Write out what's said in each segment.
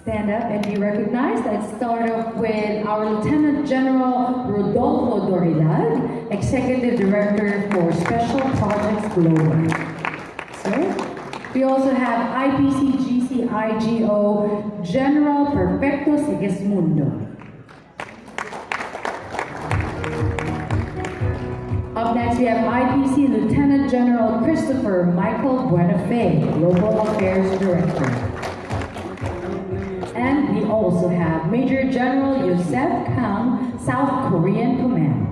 stand up and be recognized. Let's start off with our Lieutenant General Rodolfo Dorilag, Executive Director for Special Projects Global. Sir? We also have IPC GC IGO General Perfecto Sigismundo. Up next, we have IPC Lieutenant General Christopher Michael Buenafe, Global Affairs Director. And we also have Major General Yosef Kang, South Korean Command.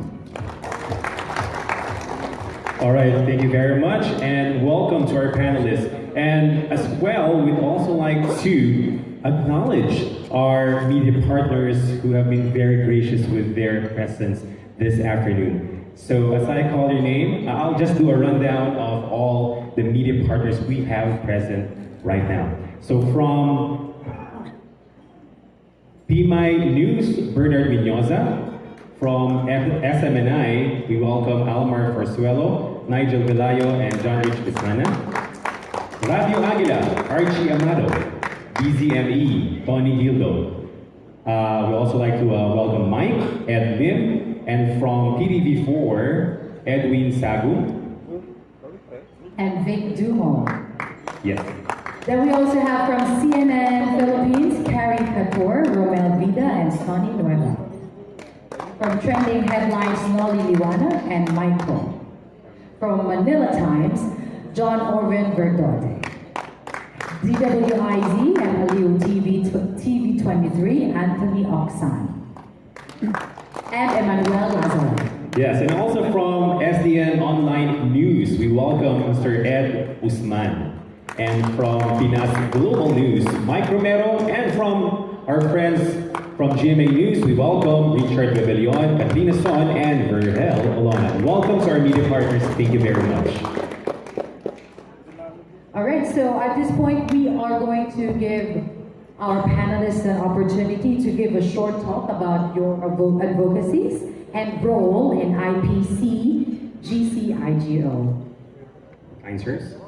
All right, thank you very much, and welcome to our panelists. And as well, we'd also like to acknowledge our media partners who have been very gracious with their presence this afternoon. So as I call your name, I'll just do a rundown of all the media partners we have present right now. So from PMI News, Bernard Minoza. From SMNI, we welcome Almar Forzuelo, Nigel Velayo, and John Rich Bisana. Radio Aguila, Archie Amado, BZME, Tony Gildo. We also like to welcome Mike, Ed Lim, and from PTV4, Edwin Sagu. And Vic Dumo. Yes. Then we also have from CNN Philippines, Carrie Kator, Romel Vida, and Sonny Nueva. From Trending Headlines, Nolly Liwana and Michael. From Manila Times, John Orvin Verdote. DWIZ and Aliu TV23, Anthony Oxan. And Emmanuel Lazaro. Yes, and also from SDN Online News, we welcome Mr. Ed Usman. And from Pinas Global News, Mike Romero. And from our friends from GMA News, we welcome Richard Rebellion, Katrina Son, and Verhel Olona. Welcome to our media partners. Thank you very much. All right, so at this point, we are going to give our panelists an opportunity to give a short talk about your advocacies and role in IPC GC IGO. Kind sirs.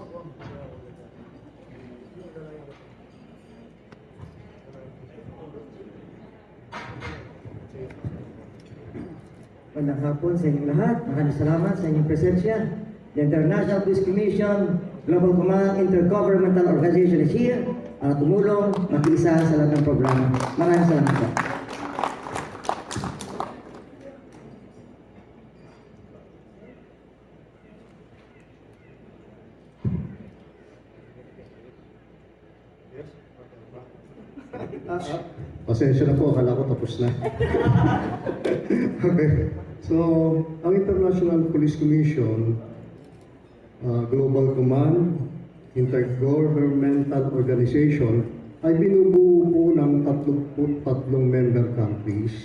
Magandang hapon sa inyong lahat. Maraming salamat sa inyong presensya. The International Peace Commission, Global Command, Inter-governmental organization is here para tumulong, makiisa sa lahat ng programa. Maraming salamat po. Pasensya na po, akala ko tapos na. Okay. So, ang International Police Commission, Global Command, Inter-governmental organization, ay binubuo po ng 33 member countries.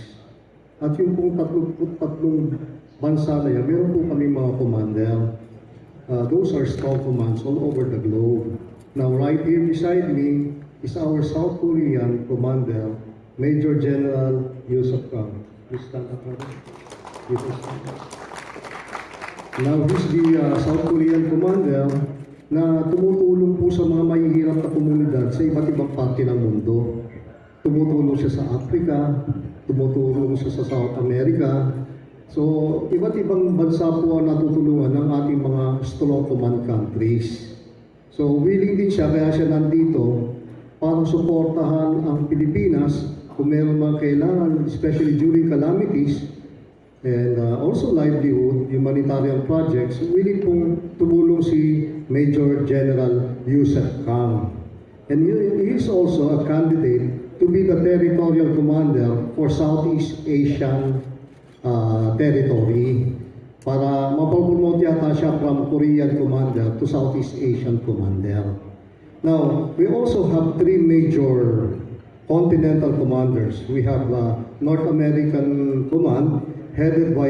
At yung pong 33 bansa na yan, meron po kami mga commander. Those are strong commands all over the globe. Now, right here beside me is our South Korean commander, Major General Yosef Kang. Please stand up, brother. Now, he's the South Korean commander na tumutulong po sa mga mahihirap na komunidad sa iba't ibang parte ng mundo. Tumutulong siya sa Africa, tumutulong siya sa South America. So, iba't ibang bansa po ang natutulungan ng ating mga strong command countries. So, willing din siya, kaya siya nandito para suportahan ang Pilipinas kung meron mga kailangan, especially during calamities, and also livelihood, humanitarian projects. Willing pong tumulong si Major General Yosef Kang. And he is also a candidate to be the territorial commander for Southeast Asian territory. Para mapapromote yata siya from Korean commander to Southeast Asian commander. Now, we also have 3 major continental commanders. We have North American Command, headed by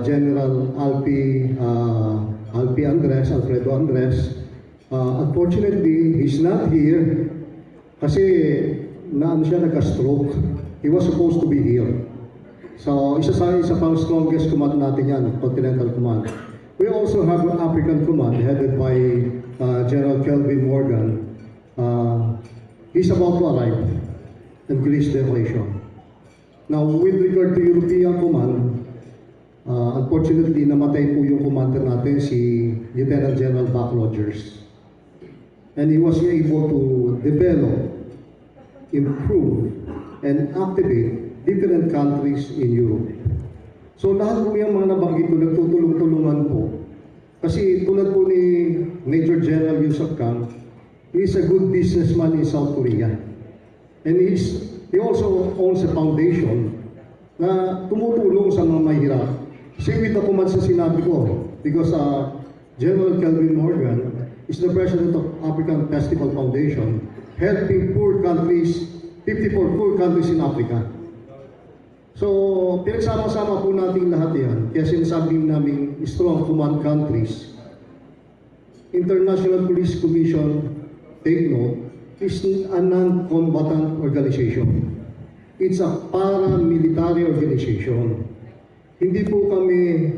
General Alfredo Andres. Unfortunately, he's not here kasi siya nagka-stroke. He was supposed to be here. So, isa pang strongest command natin yan, Continental Command. We also have African Command, headed by General Kelvin Morgan. He's about to arrive. and Greece Declaration. Now, with regard to European Command, unfortunately, namatay po yung commander natin, si Lieutenant General Buck Rogers. And he was able to develop, improve, and activate different countries in Europe. So lahat po yung mga nabanggit ko, nagtutulong-tulungan po. Kasi tulad po ni Major General Yusuf Khan, he is a good businessman in South Korea. And he also owns a foundation na tumutulong sa mga mahirap. Same with the command sa sinabi ko, because General Kelvin Morgan is the president of African Festival Foundation, helping poor countries, 54 poor countries in Africa. So, pinagsama-sama po natin lahat yan. Kaya sinasabi namin strong command countries. International Police Commission, take note, is a non-combatant organization. It's a paramilitary organization. Hindi po kami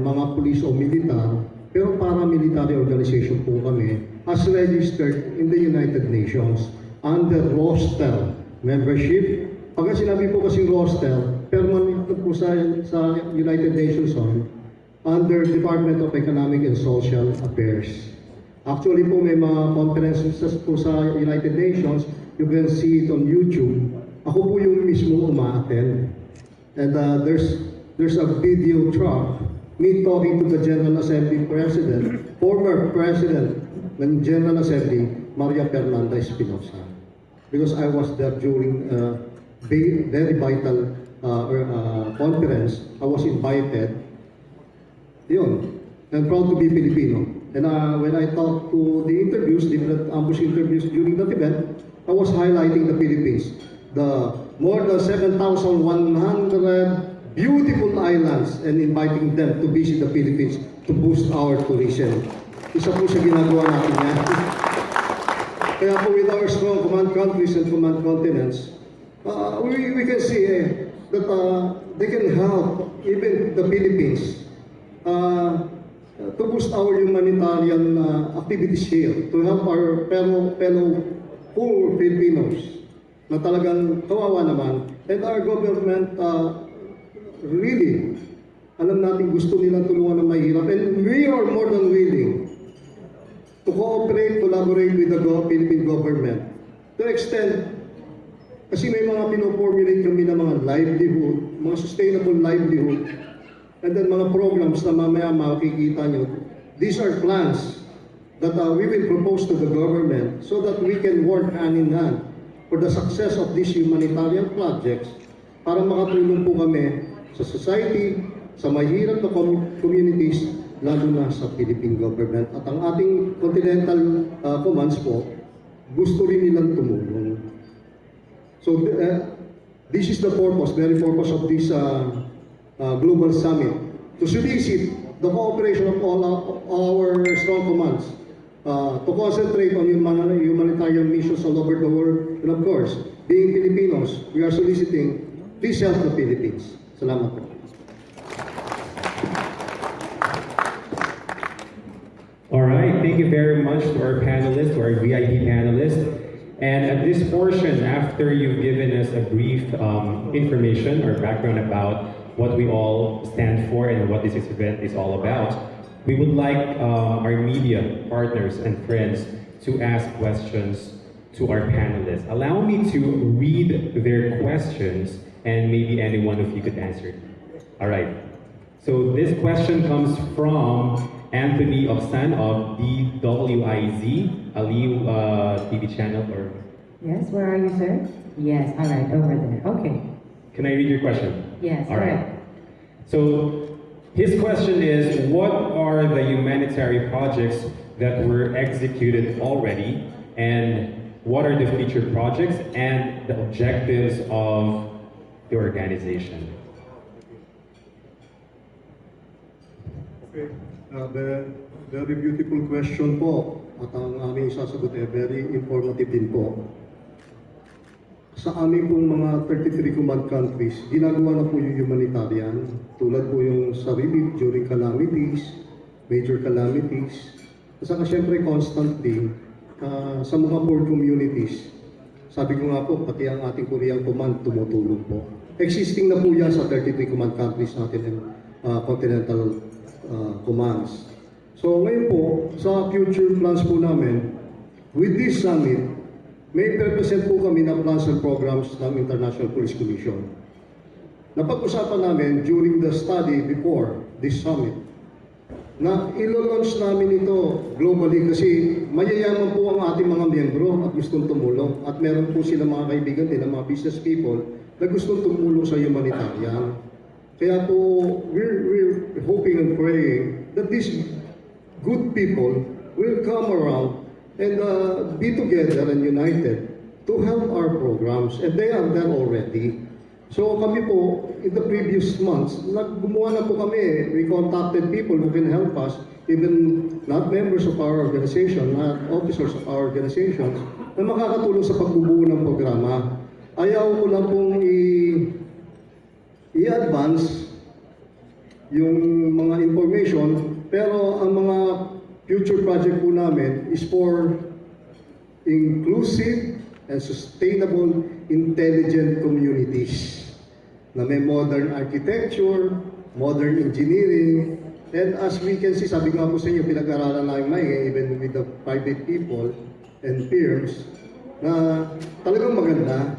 mga police o militar, pero paramilitary organization po kami as registered in the United Nations under roster membership. Pagka sinabi po kasing roster, permanent po sa United Nations under Department of Economic and Social Affairs. Actually po may mga conferences po sa United Nations, you can see it on YouTube. Ako po yung mismo uma-attend. And there's a video track, me talking to the General Assembly President, former President ng General Assembly, Maria Fernanda Espinosa. Because I was there during very vital conference. I was invited. Yun. I'm proud to be Filipino. And when I talked to the interviews, different ambush interviews during that event, I was highlighting the Philippines. The more than 7,100 beautiful islands and inviting them to visit the Philippines to boost our tourism. Isa po sa ginagawa natin yan. Kaya po with our strong command countries and command continents, we can see that they can help even the Philippines to boost our humanitarian activities here, to help our fellow poor Filipinos na talagang kawawa naman. And our government really, alam natin gusto nilang tulungan ng mahirap. And we are more than willing to cooperate, collaborate with the Philippine government to extend, kasi may mga pinoformulate kami na mga livelihood, mga sustainable livelihood, and then mga programs na mamaya makikita nyo. These are plans that we will propose to the government so that we can work hand in hand for the success of these humanitarian projects para makatulong po kami sa society, sa mahirap na communities, lalo na sa Philippine government. At ang ating continental commands po, gusto rin nilang tumulong. So this is the purpose, very purpose of this global summit, to solicit the cooperation of all our strong commands, to concentrate on humanitarian missions all over the world, and of course, being Filipinos, we are soliciting, please help the Philippines. Salamat po. All right, thank you very much to our panelists, to our VIP panelists. And at this portion, after you've given us a brief information or background about what we all stand for and what this event is all about, we would like our media partners and friends to ask questions to our panelists. Allow me to read their questions and maybe any one of you could answer. All right. So this question comes from Anthony Obstan of DWIZ, Aliu TV channel. Or Yes, where are you, sir? Yes, all right, over there. Okay. can I read your question? Yes, All right. correct. So his question is, what are the humanitarian projects that were executed already, and what are the future projects and the objectives of the organization? Okay. Very beautiful question po. At ang aming sasagot ay very informative din po. Sa aming pong mga 33 command countries, ginagawa na po yung humanitarian, tulad po yung sa relief during calamities, major calamities, at saka syempre constantly sa mga poor communities. Sabi ko nga po, pati ang ating Korean Command tumutulong po. Existing na po yan sa 33 command countries natin and continental commands. So ngayon po, sa future plans po namin, with this summit, may represent po kami ng plans and programs ng International Police Commission. Napag-usapan namin during the study before this summit, na ilo-launch namin ito globally kasi mayayaman po ang ating mga miyembro at gustong tumulong. At meron po sila mga kaibigan din, mga business people, na gustong tumulong sa humanitarian. Kaya po, we're hoping and praying that these good people will come around and be together and united to help our programs. And they are there already. So kami po, in the previous months, gumawa na po kami. We contacted people who can help us, even not members of our organization, not officers of our organizations, na makakatulong sa pagbubuo ng programa. Ayaw ko lang pong i-advance yung mga information, pero ang mga future project po namin is for inclusive and sustainable intelligent communities na may modern architecture, modern engineering, and as we can see, sabi nga po sa inyo, pinag-aralan namin even with the private people and peers, na talagang maganda.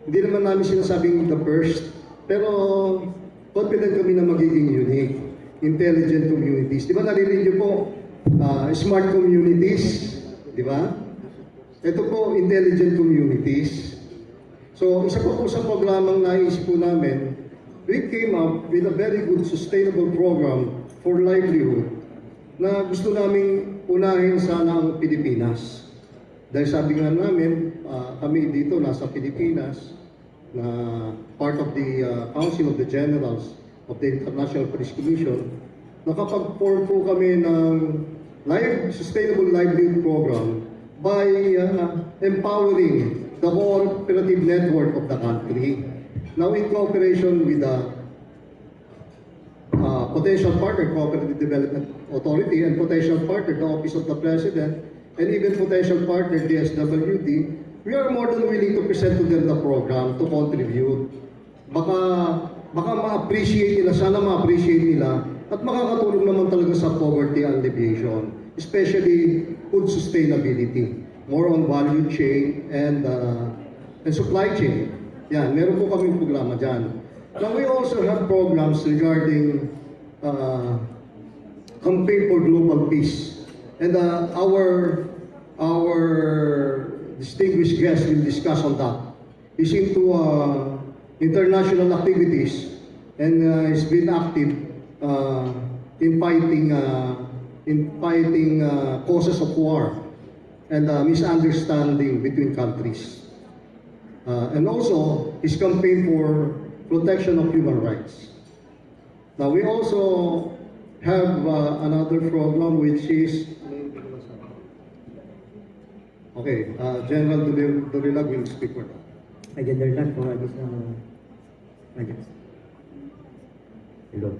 Hindi naman namin sinasabing the first, pero confident kami na magiging unique, intelligent communities. Di ba naririnig niyo po, smart communities, di ba? Ito po, intelligent communities. So, isa po sa programang naisip po namin, we came up with a very good sustainable program for livelihood na gusto naming unahin sana ang Pilipinas. Dahil sabi nga namin, kami dito nasa Pilipinas, na part of the Council of the Generals of the International Police Commission, nakapag-form po kami ng sustainable livelihood program by empowering the cooperative network of the country. Now in cooperation with the potential partner, Cooperative Development Authority, and potential partner, the Office of the President, and even potential partner, DSWD, we are more than willing to present to them the program to contribute. Baka ma-appreciate nila, sana ma-appreciate nila, at makakatulong naman talaga sa poverty alleviation, especially food sustainability, more on value chain and supply chain. Yan, meron po kaming programa dyan. Now we also have programs regarding campaign for global peace. And our distinguished guest will discuss on that. He's into international activities and he's been active in fighting causes of war and misunderstanding between countries. And also his campaign for protection of human rights. Now we also have another program which is General Dorilag will speak for that. Agenda lang po, Hello.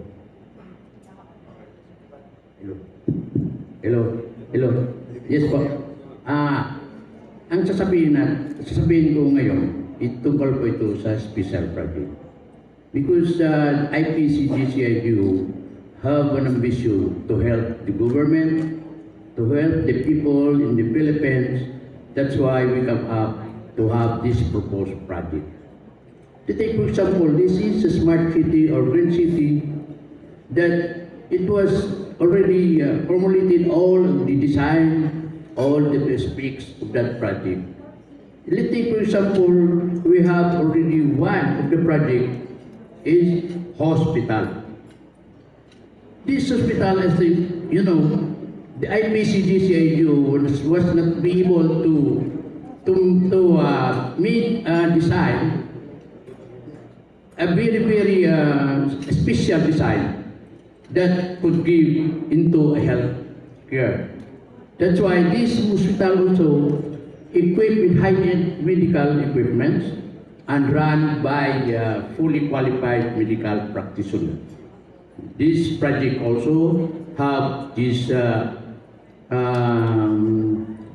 Hello. Hello. Hello. Yes po. Ang sasabihin ko ngayon, itungkol po ito sa special project. Because IPC GC IGO have an ambition to help the government, to help the people in the Philippines. That's why we come up to have this proposed project. To take for example, this is a smart city or green city that it was already formulated all the design, all the aspects of that project. Let's take for example, we have already one of the project is hospital. This hospital, as the IPC GC IGO was not be able to meet design a very special design that could give into a health care. That's why this hospital also equipped with high-end medical equipment and run by fully qualified medical practitioners. This project also have this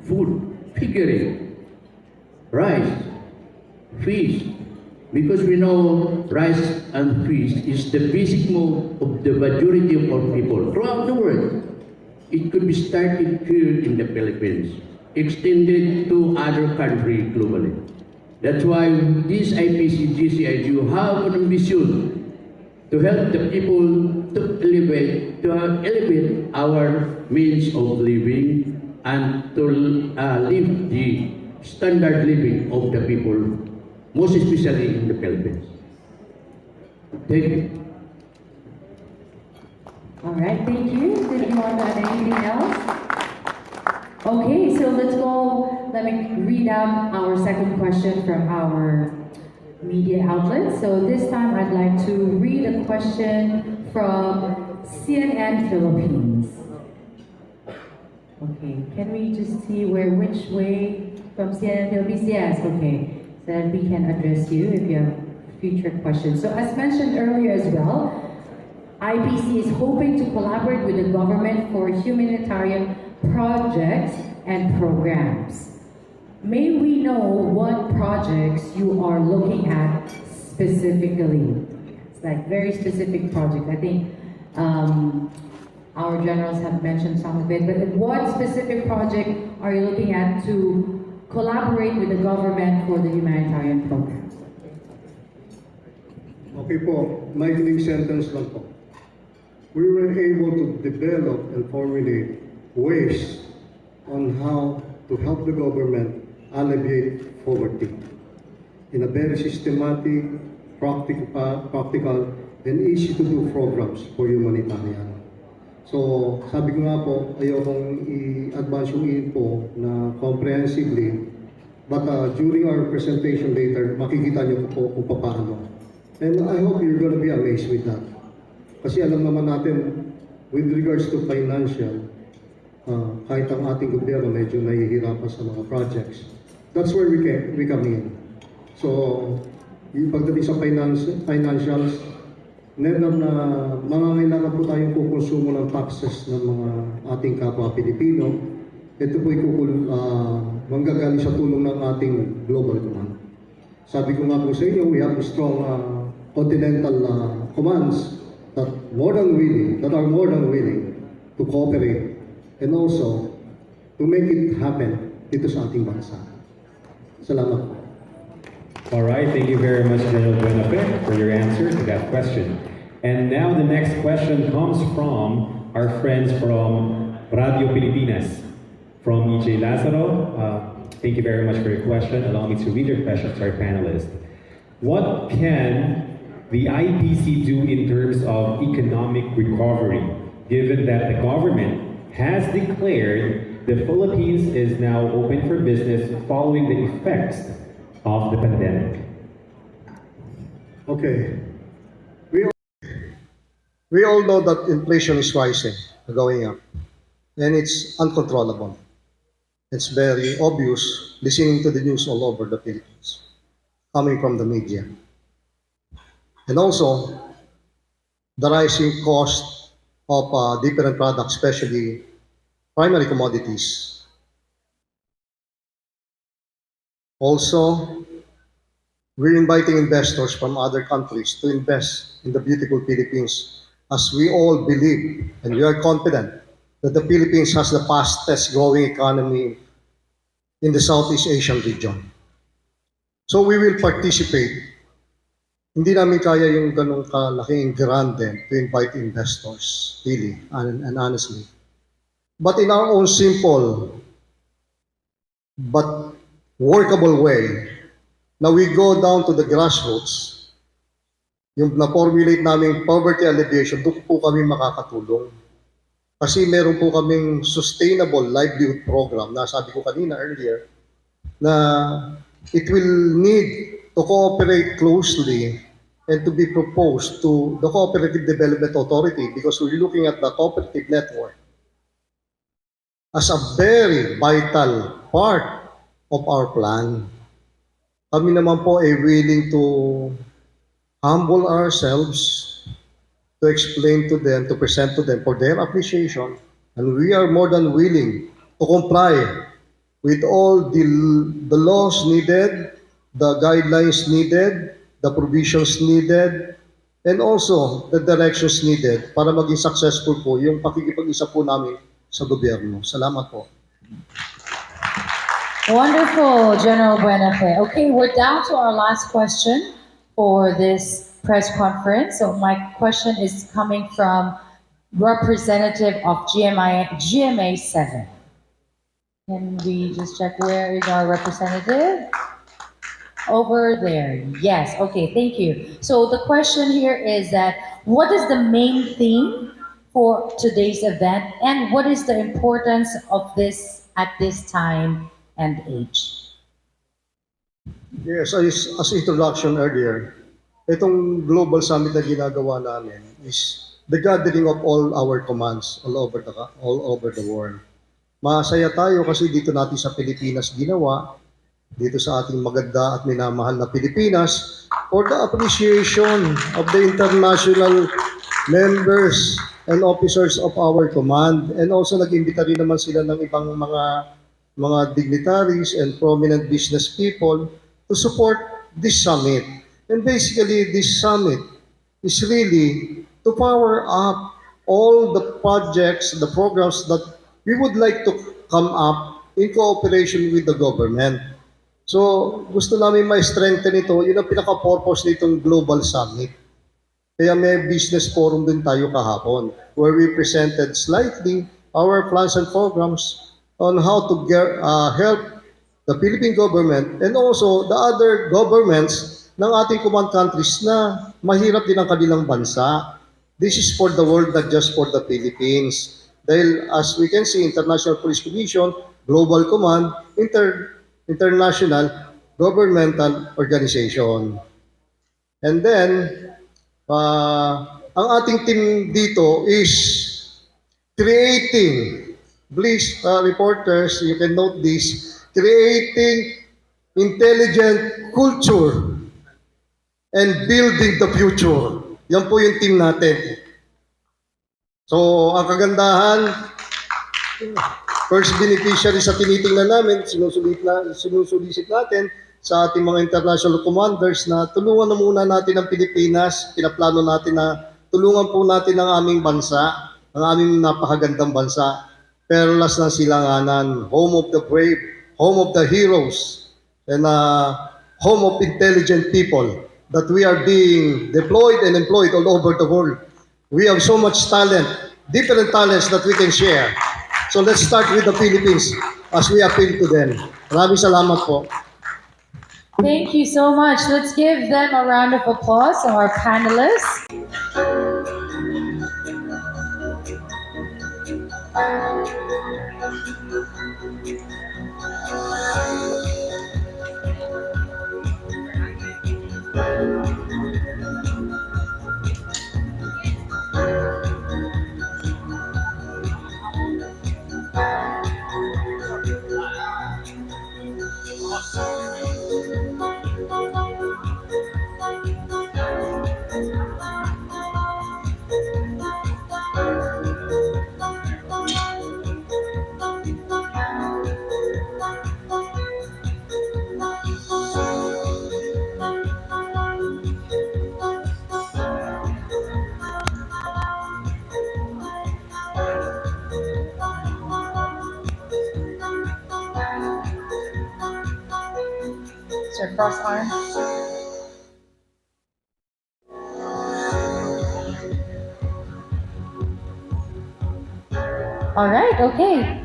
food figuring rice, fish, because we know rice and fish is the basic mode of the majority of our people throughout the world. It could be started here in the Philippines, extended to other countries globally. That's why this IPC GC IGO have an ambition to help the people to elevate our means of living and to live the standard living of the people, most especially in the Philippines. Thank you. All right, thank you. Did you want to add anything else? Okay, so let's go. Let me read out our second question from our media outlet. So this time I'd like to read a question from CNN Philippines. Okay, can we just see which way from CNN Philippines? Yes, okay. So that we can address you if you have future questions. So as mentioned earlier as well, IPC is hoping to collaborate with the government for humanitarian projects and programs. May we know what projects you are looking at specifically? It's like very specific projects. I think our generals have mentioned some of it, but what specific project are you looking at to collaborate with the government for the humanitarian programs? Okay po, maikling sentence lang po. We were able to develop and formulate ways on how to help the government alleviate poverty in a very systematic, practical, and easy to do programs for humanitarian. So, sabi ko nga po, ayokong i-advance yung info na comprehensively, but during our presentation later, makikita niyo po kung paano. And I hope you're gonna be amazed with that. Kasi alam naman natin, with regards to financial, kahit ang ating gobyerno medyo nahihirapan sa mga projects. That's where we come in. So, yung pagdating sa financials, never na mangangailangan po tayong kukonsumo ng taxes ng mga ating kapwa Pilipino. Ito po manggagaling sa tulong ng ating global command. Sabi ko nga po sa inyo, we have strong continental commands that are more than willing to cooperate and also to make it happen dito sa ating bansa. Salamat po. All right, thank you very much, General Buenafe, for your answer to that question. And now the next question comes from our friends from Radio Pilipinas, from EJ Lazaro. Thank you very much for your question. Allow me to read your question to our panelists. What can the IPC do in terms of economic recovery, given that the government has declared the Philippines is now open for business following the effects of the pandemic? Okay. We all know that inflation is rising, going up, and it's uncontrollable. It's very obvious listening to the news all over the Philippines, coming from the media. And also, the rising cost of different products, especially primary commodities. Also, we're inviting investors from other countries to invest in the beautiful Philippines, as we all believe and we are confident that the Philippines has the fastest growing economy in the Southeast Asian region. So we will participate. Hindi namin kaya yung ganong kalaking grande to invite investors, really, and honestly. But in our own simple but workable way, now we go down to the grassroots, yung na-formulate namin poverty alleviation, doon po kami makakatulong. Kasi meron po kaming sustainable livelihood program na sabi ko kanina earlier, na it will need to cooperate closely and to be proposed to the Cooperative Development Authority, because we're looking at the cooperative network as a very vital part of our plan. Kami naman po ay willing to humble ourselves, to explain to them, to present to them for their appreciation, and we are more than willing to comply with all the laws needed, the guidelines needed, the provisions needed, and also the directions needed para maging successful po yung pakikipag-isa po namin sa gobyerno. Salamat po. Wonderful, General Buenafe. Okay, we're down to our last question for this press conference. So my question is coming from representative of GMA 7. Can we just check where is our representative? Over there. Yes. Okay. Thank you. So the question here is that what is the main theme for today's event, and what is the importance of this at this time and age? Yes, as introduction earlier, itong global summit na ginagawa namin is the gathering of all our commands all over the world. Masaya tayo kasi dito natin sa Pilipinas ginawa, dito sa ating maganda at minamahal na Pilipinas, for the appreciation of the international members and officers of our command. And also nag-imbita rin naman sila ng ibang mga dignitaries and prominent business people to support this summit. And basically, this summit is really to power up all the projects, the programs that we would like to come up in cooperation with the government. So, gusto namin ma-strengthen ito. Yun ang pinaka-purpose nitong Global Summit. Kaya may business forum din tayo kahapon where we presented slightly our plans and programs on how to help the Philippine government and also the other governments ng ating command countries na mahirap din ang kanilang bansa. This is for the world, not just for the Philippines. Dahil as we can see, International Police Commission, Global Command, International Governmental Organization. And then, ang ating team dito is creating, please reporters, you can note this, creating intelligent culture and building the future. Yan po yung team natin. So, ang kagandahan, first beneficiary sa tinitingnan namin, sinusulisit natin sa ating mga international commanders na tulungan na muna natin ang Pilipinas, pinaplano natin na tulungan po natin ang aming bansa, ang aming napakagandang bansa. Perlas ng silanganan, home of the brave, home of the heroes, and home of intelligent people that we are being deployed and employed all over the world. We have so much talent, different talents that we can share. So let's start with the Philippines as we appeal to them. Maraming salamat po. Thank you so much. Let's give them a round of applause, our panelists. Sir, cross arm. All right, okay.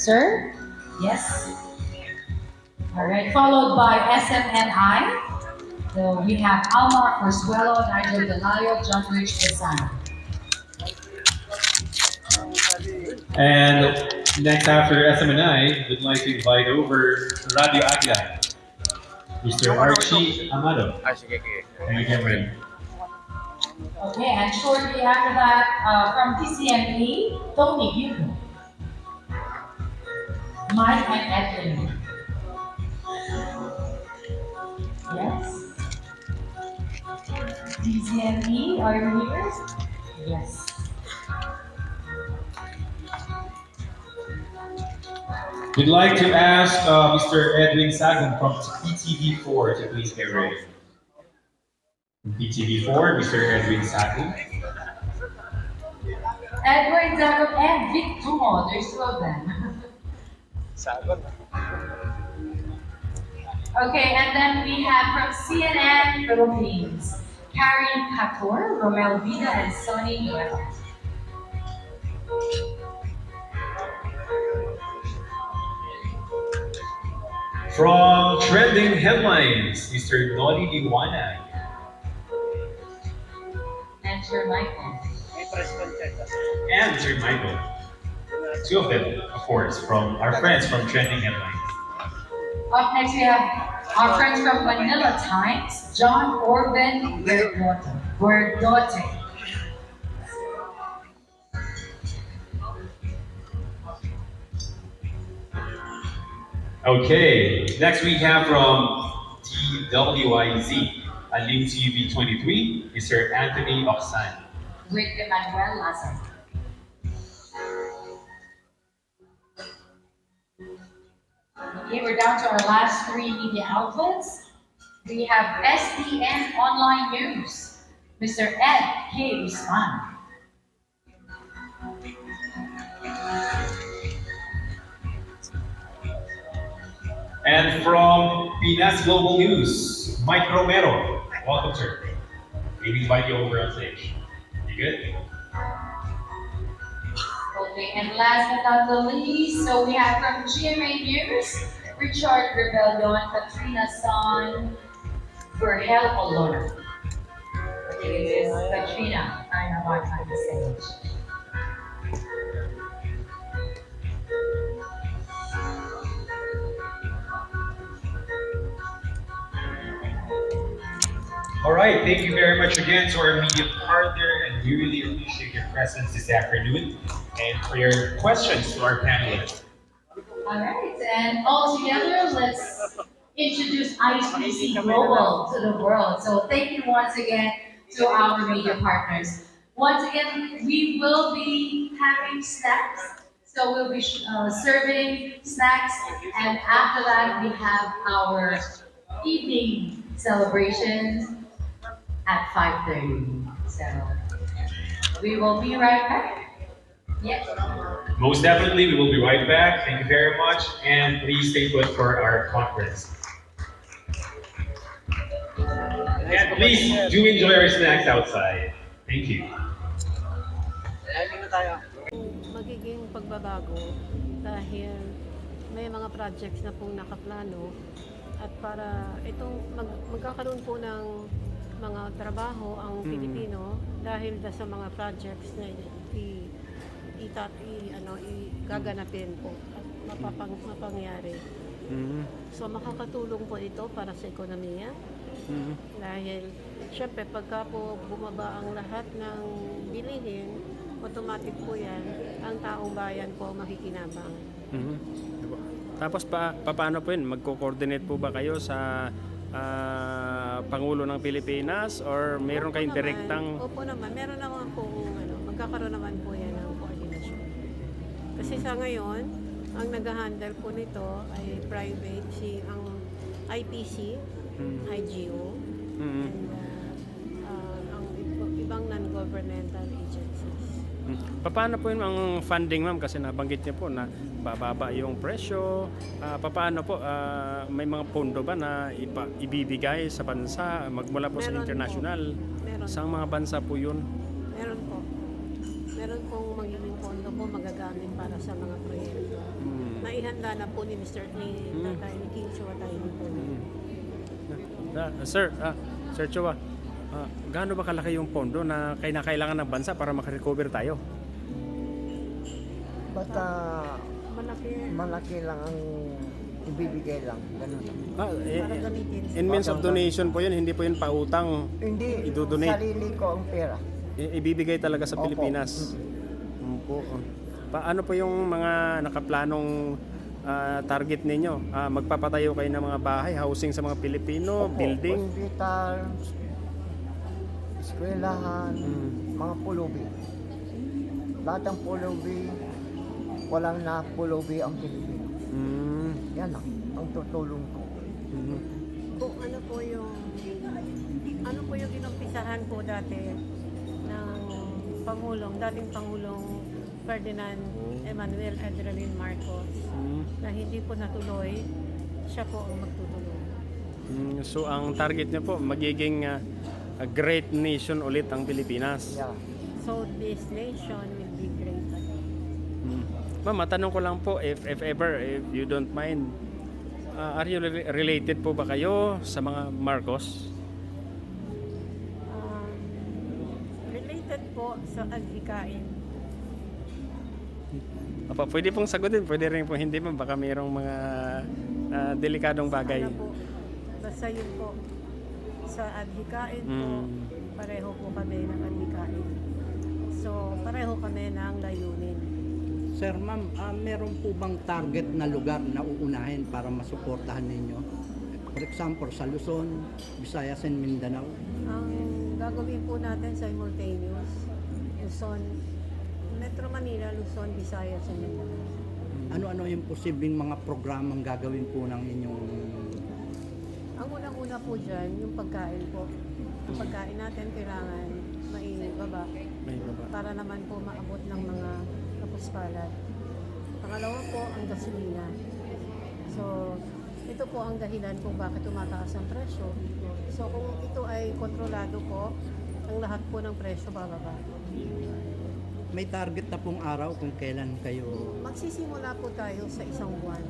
Sir? Yes. All right, followed by SMNI. So we have Almar Forzuelo, Nigel Galayo, John Rich Besana. And next after SMNI, we'd like to invite over Radio Aguila, Mr. Archie Amado. And again, ready. Okay, and shortly after that, from TCME, Tony Hugo, Mike and Edwin. Yes. TCME, are you here? Yes. We'd like to ask Mr. Edwin Sagan from PTV4 to please get ready. From PTV4, Mr. Edwin Sagan. Edward Zagot and Vic Tumo, there's two of them. Okay, and then we have from CNN Philippines, Karen Pator, Romel Vida, and Sonny Noel. From Trending Headlines, Mr. Noli Liwanag. And Sir Michael. And Mr. Michael. Two of them, of course, from our friends from Trending Headlines. Up next, we have our friends from Manila Times, John Orban Verdote. Okay, next we have from TWIZ, Alim TV 23, Mr. Anthony Oxan. With Emmanuel Lazar. Okay, we're down to our last three media outlets. We have SDN Online News, Mr. Ed K. Usman. And from Pinas Global News, Mike Romero. Welcome, sir. We invite you over on stage. You good? Okay, and last but not the least, so we have from GMA News, Richard Rebellion, Katrina Son, Verhel Olona. Okay, this is Katrina. I'm about on the stage. All right, thank you very much again to our media partner, and we really appreciate your presence this afternoon and for your questions to our panelists. All right, and all together, let's introduce IPC Global to the world. So thank you once again to our media partners. Once again, we will be having snacks. So we'll be serving snacks, and after that, we have our evening celebrations at 5:30. So we will be right back. Yes. Most definitely, we will be right back. Thank you very much, and please stay put for our conference. And please do enjoy our snacks outside. Thank you. Magiging pagbabago dahil may mga projects na pong nakaplano at para itong magkakaroon po ng mga trabaho ang Pilipino dahil sa mga projects na gaganapin po at mapangyari. So makakatulong po ito para sa ekonomiya dahil syempre pagka po bumaba ang lahat ng bilihin, automatic po yan, ang taong bayan po makikinabang. Tapos paano po yun? Magko-coordinate po ba kayo sa Pangulo ng Pilipinas or meron kayong direktang... Opo naman, meron naman po, magkakaroon naman po yan ng coordination. Kasi sa ngayon, ang nag-handle po nito ay private, ang IPC IGO, and ang ibang non-governmental agencies. Paano po yun ang funding, ma'am? Kasi nabanggit niyo po na bababa yung presyo. Paano po? May mga pondo ba na ibibigay sa bansa magmula po sa international? Sa mga bansa po yun? Meron po. Meron pong magiging pondo po magagamit para sa mga proyekto. Naihanda na po ni Mr. Tatay ni King Chua tayo po. Sir Chua, gaano ba kalaki yung pondo na kailangan ng bansa para makarecover tayo? Basta Malaki. malaki lang ang ibibigay lang. Ganun lang. Para gamitin. In means of donation po yun, hindi po yun pautang. Hindi, I-donate. sarili ko ang pera. Ibibigay talaga sa Opo. Pilipinas. Po. Paano po yung mga nakaplanong target ninyo? Magpapatayo kayo ng mga bahay, housing sa mga Pilipino, Opo, building? hospital, eskwelahan, mga pulubi. Lahat ng pulubi, walang na pulubi ang Pilipino. Yan lang, ang tutulong ko. Kung ano po yung inumpisahan po dati ng dating Pangulong Ferdinand Emmanuel Adralin Marcos na hindi po natuloy, siya po ang magtutuloy. So ang target niyo po, magiging a great nation ulit ang Pilipinas. Yeah. So this nation will be great again. Ma'am, matanong ko lang po, if ever, if you don't mind, are you related po ba kayo sa mga Marcos? Related po sa adhikain. Opo, pwede pong sagutin, pwede rin po hindi, ma'am. Baka mayroong mga delikadong bagay. Ano po, basta yun po. Sa adhikain po, pareho po kami ng adhikain. So, pareho kami ng layunin. Sir, ma'am, meron po bang target na lugar na uunahin para masuportahan ninyo? For example, sa Luzon, Visayas, and Mindanao. Ang gagawin po natin simultaneous, Luzon, Metro Manila, Luzon, Visayas, and Mindanao. Ano-ano yung posibleng mga programang gagawin po ng inyong... Ang unang-una po dyan, yung pagkain po. Ang pagkain natin kailangan maibaba para naman po maabot ng mga kapuspalad. Pangalawa po, ang gasolina. So, ito po ang dahilan kung bakit tumataas ang presyo. So, kung ito ay kontrolado po, ang lahat po ng presyo bababa. May target na pong araw kung kailan kayo... Magsisimula po tayo sa isang buwan.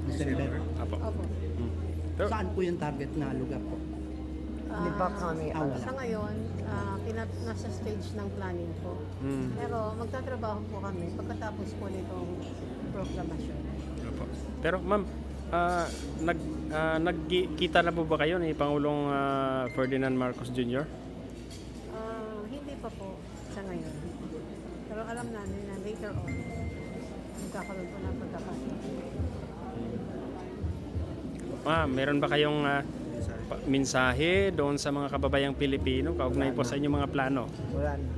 December. Apo. Opo. Saan po yung target na lugar po? Hindi pa kami alam. Sa ngayon, nasa stage ng planning po. Pero magtatrabaho po kami pagkatapos po nitong proclamation. Apo. Pero ma'am, nagkita na po ba kayo ni Pangulong Ferdinand Marcos Jr.? Hindi pa po sa ngayon. Pero alam namin na later on, magkakaroon po ng pagkakataon. Meron ba kayong mensahe doon sa mga kababayang Pilipino kaugnay po sa inyong mga plano? Wala na.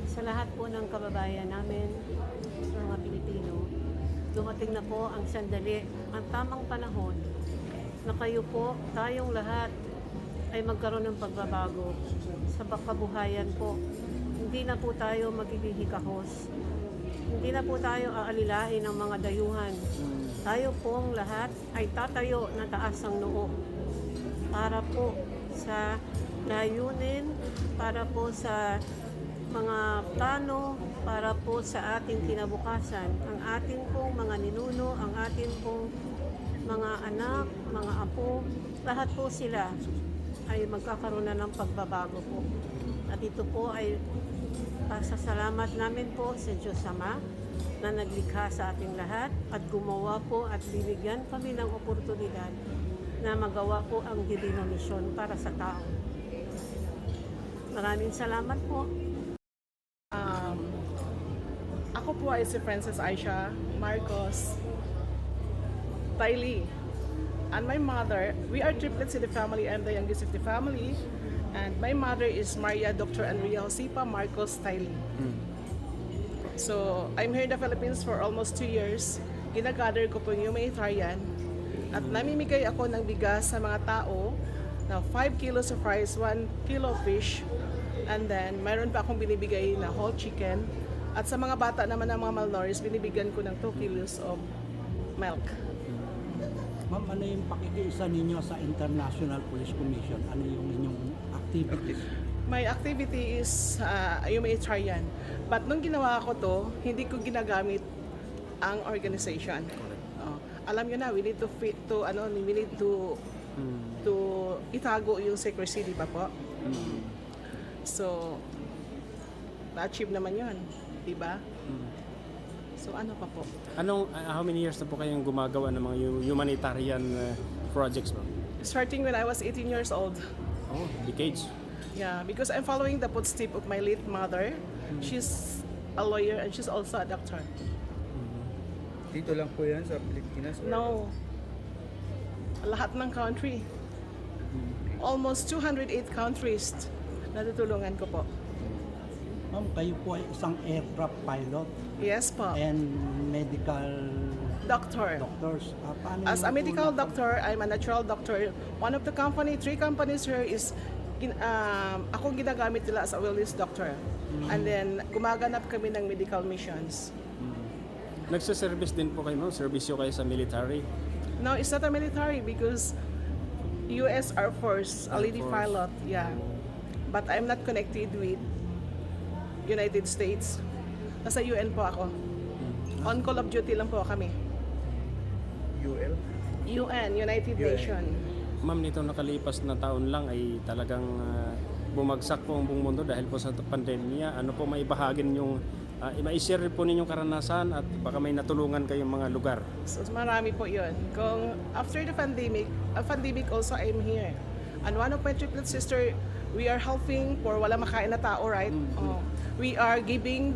Sa lahat po ng kababayan namin, sa mga Pilipino, dumating na po ang sandali, ang tamang panahon na kayo po, tayong lahat ay magkaroon ng pagbabago sa kabuhayan po. Hindi na po tayo magiging hikahos. Hindi na po tayo aalilain ng mga dayuhan. Tayo pong lahat ay tatayo na taas ang noo para po sa layunin, para po sa mga plano, para po sa ating kinabukasan. Ang ating pong mga ninuno, ang ating pong mga anak, mga apo, lahat po sila ay magkakaroon na ng pagbabago po. At ito po ay pasasalamat namin po sa Diyos Ama na naglikha sa ating lahat at gumawa po at binigyan kami ng oportunidad na magawa po ang divino mission para sa tao. Maraming salamat po. Ako po ay si Princess Aisha Marcos Tylee. And my mother, we are triplets in the family. I'm the youngest of the family. And my mother is Maria Dr. Enria Josipa Marcos Tylee. So, I'm here in the Philippines for almost 2 years. Ginagather ko po yung humanitarian. At namimigay ako ng bigas sa mga tao na 5 kilos of rice, 1 kilo of fish. And then, mayroon pa akong binibigay na whole chicken. At sa mga bata naman ng mga malnourished, binibigyan ko ng 2 kilos of milk. Ma'am, ano yung pakikiisa ninyo sa International Police Commission? Ano yung inyong activities? My activity is humanitarian. But nung ginawa ko to, hindi ko ginagamit ang organization. Alam nyo na, we need to itago yung secrecy, di ba po? So, na-achieve naman yun, di ba? So ano pa po? How many years na po kayong gumagawa ng mga humanitarian projects mo? Starting when I was 18 years old. Oh, decades. Yeah, because I'm following the footsteps of my late mother. She's a lawyer and she's also a doctor. Dito lang po yan sa Pilipinas? No. Lahat ng country. Almost 208 countries natutulungan ko po. Ma'am, kayo po ay isang aircraft pilot Yes po. and medical Doctor. doctors. Paano As a niyo po medical doctor, I'm a natural doctor. One of the three companies here is akong ginagamit nila as a wellness doctor. And then gumaganap kami ng medical missions. Nagsaservice din po kayo, no? Servisyo kayo sa military. No, it's not a military because US Air Force, a lady Force. pilot, yeah. But I'm not connected with United States. Nasa UN po ako. On call of duty lang po kami. UL? UN, United Nations. Ma'am, nito nakalipas na taon lang ay talagang bumagsak po ang buong mundo dahil po sa pandemya. Ano po maibahagi ninyong ma-share po ninyong karanasan at baka may natulungan kayong mga lugar? So marami po yun. Kung after the pandemic also I'm here. And one of my triplet sister, we are helping for wala makain na tao, right? Oh. We are giving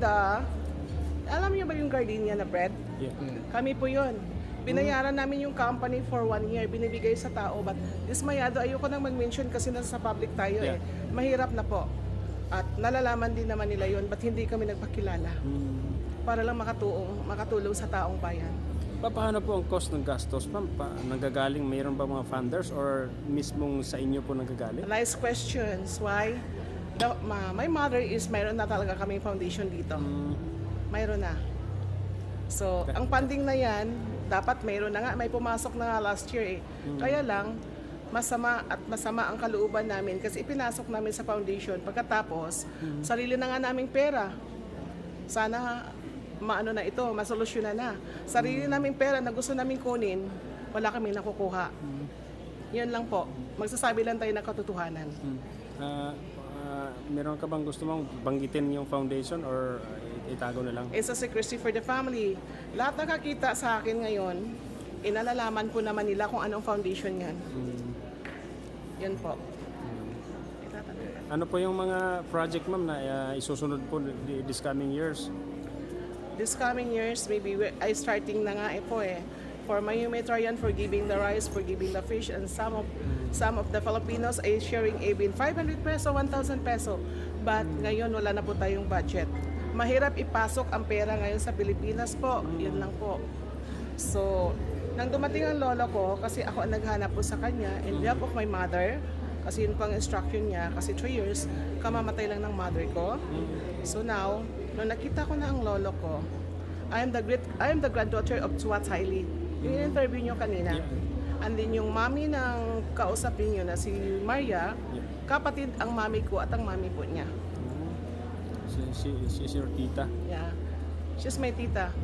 alam niyo ba yung gardenia na bread? Yeah. Kami po yun. Binayaran namin yung company for 1 year, binibigay sa tao. But dismayado, ayoko nang mag-mention kasi nasa public tayo eh. Mahirap na po. At nalalaman din naman nila yun, ba't hindi kami nagpakilala? Para lang makatulong sa taong bayan. Paano po ang cost ng gastos, ma'am? Nanggagaling, mayroon ba mga funders or mismong sa inyo po nanggagaling? Nice questions. Why? My mother mayroon na talaga kaming foundation dito. Mayroon na. So, ang funding na yan, dapat mayroon na nga. May pumasok na nga last year eh. Kaya lang, masama ang kalooban namin kasi ipinasok namin sa foundation. Pagkatapos, sarili na nga naming pera. Sana maano na ito, masolusyonan na. Sarili naming pera na gusto naming kunin, wala kami nakukuha. Yan lang po. Magsasabi lang tayo ng katotohanan. Meron ka bang gusto mong banggitin yung foundation or itago na lang? It's a secrecy for the family. Lahat nakakita sa akin ngayon, inalalaman po naman nila kung anong foundation yan. Yan po. Ano po yung mga project, ma'am, na isusunod po this coming years? This coming years, maybe I starting na nga po eh. For my humanitarian, for giving the rice, for giving the fish, and some of the Filipinos ay sharing even 500 peso, 1,000 peso. But ngayon wala na po tayong budget. Mahirap ipasok ang pera ngayon sa Pilipinas po. Yun lang po. So, nang dumating ang lolo ko, kasi ako ang naghanap po sa kanya, in behalf of my mother, kasi yun pang instruction niya, kasi 3 years, kamamatay lang ng mother ko. So now, nung nakita ko na ang lolo ko, I am the granddaughter of Tuat Hailey. Yung interview niyo kanina. And then yung mami ng kausap niyo na si Maria, kapatid ang mami ko at ang mami po niya. She's your tita? Yeah. She's my tita.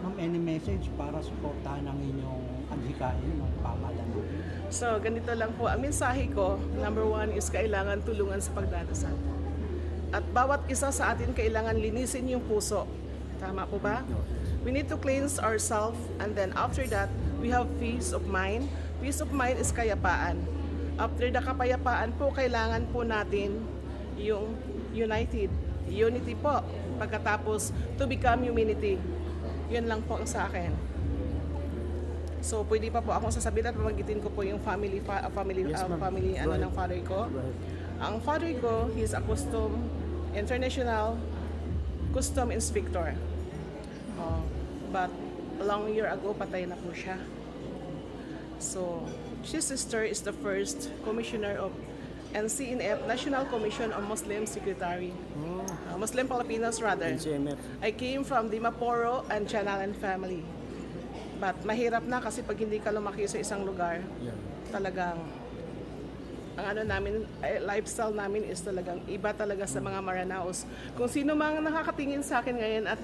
Ma'am, any message para suportahan ang inyong adhikain ng pamahalaan? So, ganito lang po. Ang mensahe ko, number 1 is kailangan tulungan sa pagdarasal. At bawat isa sa atin kailangan linisin yung puso. Tama po ba? We need to cleanse ourselves and then after that, we have peace of mind. Peace of mind is kayapaan. After the kapayapaan po, kailangan po natin yung unity po. Pagkatapos, to become humanity. Yun lang po ang sa akin. So, pwede pa po akong sasabihin at pamagitin ko po yung family ng father ko. Ang father ko, he's a international custom inspector. But a long year ago, patay na po siya. So, his sister is the first commissioner of NCNF, National Commission on Muslim Secretary. Muslim Filipinos rather. NCNF. I came from Dimaporo and Chanalan family. But mahirap na kasi pag hindi ka lumaki sa isang lugar, talagang ang lifestyle namin is talagang iba talaga sa mga Maranaos. Kung sino mang nakakatingin sa akin ngayon at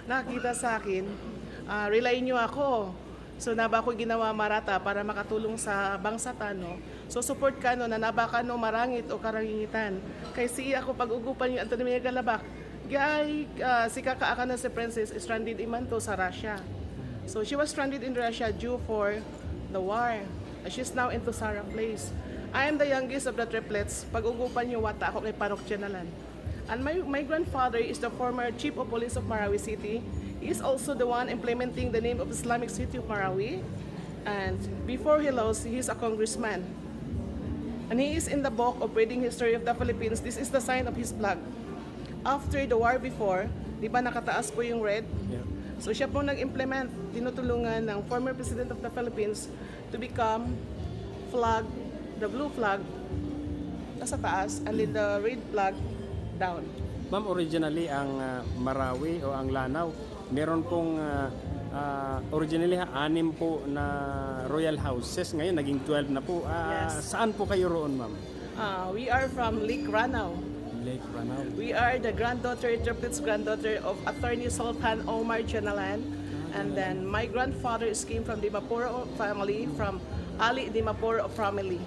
nakakita sa akin, rely nyo ako. So naba ko ginawa marata para makatulong sa bangsatan, no? So support ka no, na naba ka no marangit o karangitan. Kay siya ako pag-ugupan yung Antonio Galabak, si kakaaka na si Princess stranded iman to sa Russia. So she was stranded in Russia due for the war. She's now into Sarah Place. I am the youngest of the triplets. Pag-ugupan niyo wata ako kay Parokchanalan. And my grandfather is the former chief of police of Marawi City. He is also the one implementing the name of Islamic City of Marawi. And before he lost, he is a congressman. And he is in the book of reading history of the Philippines. This is the sign of his flag. After the war before, di ba nakataas po yung red? Yeah. So siya po nag-implement, tinutulungan ng former President of the Philippines to become flag, the blue flag, nasa taas, and then the red flag down. Ma'am, originally ang Marawi o ang Lanao, meron pong originally 6 po na royal houses. Ngayon naging 12 na po. Yes. Saan po kayo roon, ma'am? We are from Lake Ranau. Lake Ranau. We are the triplets granddaughter of Attorney Sultan Omar Chanalan. And then my grandfather came from Dimapuro family, from Ali Dimapuro family.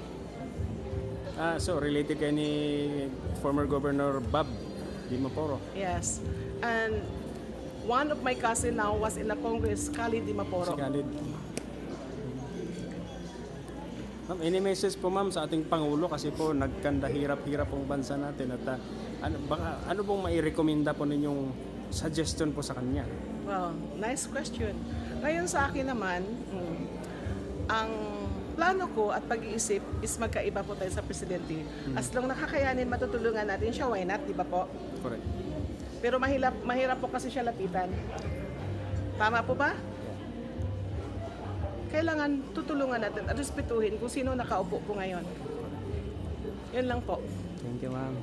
So related kay ni former Governor Bob Dimaporo. Yes. And one of my cousin now was in the Congress, Khalid Dimapuro. Si Khalid. Ma'am, any message po ma'am sa ating Pangulo kasi po nagkanda hirap-hirap pong bansa natin at ano pong mairekomenda po ninyong suggestion po sa kanya? Well, nice question. Ngayon sa akin naman, ang plano ko at pag-iisip is magkaiba po tayo sa presidente. As long nakakayanin, matutulungan natin siya, why not, di ba po? Correct. Pero mahirap po kasi siya lapitan. Tama po ba? Kailangan tutulungan natin at respetuhin kung sino nakaupo po ngayon. Yun lang po. Thank you, ma'am.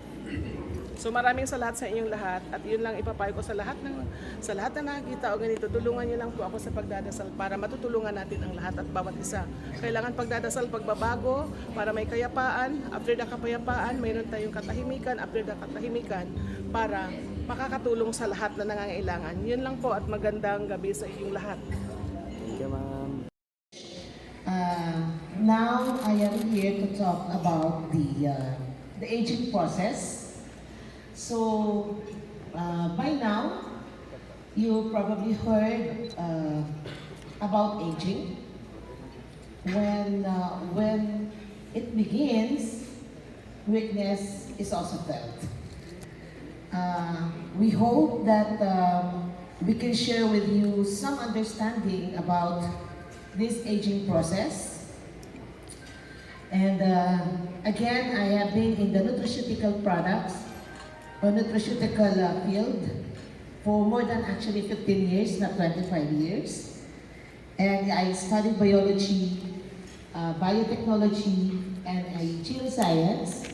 So maraming salamat sa inyong lahat at yun lang ipapayo ko sa lahat na nakikita o ganito, tulungan niyo lang po ako sa pagdadasal para matutulungan natin ang lahat at bawat isa. Kailangan pagdadasal, pagbabago para may kayapaan. After the kapayapaan, mayroon tayong katahimikan. After the katahimikan, para makakatulong sa lahat na nangangailangan. Yun lang po at magandang gabi sa inyong lahat. Thank you, ma'am. Now I am here to talk about the aging process. So by now you probably heard about aging. When it begins, weakness is also felt. We hope that we can share with you some understanding about this aging process. And again, I have been in the nutraceutical products or nutraceutical field for more than actually 15 years, not 25 years. And I studied biology, biotechnology, and geoscience,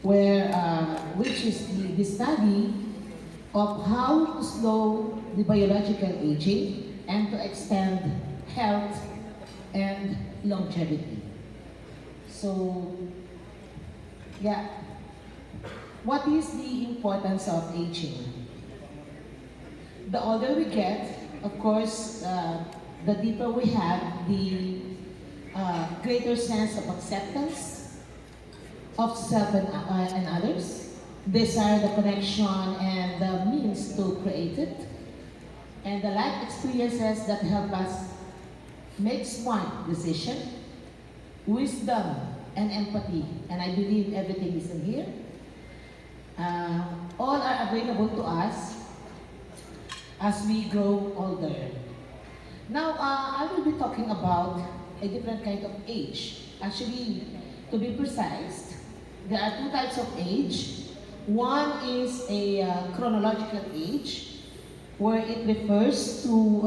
which is the study of how to slow the biological aging and to extend health and longevity. So, yeah. What is the importance of aging? The older we get, of course, the deeper we have, the greater sense of acceptance of self and others, desire the connection and the means to create it, and the life experiences that help us make smart decision, wisdom and empathy, and I believe everything is in here. All are available to us as we grow older. Now, I will be talking about a different kind of age. Actually, to be precise, there are 2 types of age. One is a chronological age, where it refers to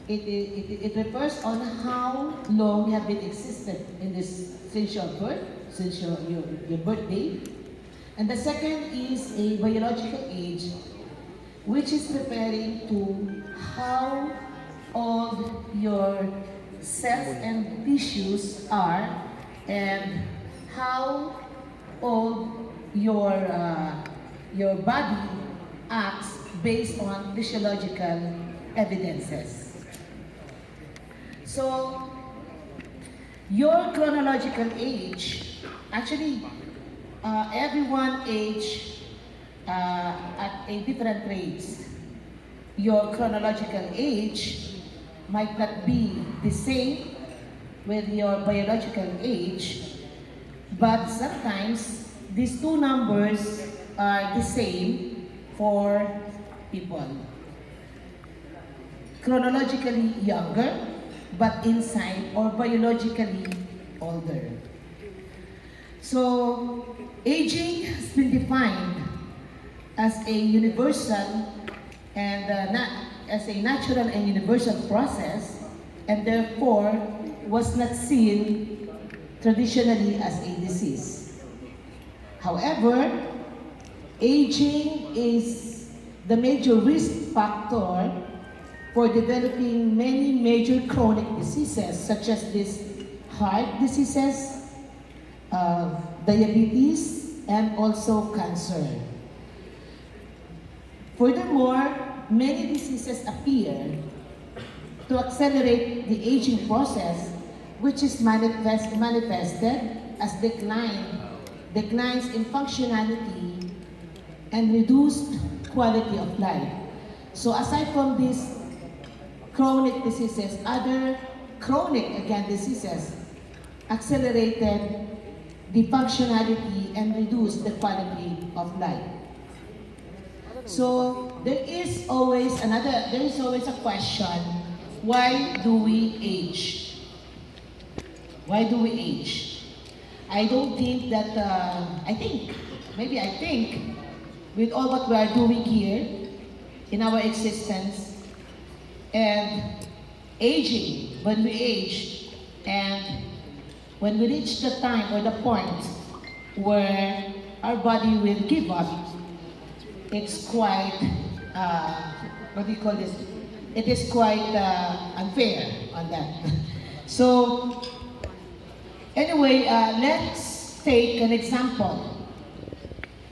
it refers on how long you have been existed in this since your birth, since your birthday. And the second is a biological age, which is referring to how old your cells and tissues are and how old your body acts based on physiological evidences. So, your chronological age, actually, everyone age at a different rates. Your chronological age might not be the same with your biological age, but sometimes these two numbers are the same for people. Chronologically younger, but inside or biologically older. So, aging has been defined as a universal and as a natural and universal process, and therefore was not seen traditionally as a disease. However, aging is the major risk factor for developing many major chronic diseases such as these heart diseases, diabetes, and also cancer. Furthermore, many diseases appear to accelerate the aging process, which is manifested as declines in functionality and reduced quality of life. So aside from these chronic diseases, other chronic diseases accelerated the functionality and reduced the quality of life. So there is always a question: why do we age? Why do we age? I don't think that, I think, with all what we are doing here in our existence, and aging, when we age, and when we reach the time or the point where our body will give up, it's quite, it is quite unfair on that. So, anyway, let's take an example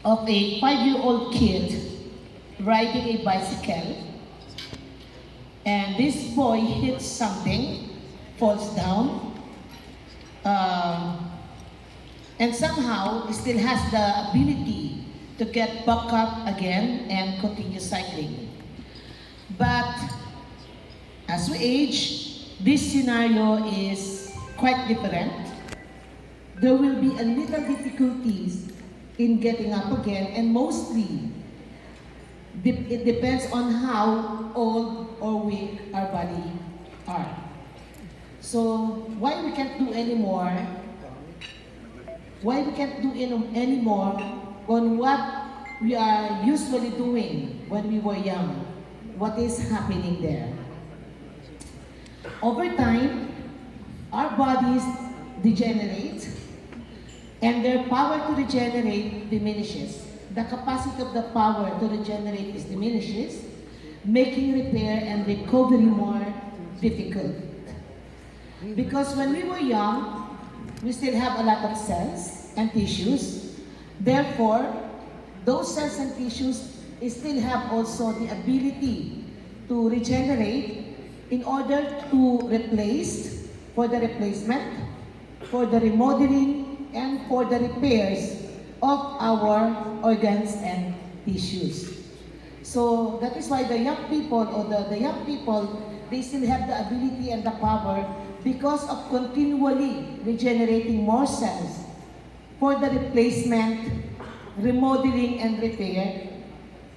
of a 5-year-old kid riding a bicycle, and this boy hits something, falls down, and somehow still has the ability to get back up again and continue cycling. But as we age, this scenario is quite different. There will be a little difficulties in getting up again, and mostly it depends on how old or weak our body are. So why we can't do anymore? Why we can't do anymore on what we are usually doing when we were young? What is happening there? Over time, our bodies degenerate, and their power to regenerate diminishes. The capacity of the power to regenerate diminishes, making repair and recovery more difficult. Because when we were young, we still have a lot of cells and tissues. Therefore, those cells and tissues still have also the ability to regenerate in order to replace, for the replacement, for the remodeling, and for the repairs of our organs and tissues. So that is why the young people, they still have the ability and the power because of continually regenerating more cells for the replacement, remodeling, and repair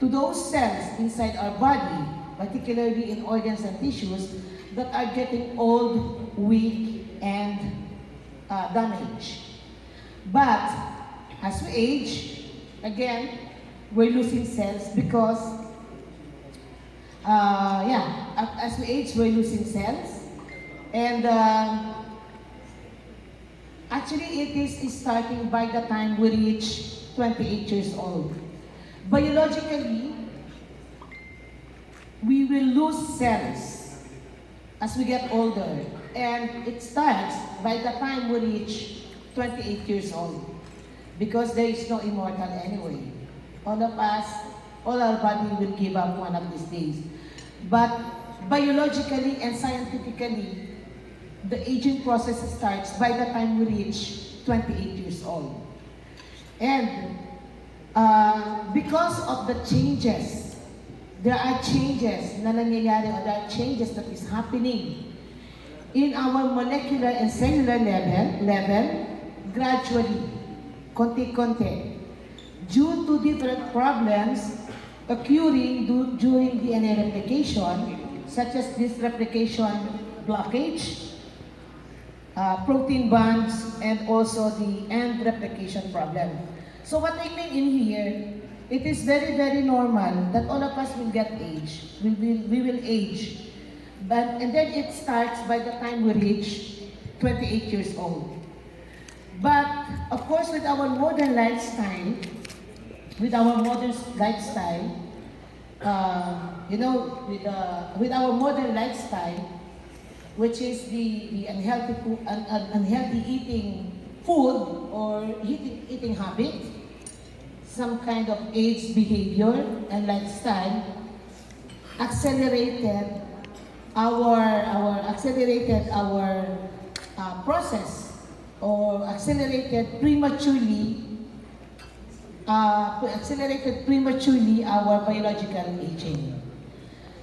to those cells inside our body, particularly in organs and tissues, that are getting old, weak, and damaged. But as we age, again, we're losing cells because, as we age, we're losing cells. And actually, it is starting by the time we reach 28 years old. Biologically, we will lose cells as we get older. And it starts by the time we reach 28 years old. Because there is no immortal anyway. All of us, all our body will give up one of these days. But biologically and scientifically, the aging process starts by the time we reach 28 years old. And because of the changes, there are changes na nangyayari, or there are changes that is happening in our molecular and cellular level gradually, konti-konti, due to different problems occurring during DNA replication, such as this replication blockage, protein bonds, and also the end replication problem. So what I mean in here, it is very, very normal that all of us will get age. We will age. And then it starts by the time we reach 28 years old. But of course, with our modern lifestyle, with our modern lifestyle, which is the unhealthy eating food or eating habit, some kind of age behavior and lifestyle, accelerated our process, or accelerated prematurely our biological aging.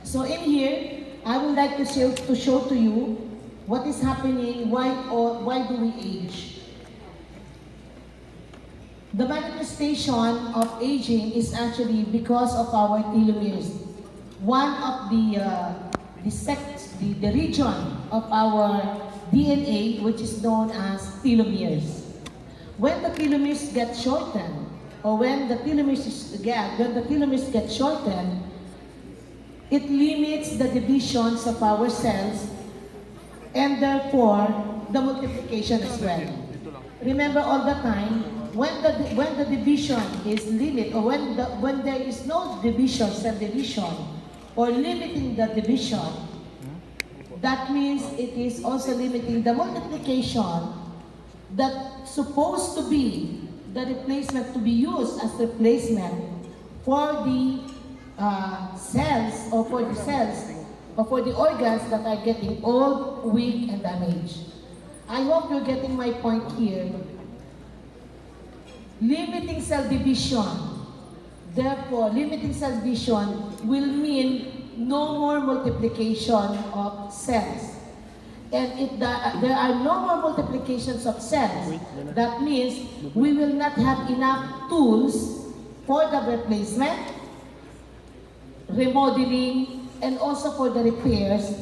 So in here, I would like to show to you what is happening, why do we age. The manifestation of aging is actually because of our telomeres. One of the region of our DNA, which is known as telomeres. When the telomeres get shortened, or when the telomeres get shortened, it limits the divisions of our cells, and therefore the multiplication as well. Remember all the time, when the division is limited, or when there is no division, cell division, or limiting the division, that means it is also limiting the multiplication that's supposed to be the replacement, to be used as replacement for the cells, or for the organs that are getting old, weak, and damaged. I hope you're getting my point here. Limiting cell division, therefore, limiting cell division will mean no more multiplication of cells. And if there are no more multiplications of cells, that means we will not have enough tools for the replacement, remodeling, and also for the repairs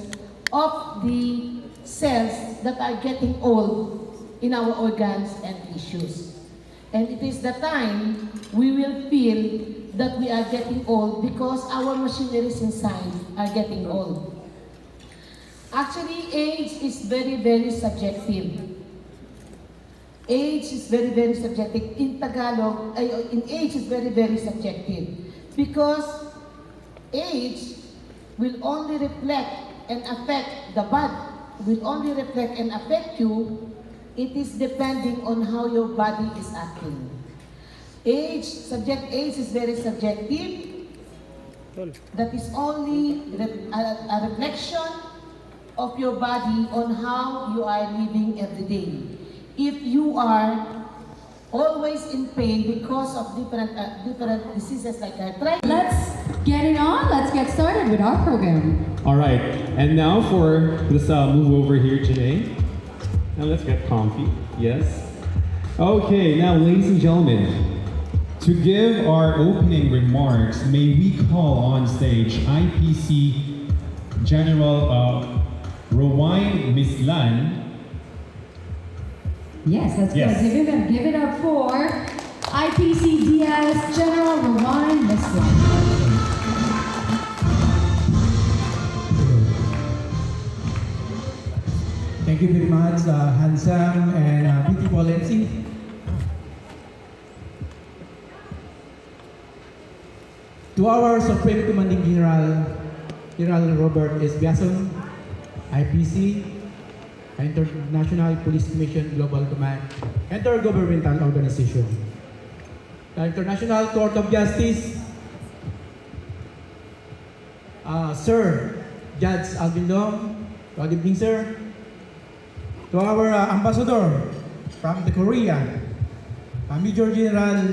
of the cells that are getting old in our organs and tissues. And it is the time we will feel that we are getting old, because our machineries inside are getting old. Actually, age is very, very subjective. Age is very, very subjective. In Tagalog, in age is very, very subjective, because age will only reflect and affect the body, will only reflect and affect you. It is depending on how your body is acting. Age is very subjective. That is only a reflection of your body on how you are living every day. If you are always in pain because of different diseases like arthritis. Let's get it on. Let's get started with our program. All right, and now let's move over here today. Now let's get comfy. Yes. Okay, now ladies and gentlemen, to give our opening remarks, may we call on stage IPC General Rowan Mislan. Yes, let's Yes. go. Give it up for IPC DS General Rowan Mislan. Thank you very much, handsome and beautiful MC. To our Supreme Commanding General Robert S. BIAZON, IPC, International Police Commission Global Command, Inter-governmental organization, the International Court of Justice, Sir Judge Alvin Long, good evening, sir. To our ambassador from the Korea, Major General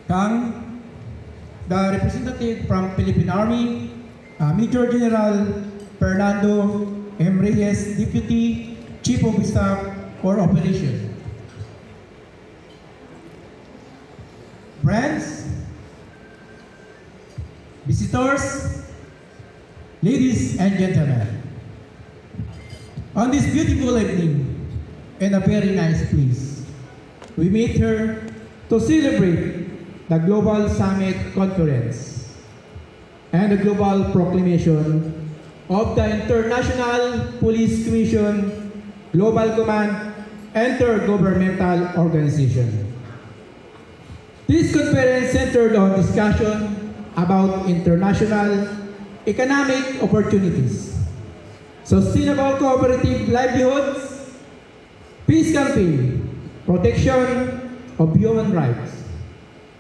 Kang, the representative from Philippine Army, Major General Fernando M. Reyes, Deputy Chief of Staff for Operations. Friends, visitors, ladies and gentlemen, on this beautiful evening and a very nice place, we meet here to celebrate the Global Summit Conference and the Global Proclamation of the International Police Commission Global Command Inter-governmental Organization. This conference centered on discussion about international economic opportunities, sustainable cooperative livelihoods, peace campaign, protection of human rights,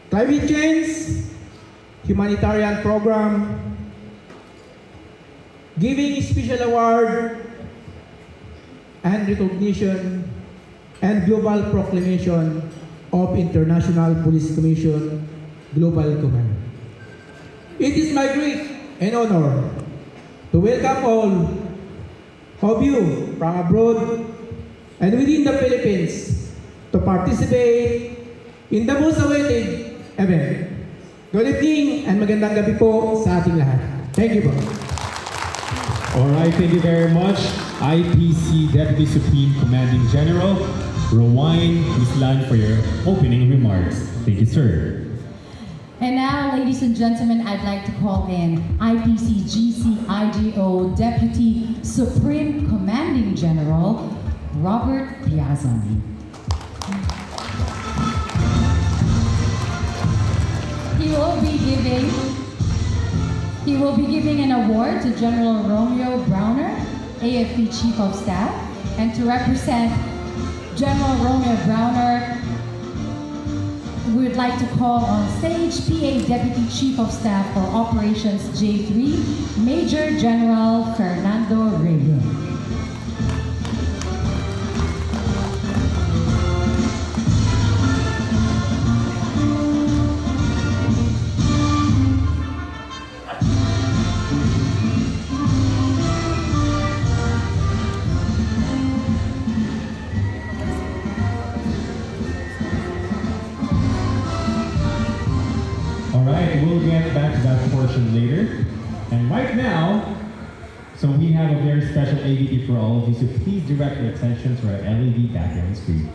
climate change, humanitarian program, giving special award and recognition, and global proclamation of International Police Commission Global Command. It is my great and honor to welcome all of you from abroad and within the Philippines to participate in the most awaited event. Good evening and magandang gabi po sa ating lahat. Thank you po. All right, thank you very much, IPC Deputy Supreme Commanding General Rowain Islan, for your opening remarks. Thank you, sir. And now, ladies and gentlemen, I'd like to call in IPC GC IGO Deputy Supreme Commanding General Robert BIAZON. He will be giving an award to General Romeo Browner, AFP Chief of Staff, and to represent General Romeo Browner, we would like to call on stage PA Deputy Chief of Staff for Operations J3, Major General Fernando Reyes. Alright, we'll get back to that portion later. And right now, so we have a very special AVT for all of you, so please direct your attention to our LED background screen.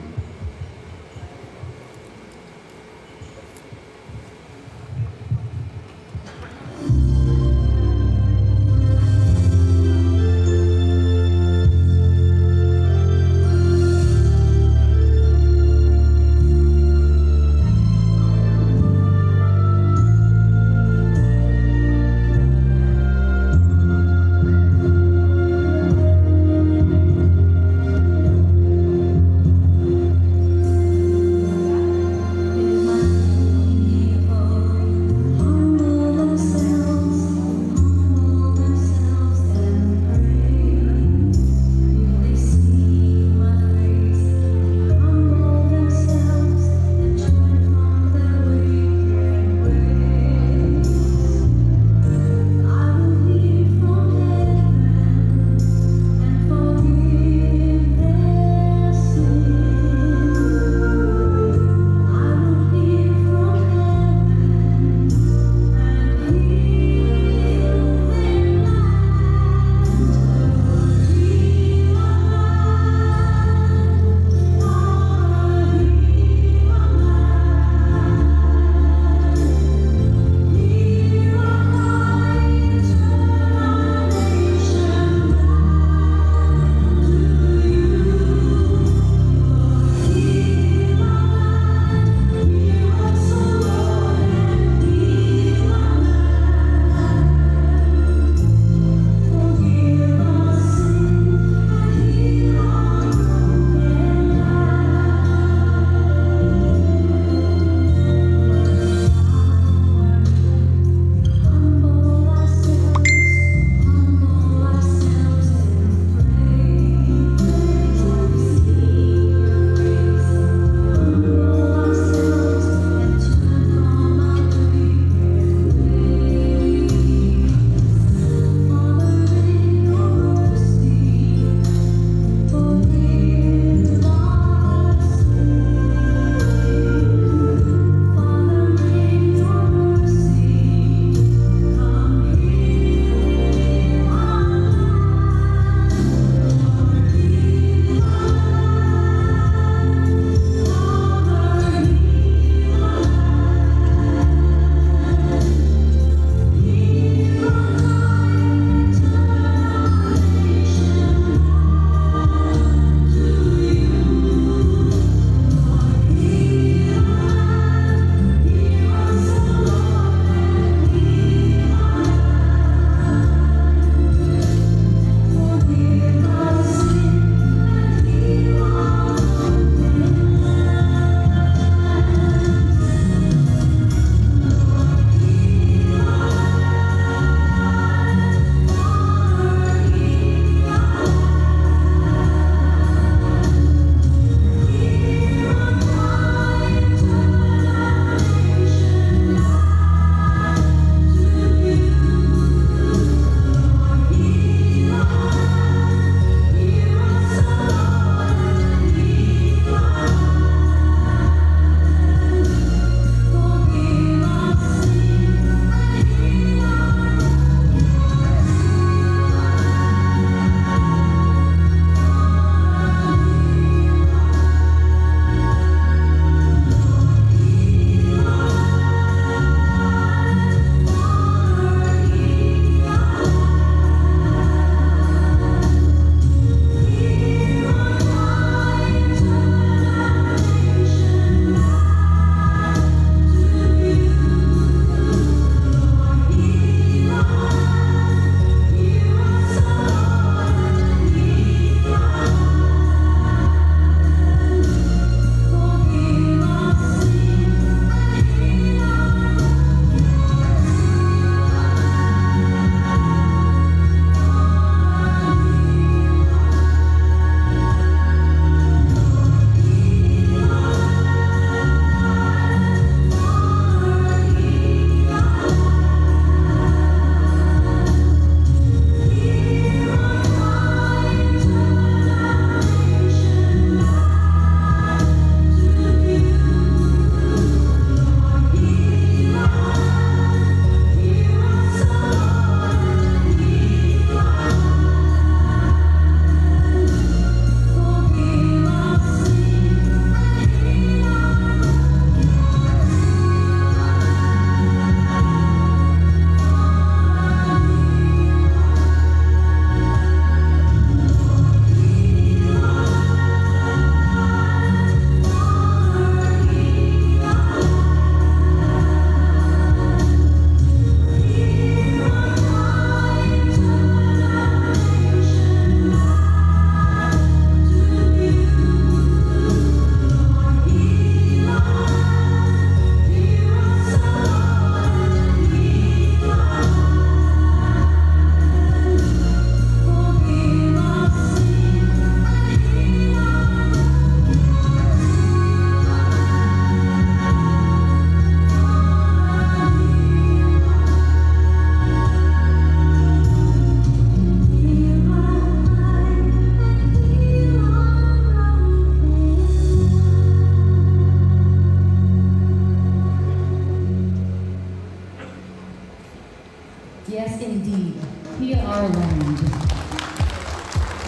Yes, indeed. Heal our land.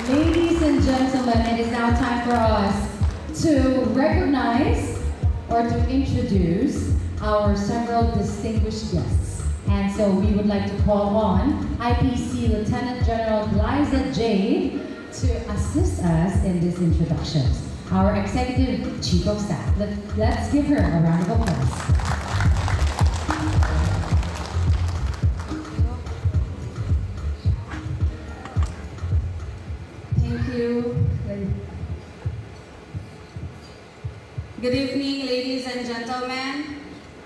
Ladies and gentlemen, it is now time for us to recognize or to introduce our several distinguished guests. And so we would like to call on IPC Lieutenant General Liza Jade to assist us in this introduction. Our Executive Chief of Staff. Let's give her a round of applause. Thank you. Good evening, ladies and gentlemen.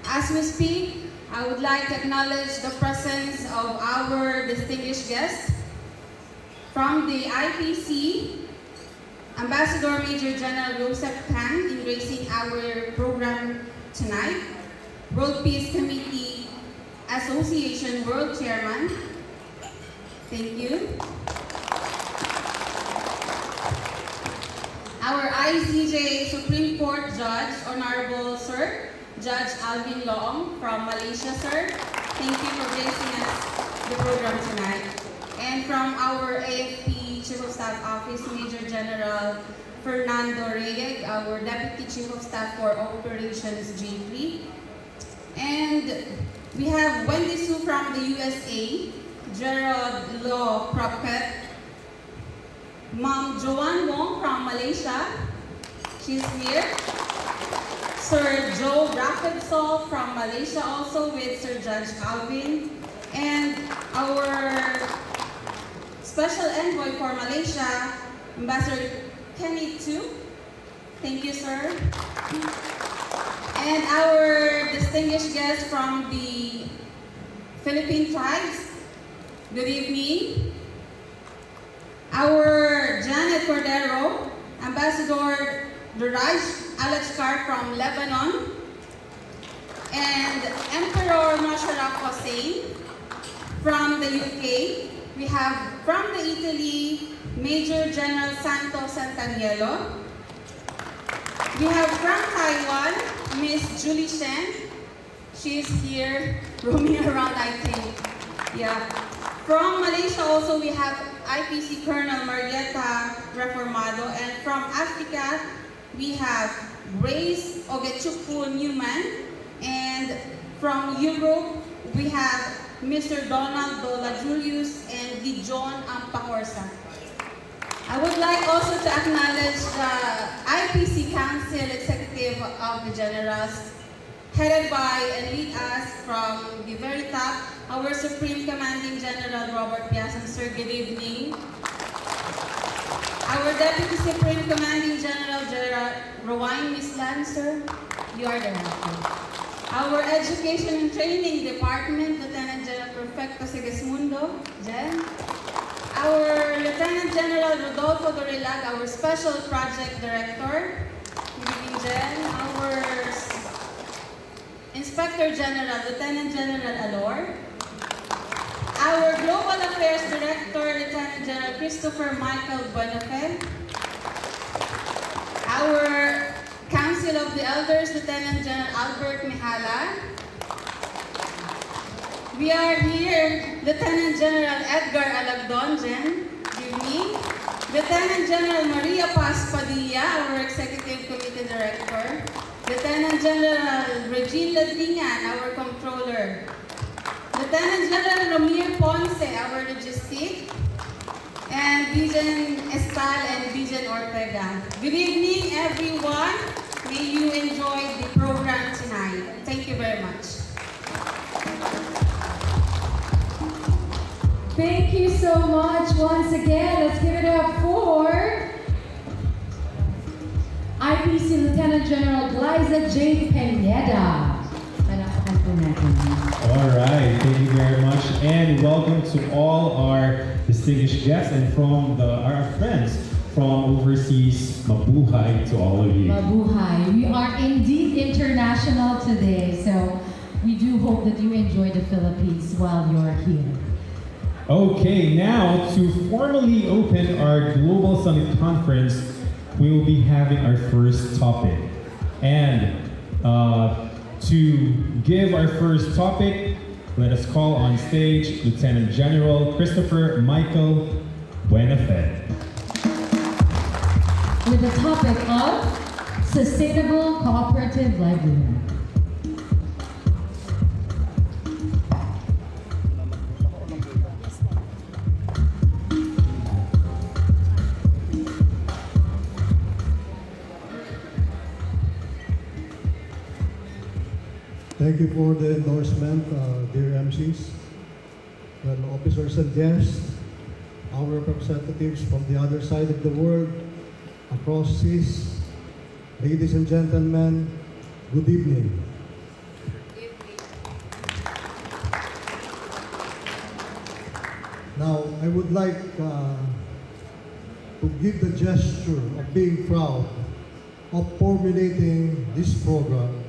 As we speak, I would like to acknowledge the presence of our distinguished guests from the IPC, Ambassador Major General Joseph Tan, in gracing our program tonight, World Peace Committee Association World Chairman. Thank you. Our ICJ Supreme Court Judge, Honorable Sir, Judge Alvin Long from Malaysia, sir. Thank you for gracing us the program tonight. And from our AFP Chief of Staff Office, Major General Fernando Reyeg, our Deputy Chief of Staff for Operations J3. And we have Wendy Su from the USA, Gerald Law Prophet, Ma'am Joanne Wong from Malaysia, she's here. Sir Joe Rapidsol from Malaysia, also with Sir Judge Alvin. And our Special Envoy for Malaysia, Ambassador Kenny Tu. Thank you, sir. And our distinguished guest from the Philippine tribes, good evening. Our Janet Cordero, Ambassador Duraj Alachkar from Lebanon, and Emperor Mosharraf Hossein from the UK. We have from the Italy, Major General Santo Santaniello. We have from Taiwan, Miss Julie Shen. She's here roaming around, I think. Yeah. From Malaysia also we have IPC Colonel Marietta Reformado, and from Africa we have Grace Ogechukwu Newman, and from Europe we have Mr. Donald Dola Julius and Gijon Ampacorsa. I would like also to acknowledge the IPC Council Executive of the Generals, headed by and lead us from the very top, our Supreme Commanding General Robert BIAZON, sir, good evening. Our Deputy Supreme Commanding General Rowan Mislan, sir, you are the welcome. Our Education and Training Department, Lieutenant General Perfecto Sigismundo, Jen. Our Lieutenant General Rodolfo Dorilag, our Special Project Director, good evening, Jen. Our Inspector General, Lieutenant General Alor. Our Global Affairs Director, Lieutenant General Christopher Michael Buenafe. Our Council of the Elders, Lieutenant General Albert Mihala. We are here, Lieutenant General Edgar Alagdon, Jen, good evening. Lieutenant General Maria Paz Padilla, our Executive Committee Director. Lieutenant General Regine Ladringan, our Controller. Lieutenant General Ramir Ponce, our Logistic. And Vision Estal and Vision Ortega. Good evening, everyone. May you enjoy the program tonight. Thank you very much. Thank you so much once again. Let's give it up for IPC Lieutenant General Liza J. Pineda. All right, thank you very much, and welcome to all our distinguished guests and from our friends from overseas. Mabuhay to all of you. Mabuhay. We are indeed international today, so we do hope that you enjoy the Philippines while you're here. Okay, now to formally open our Global Summit Conference, we will be having our first topic. And to give our first topic, Let us call on stage Lieutenant General Christopher Michael Buenafed. With the topic of sustainable cooperative livelihood. Thank you for the endorsement, dear MCs, well, officers and guests, our representatives from the other side of the world, across seas, ladies and gentlemen, good evening. Now, I would like to give the gesture of being proud of formulating this program,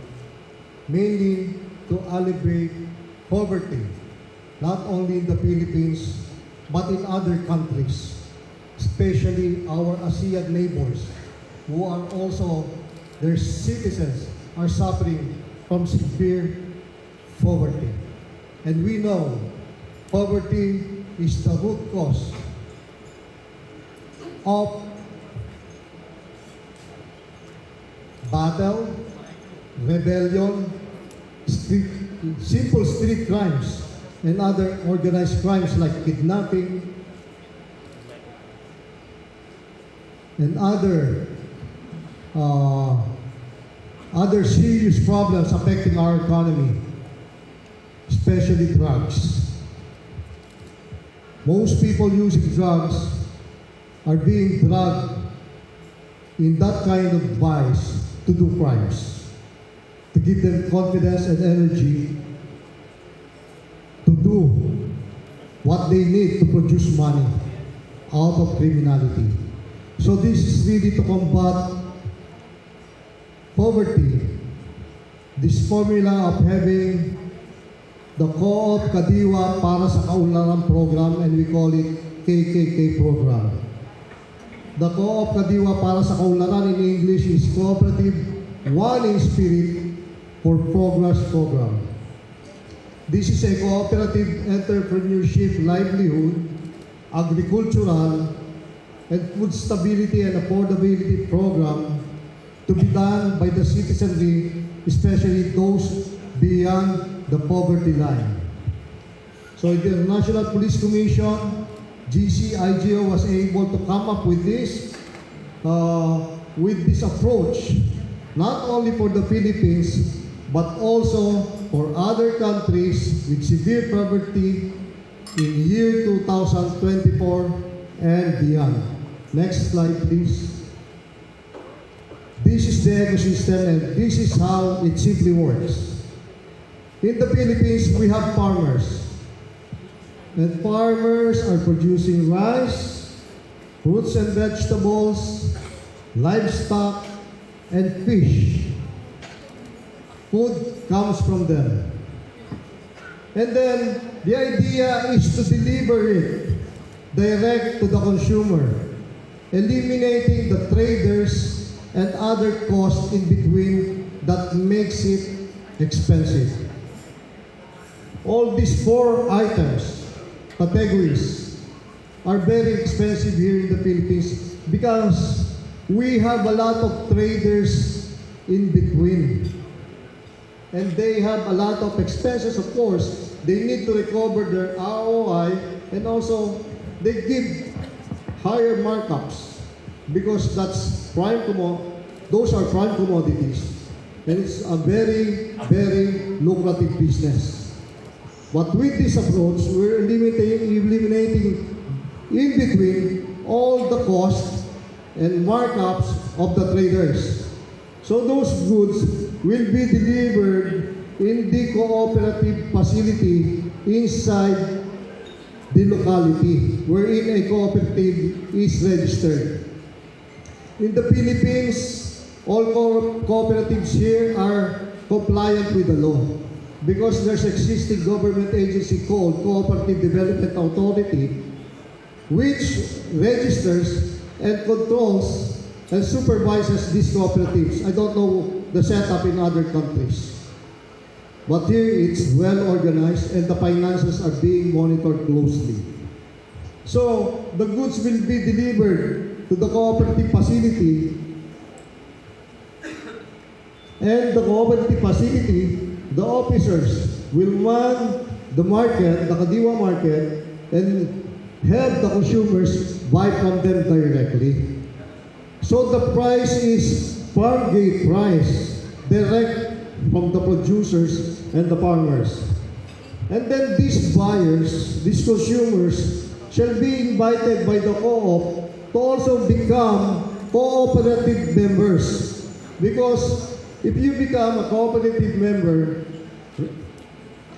mainly to alleviate poverty, not only in the Philippines, but in other countries, especially our ASEAN neighbors, who are also, their citizens are suffering from severe poverty. And we know poverty is the root cause of battle, rebellion, simple street crimes, and other organized crimes like kidnapping and other serious problems affecting our economy, especially drugs. Most people using drugs are being drugged in that kind of vice to do crimes, to give them confidence and energy to do what they need to produce money out of criminality. So this is really to combat poverty. This formula of having the Co-op Kadiwa para sa Kaunlaran program, and we call it KKK program. The Co-op Kadiwa para sa Kaunlaran in English is Cooperative One in Spirit for Progress program. This is a cooperative entrepreneurship, livelihood, agricultural, and food stability and affordability program to be done by the citizenry, especially those beyond the poverty line. So the International Police Commission, GC IGO, was able to come up with this approach, not only for the Philippines, but also for other countries with severe poverty in year 2024 and beyond. Next slide, please. This is the ecosystem, and this is how it simply works. In the Philippines, we have farmers. And farmers are producing rice, fruits and vegetables, livestock, and fish. Food comes from them. And then, the idea is to deliver it direct to the consumer, eliminating the traders and other costs in between that makes it expensive. All these four categories, are very expensive here in the Philippines because we have a lot of traders in between. And they have a lot of expenses, of course. They need to recover their ROI, and also they give higher markups because those are prime commodities. And it's a very, very lucrative business. But with this approach, we're eliminating in between all the costs and markups of the traders. So those goods will be delivered in the cooperative facility inside the locality wherein a cooperative is registered. In the Philippines, all cooperatives here are compliant with the law, because there's existing government agency called Cooperative Development Authority, which registers and controls and supervises these cooperatives. I don't know the setup in other countries. But here it's well organized and the finances are being monitored closely. So the goods will be delivered to the cooperative facility, and the cooperative facility, the officers will man the market, the Kadiwa market, and have the consumers buy from them directly. So the price is farm gate price, direct from the producers and the farmers. And then these buyers, these consumers, shall be invited by the co-op to also become cooperative members. Because if you become a cooperative member,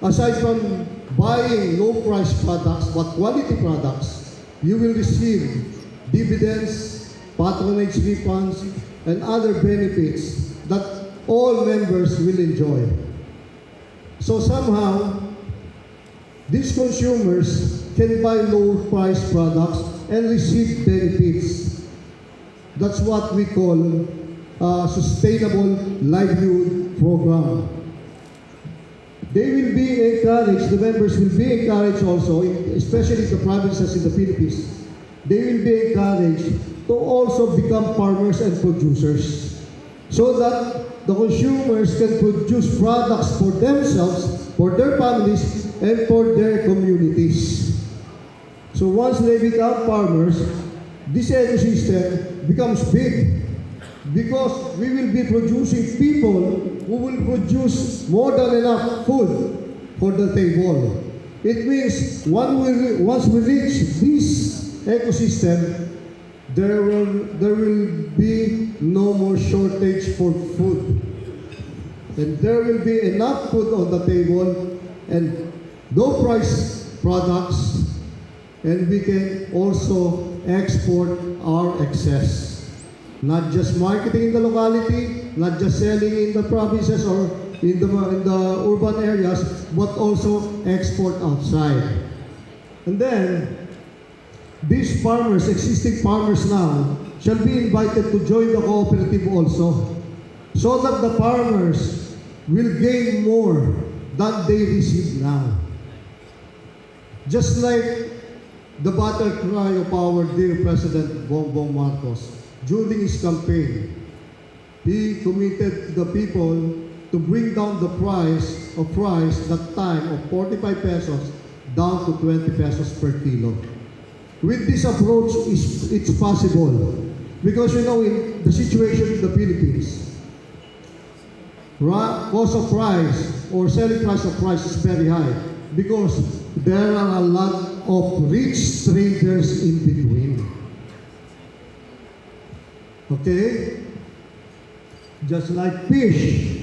aside from buying low-price products but quality products, you will receive dividends, patronage refunds, and other benefits that all members will enjoy. So somehow, these consumers can buy low-price products and receive benefits. That's what we call a sustainable livelihood program. They will be encouraged, the members will be encouraged also, especially the provinces in the Philippines, they will be encouraged to also become farmers and producers so that the consumers can produce products for themselves, for their families, and for their communities. So once they become farmers, this ecosystem becomes big because we will be producing people who will produce more than enough food for the table. It means once we reach this ecosystem, there will be no more shortage for food. And there will be enough food on the table and low price products, and we can also export our excess. Not just marketing in the locality, not just selling in the provinces or in the urban areas, but also export outside. And then, these farmers, existing farmers now, shall be invited to join the cooperative also, so that the farmers will gain more than they receive now. Just like the battle cry of our dear President Bongbong Marcos, during his campaign, he committed the people to bring down the price that time of 45 pesos down to 20 pesos per kilo. With this approach, it's possible. Because in the situation in the Philippines, cost of price or selling price of rice is very high because there are a lot of rich traders in between. Okay? Just like fish,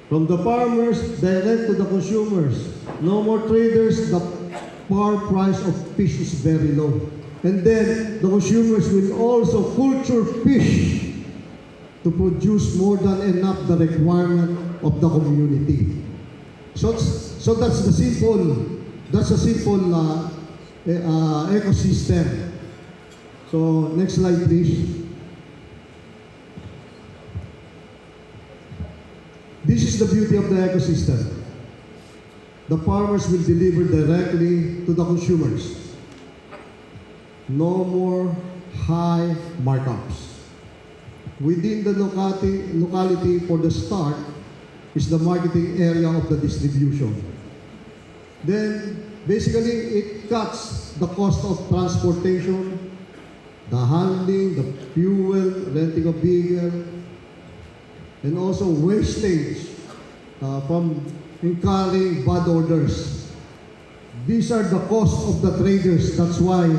from the farmers direct to the consumers. No more traders, the price of fish is very low. And then the consumers will also culture fish to produce more than enough the requirement of the community. So that's the simple ecosystem. So next slide, please. This is the beauty of the ecosystem. The farmers will deliver directly to the consumers. No more high markups. Within the locality for the start is the marketing area of the distribution. Then basically it cuts the cost of transportation, the handling, the fuel, renting a vehicle, and also wastage from incurring bad orders. These are the costs of the traders. That's why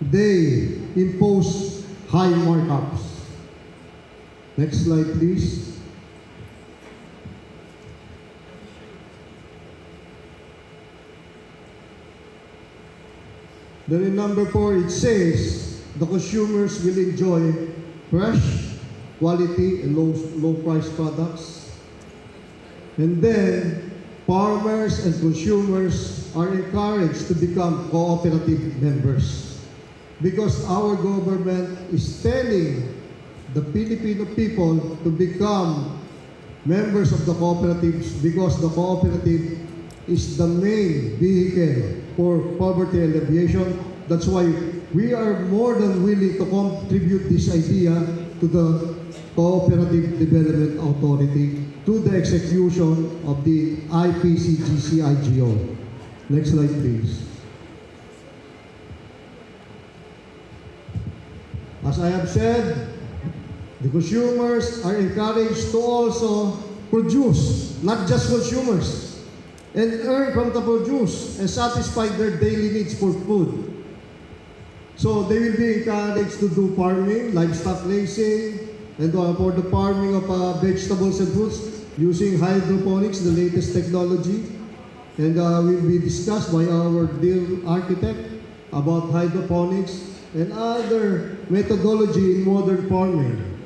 they impose high markups. Next slide, please. Then in number 4, it says the consumers will enjoy fresh, quality, and low price products. And then farmers and consumers are encouraged to become cooperative members because our government is telling the Filipino people to become members of the cooperatives because the cooperative is the main vehicle for poverty alleviation. That's why we are more than willing to contribute this idea to the Cooperative Development Authority through the execution of the IPC GC IGO. Next slide, please. As I have said, the consumers are encouraged to also produce, not just consumers, and earn from the produce and satisfy their daily needs for food. So they will be encouraged to do farming, livestock raising, and for the farming of vegetables and fruits using hydroponics, the latest technology. And will be discussed by our dear architect about hydroponics and other methodology in modern farming.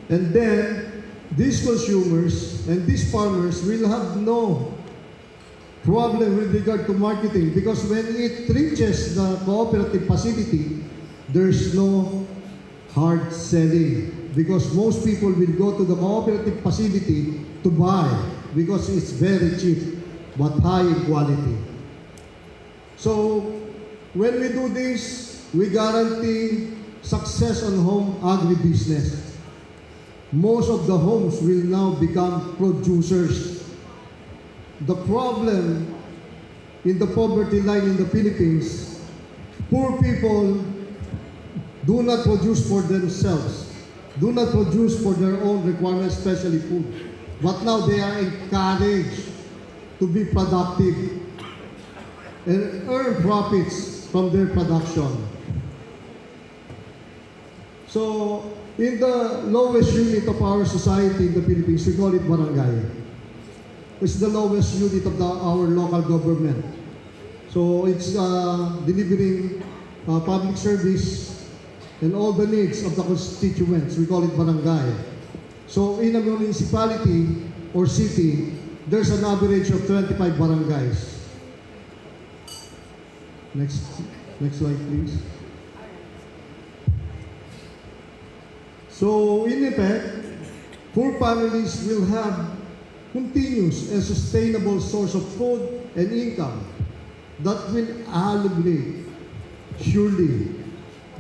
And then these consumers and these farmers will have no problem with regard to marketing, because when it reaches the cooperative facility, there's no hard selling, because most people will go to the cooperative facility to buy because it's very cheap but high in quality. So when we do this, we guarantee success on home agribusiness. Most of the homes will now become producers. The problem in the poverty line in the Philippines, poor people do not produce for themselves, do not produce for their own requirements, especially food. But now they are encouraged to be productive and earn profits from their production. So, in the lowest unit of our society in the Philippines, we call it barangay. It's the lowest unit of our local government. So, it's delivering public service and all the needs of the constituents. We call it barangay. So, in a municipality or city, there's an average of 25 barangays. Next slide, please. So, in effect, poor families will have continuous and sustainable source of food and income that will alleviate, surely,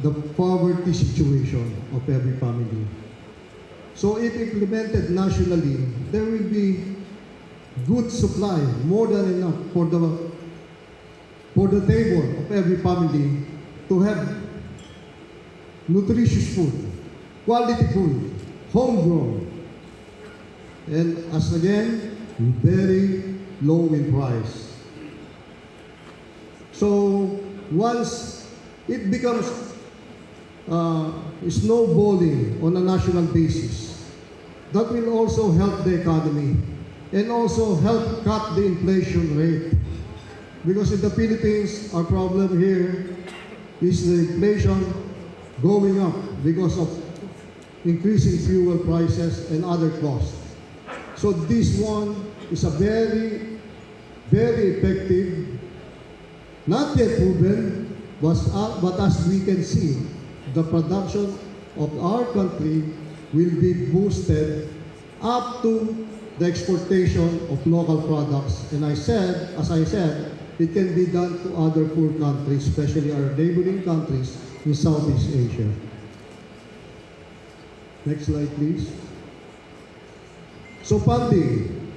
the poverty situation of every family. So, if implemented nationally, there will be good supply, more than enough for the table of every family to have nutritious food, quality food, homegrown, and as again, very low in price. So once it becomes snowballing on a national basis, that will also help the economy and also help cut the inflation rate. Because in the Philippines, our problem here is the inflation going up because of increasing fuel prices and other costs. So this one is a very, very effective, not yet proven, but as we can see, the production of our country will be boosted up to the exportation of local products. And as I said, it can be done to other poor countries, especially our neighboring countries in Southeast Asia. Next slide, please. So funding.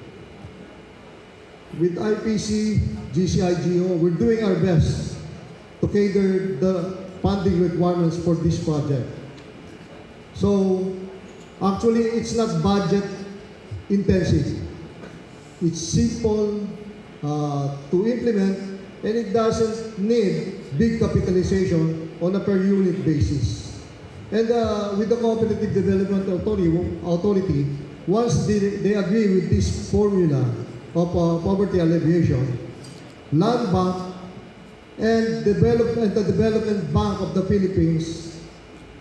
With IPC GC IGO, we're doing our best to cater the funding requirements for this project. So actually, it's not budget intensive. It's simple to implement, and it doesn't need big capitalization on a per unit basis. And with the Cooperative Development Authority, once they agree with this formula of poverty alleviation, Land Bank and the Development Bank of the Philippines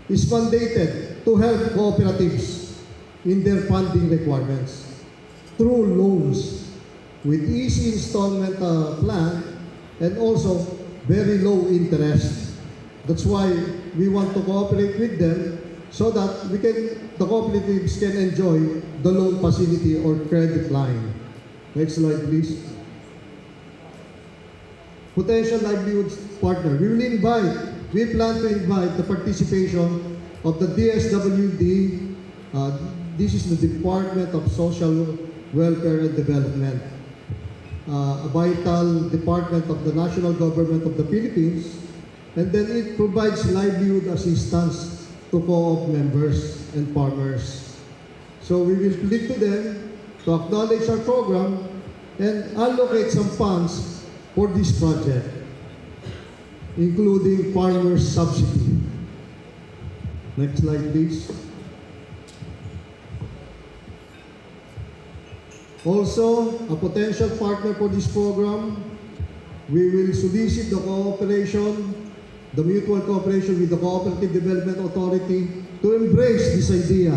is mandated to help cooperatives in their funding requirements through loans with easy installment plan and also very low interest. That's why we want to cooperate with them so that the cooperatives can enjoy the loan facility or credit line. Next slide, please. Potential livelihoods partner. We plan to invite the participation of the DSWD. This is the Department of Social Welfare and Development, a vital department of the national government of the Philippines, and then it provides livelihood assistance to co-op members and farmers. So we will plead to them to acknowledge our program and allocate some funds for this project, including farmers' subsidy. Next slide, please. Also, a potential partner for this program, we will solicit the mutual cooperation with the Cooperative Development Authority to embrace this idea,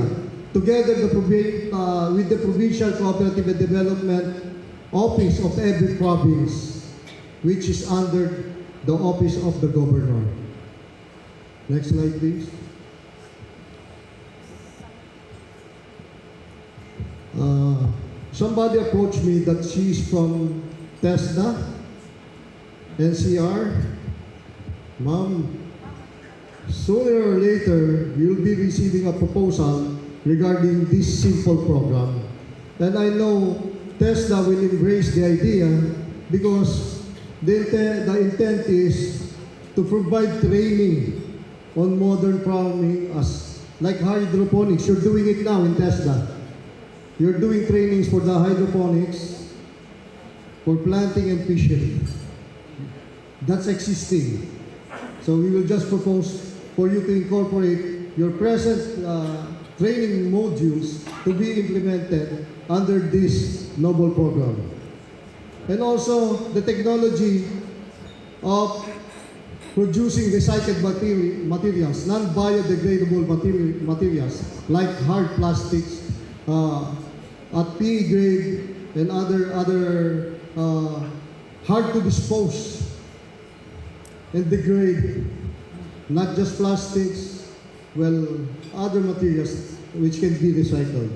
together with the Provincial Cooperative and Development Office of every province, which is under the Office of the Governor. Next slide, please. Somebody approached me that she's from TESDA, NCR. Ma'am, sooner or later, you'll be receiving a proposal regarding this simple program. And I know TESDA will embrace the idea because the intent is to provide training on modern farming like hydroponics. You're doing it now in TESDA. You're doing trainings for the hydroponics, for planting and fishing. That's existing. So we will just propose for you to incorporate your present training modules to be implemented under this noble program. And also the technology of producing recycled materials, non-biodegradable materials like hard plastics, at PE grade and other hard to dispose and degrade, not just plastics, other materials which can be recycled.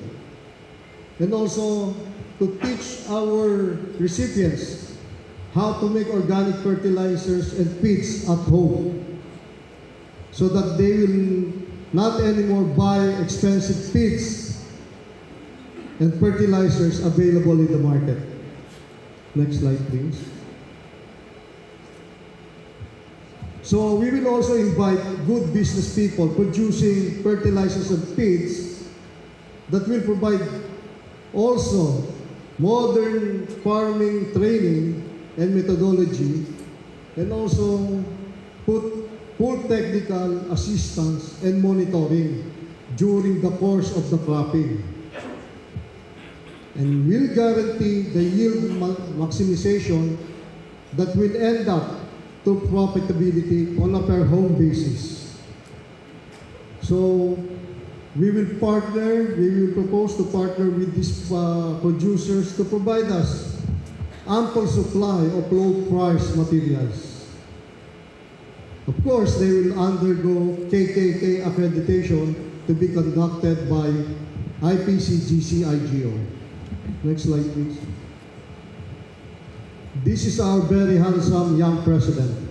And also to teach our recipients how to make organic fertilizers and feeds at home so that they will not anymore buy expensive feeds and fertilizers available in the market. Next slide, please. So we will also invite good business people producing fertilizers and feeds that will provide also modern farming training and methodology, and also put full technical assistance and monitoring during the course of the cropping. And will guarantee the yield maximization that will end up to profitability on a per home basis. So we will propose to partner with these producers to provide us ample supply of low price materials. Of course, they will undergo KKK accreditation to be conducted by IPC GC IGO. Next slide, please. This is our very handsome young president.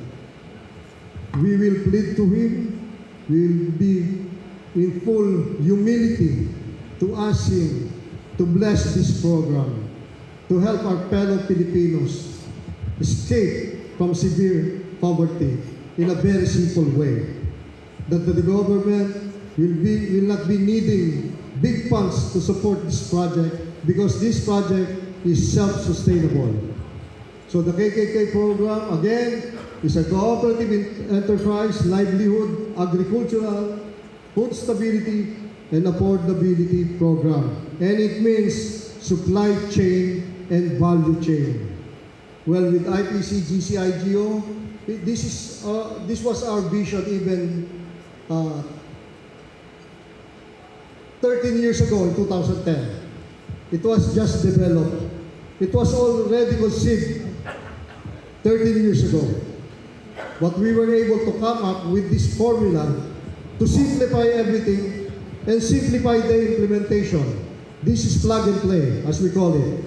We will plead to him. We will be in full humility to ask him to bless this program, to help our fellow Filipinos escape from severe poverty in a very simple way. That the government will not be needing big funds to support this project because this project is self-sustainable. So the KKK program, again, is a cooperative enterprise, livelihood, agricultural, food stability, and affordability program. And it means supply chain and value chain. Well, with IPC GC IGO, this was our vision even 13 years ago in 2010. It was just developed. It was already conceived 13 years ago. But we were able to come up with this formula to simplify everything and simplify the implementation. This is plug and play, as we call it.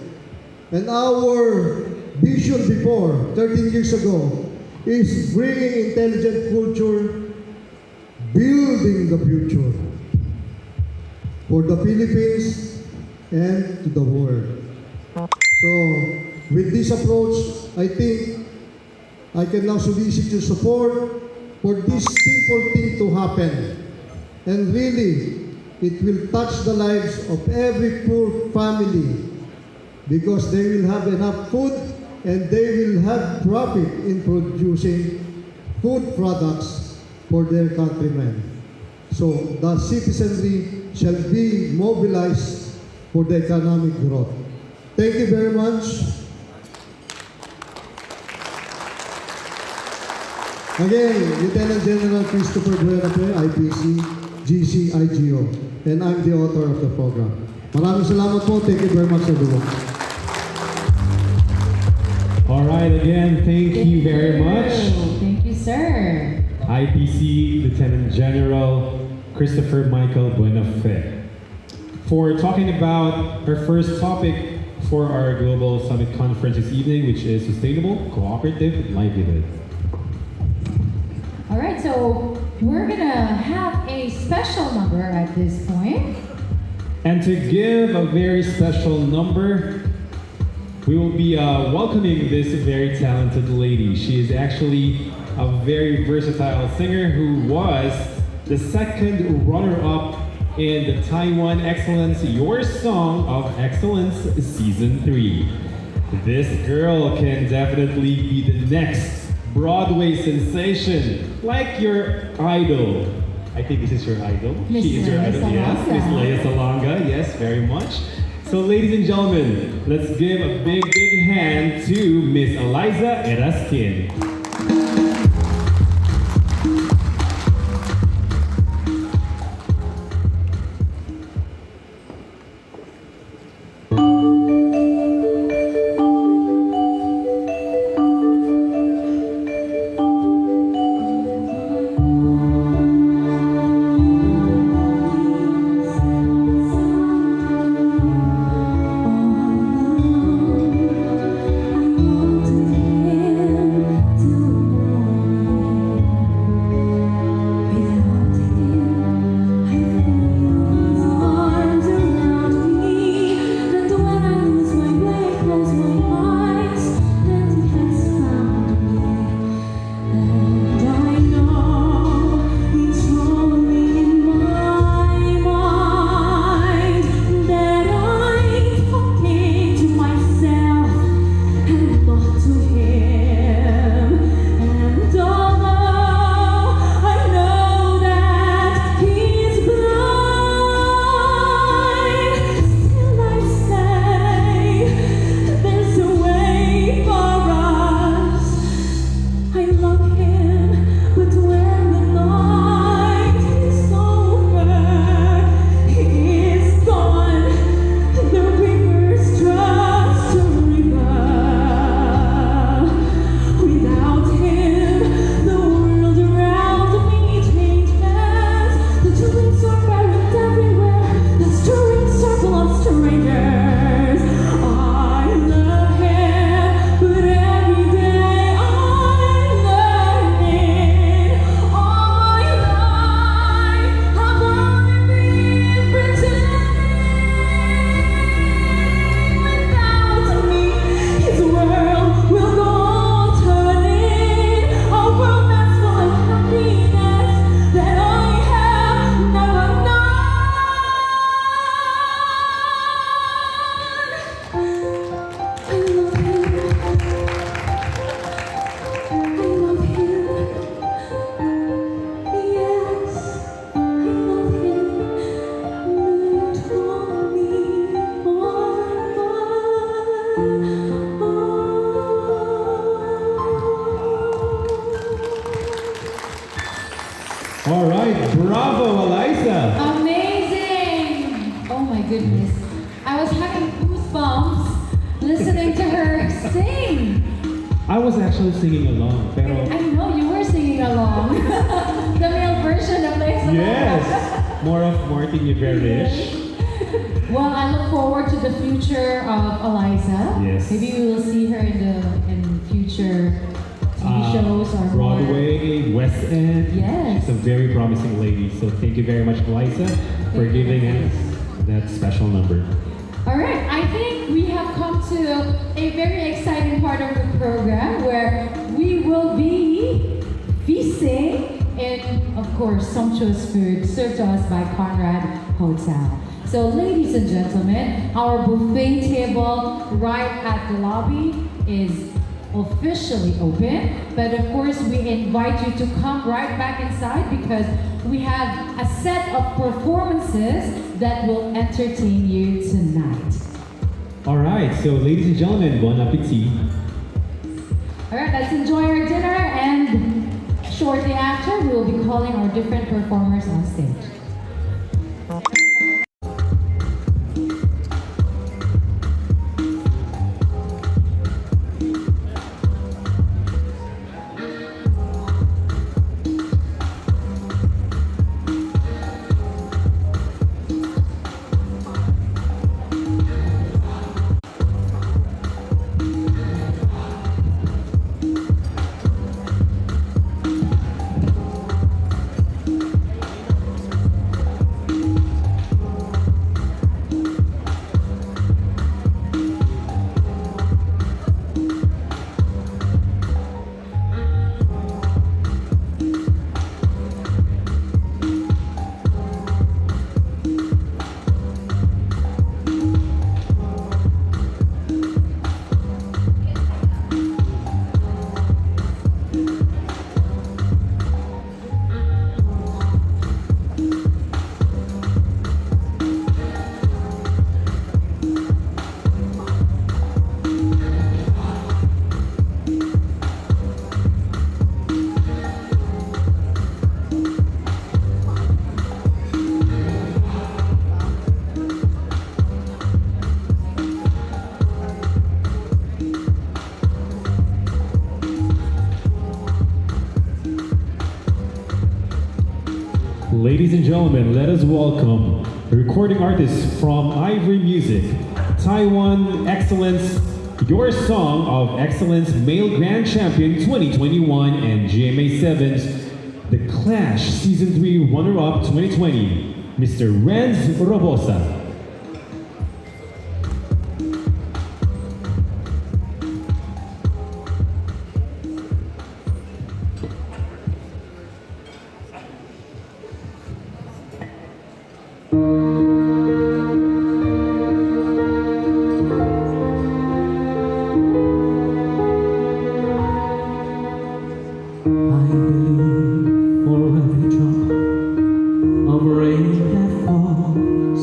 And our vision before, 13 years ago, is bringing intelligent culture, building the future for the Philippines and to the world. So, with this approach, I think I can now solicit your support for this simple thing to happen. And really, it will touch the lives of every poor family because they will have enough food and they will have profit in producing food products for their countrymen. So the citizenry shall be mobilized for the economic growth. Thank you very much. Again, Lieutenant General Christopher Buenape, IPC GC IGO, and I'm the author of the program. Maraming salamat po. Thank you very much, everyone. All right, again, thank you very much. Thank you, sir. IPC Lieutenant General Christopher Michael Buenafe for talking about our first topic for our Global Summit Conference this evening, which is Sustainable Cooperative Livelihood. All right, so we're gonna have a special number at this point. And to give a very special number, we will be welcoming this very talented lady. She is actually a very versatile singer who was the second runner-up in the Taiwan Excellence Your Song of Excellence Season 3. This girl can definitely be the next Broadway sensation, like your idol. I think this is your idol. Miss She is your Leia idol, yes. Salonga. Miss Leia Salonga, yes, very much. So ladies and gentlemen, let's give a big, big hand to Miss Eliza Eraskin. All right, bravo, Eliza. Amazing! Oh my goodness. I was having goosebumps listening to her sing. I was actually singing along, pero I know you were singing along. The male version of Liza. yes, More of Martin Iverish. Well, I look forward to the future of Eliza. Yes. Maybe we will see her in future TV shows or Broadway, West End. Yes. She's a very promising lady. So thank you very much, Eliza, for giving us that special number. All right, I think we have come to a very exciting part of the program where we will be feasting in, of course, sumptuous food served to us by Conrad Hotel. So, ladies and gentlemen, our buffet table right at the lobby is officially open, but of course we invite you to come right back inside because we have a set of performances that will entertain you tonight. All right, so ladies and gentlemen, bon appetit. All right, let's enjoy our dinner, and shortly after we will be calling our different performers on stage. Ladies and gentlemen, let us welcome the recording artist from Ivory Music, Taiwan Excellence, Your Song of Excellence Male Grand Champion 2021 and GMA 7's The Clash Season 3 Runner-Up 2020, Mr. Renz Robosa. For every drop of rain that falls,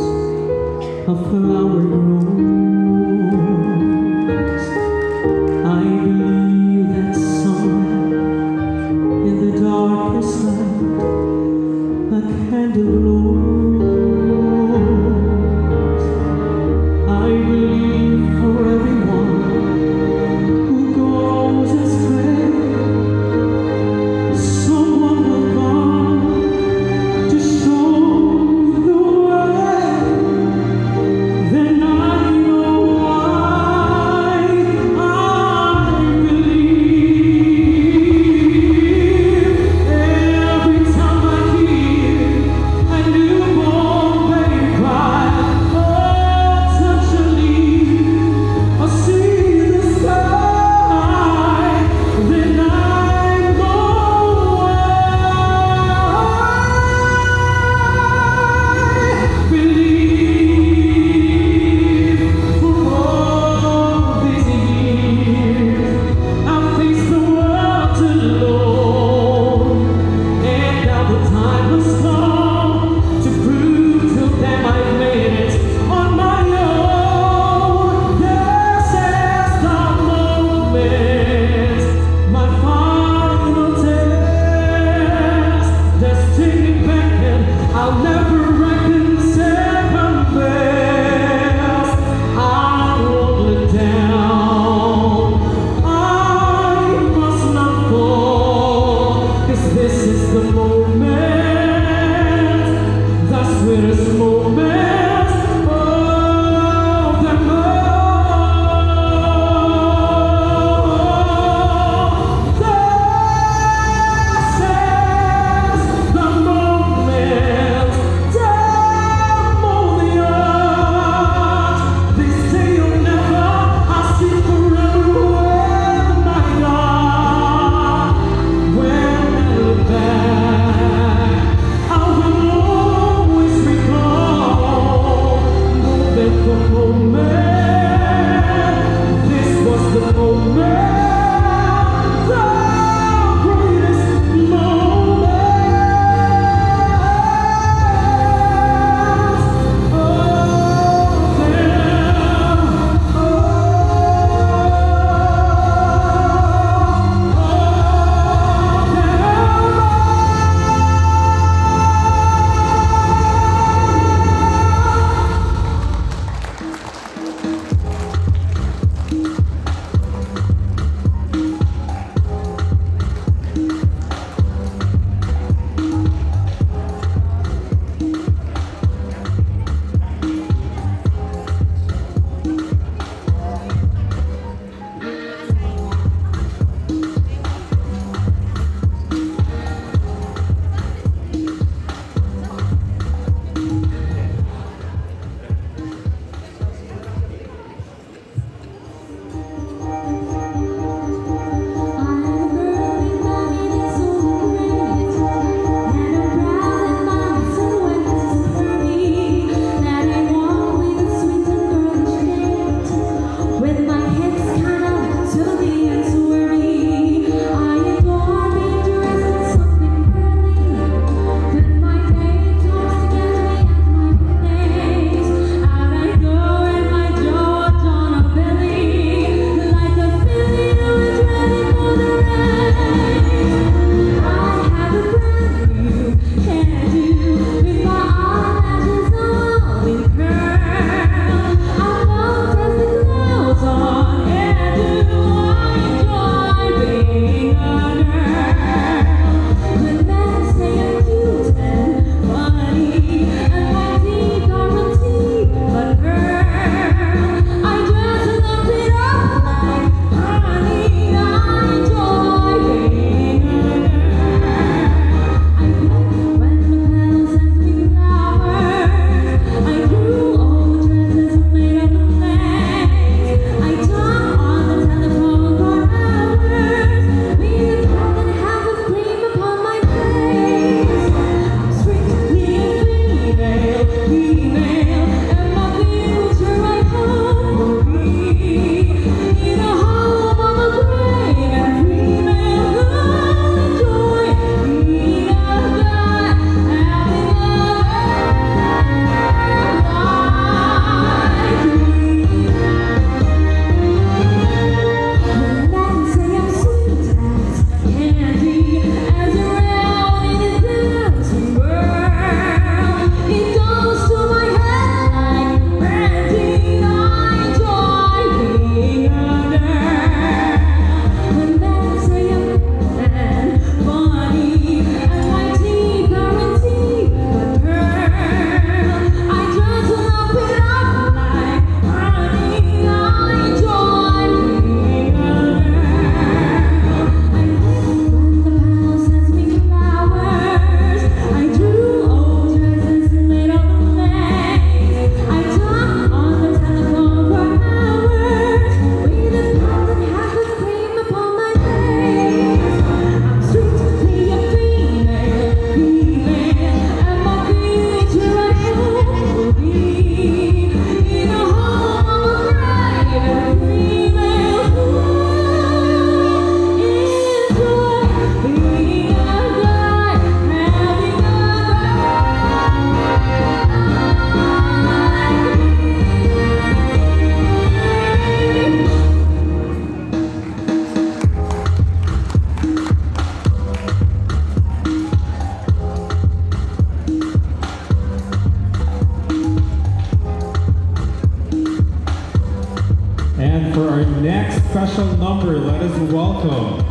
special number, let us welcome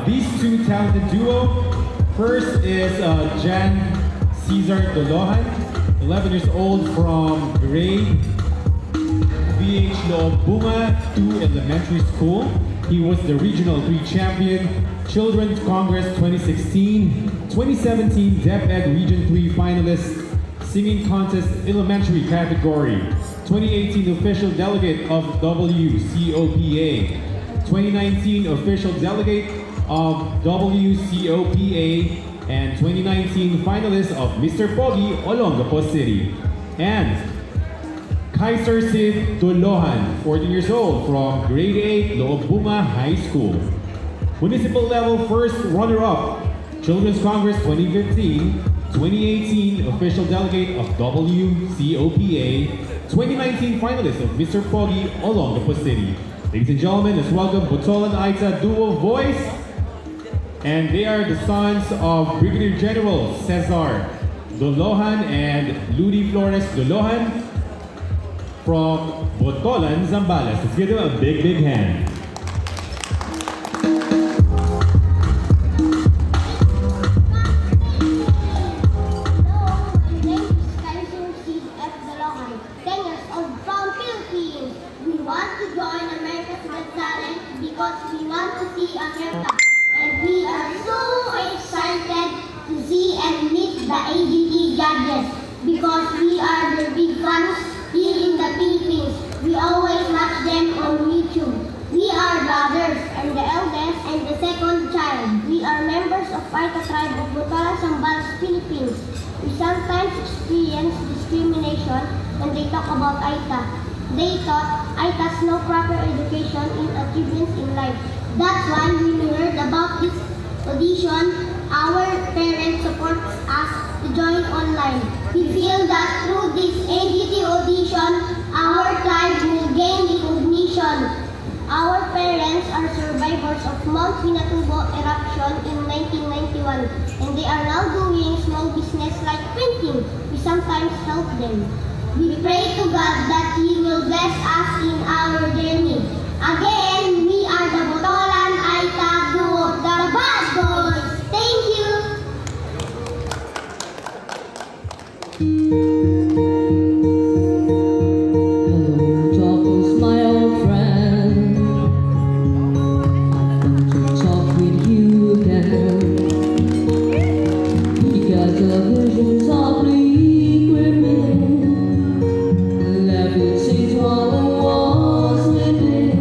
these two talented duo. First is Jan Cesar Dolohan, 11 years old from grade VH Loobunga 2 Elementary School. He was the Regional 3 champion, Children's Congress 2016, 2017 DepEd Region 3 finalist, Singing Contest Elementary category, 2018 official delegate of WCOPA, 2019 official delegate of WCOPA, and 2019 finalist of Mr. Pogi, Olongapo City. And Kaiser Sid Dolohan, 14 years old, from grade 8 Loobunga High School. Municipal level first runner-up, Children's Congress 2015, 2018 official delegate of WCOPA, 2019 finalist of Mr. Pogi, Olongapo City. Ladies and gentlemen, let's welcome Botolan Aita duo voice. And they are the sons of Brigadier General Cesar Dolohan and Ludi Flores Dolohan from Botolan, Zambales. Let's give them a big, big hand. Because we want to see America, and we are so excited to see and meet the AGT judges because we are their big fans here in the Philippines. We always watch them on YouTube. We are brothers, and the eldest and the second child. We are members of Aita tribe of Botolan, Zambales, Philippines. We sometimes experience discrimination when they talk about Aita. They thought Aita's no proper education in achievements in life. That's why when we heard about this audition, our parents support us to join online. We feel that through this AGT audition, our tribe will gain recognition. Our parents are survivors of Mount Pinatubo eruption in 1991, and they are now doing small business like printing. We sometimes help them. We pray to God that He will bless us in our journey. Again, we are the Botolan Aita duo, the Bad Boys. Thank you. Hello, Jockles, my old friend. I've come to talk with you again. Because the visions of bleak remain. Levitates while I was living.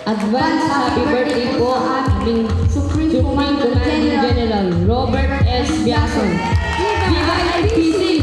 Advance happy birthday po ating Supreme Commander General Robert S. BIAZON. Viva IPC!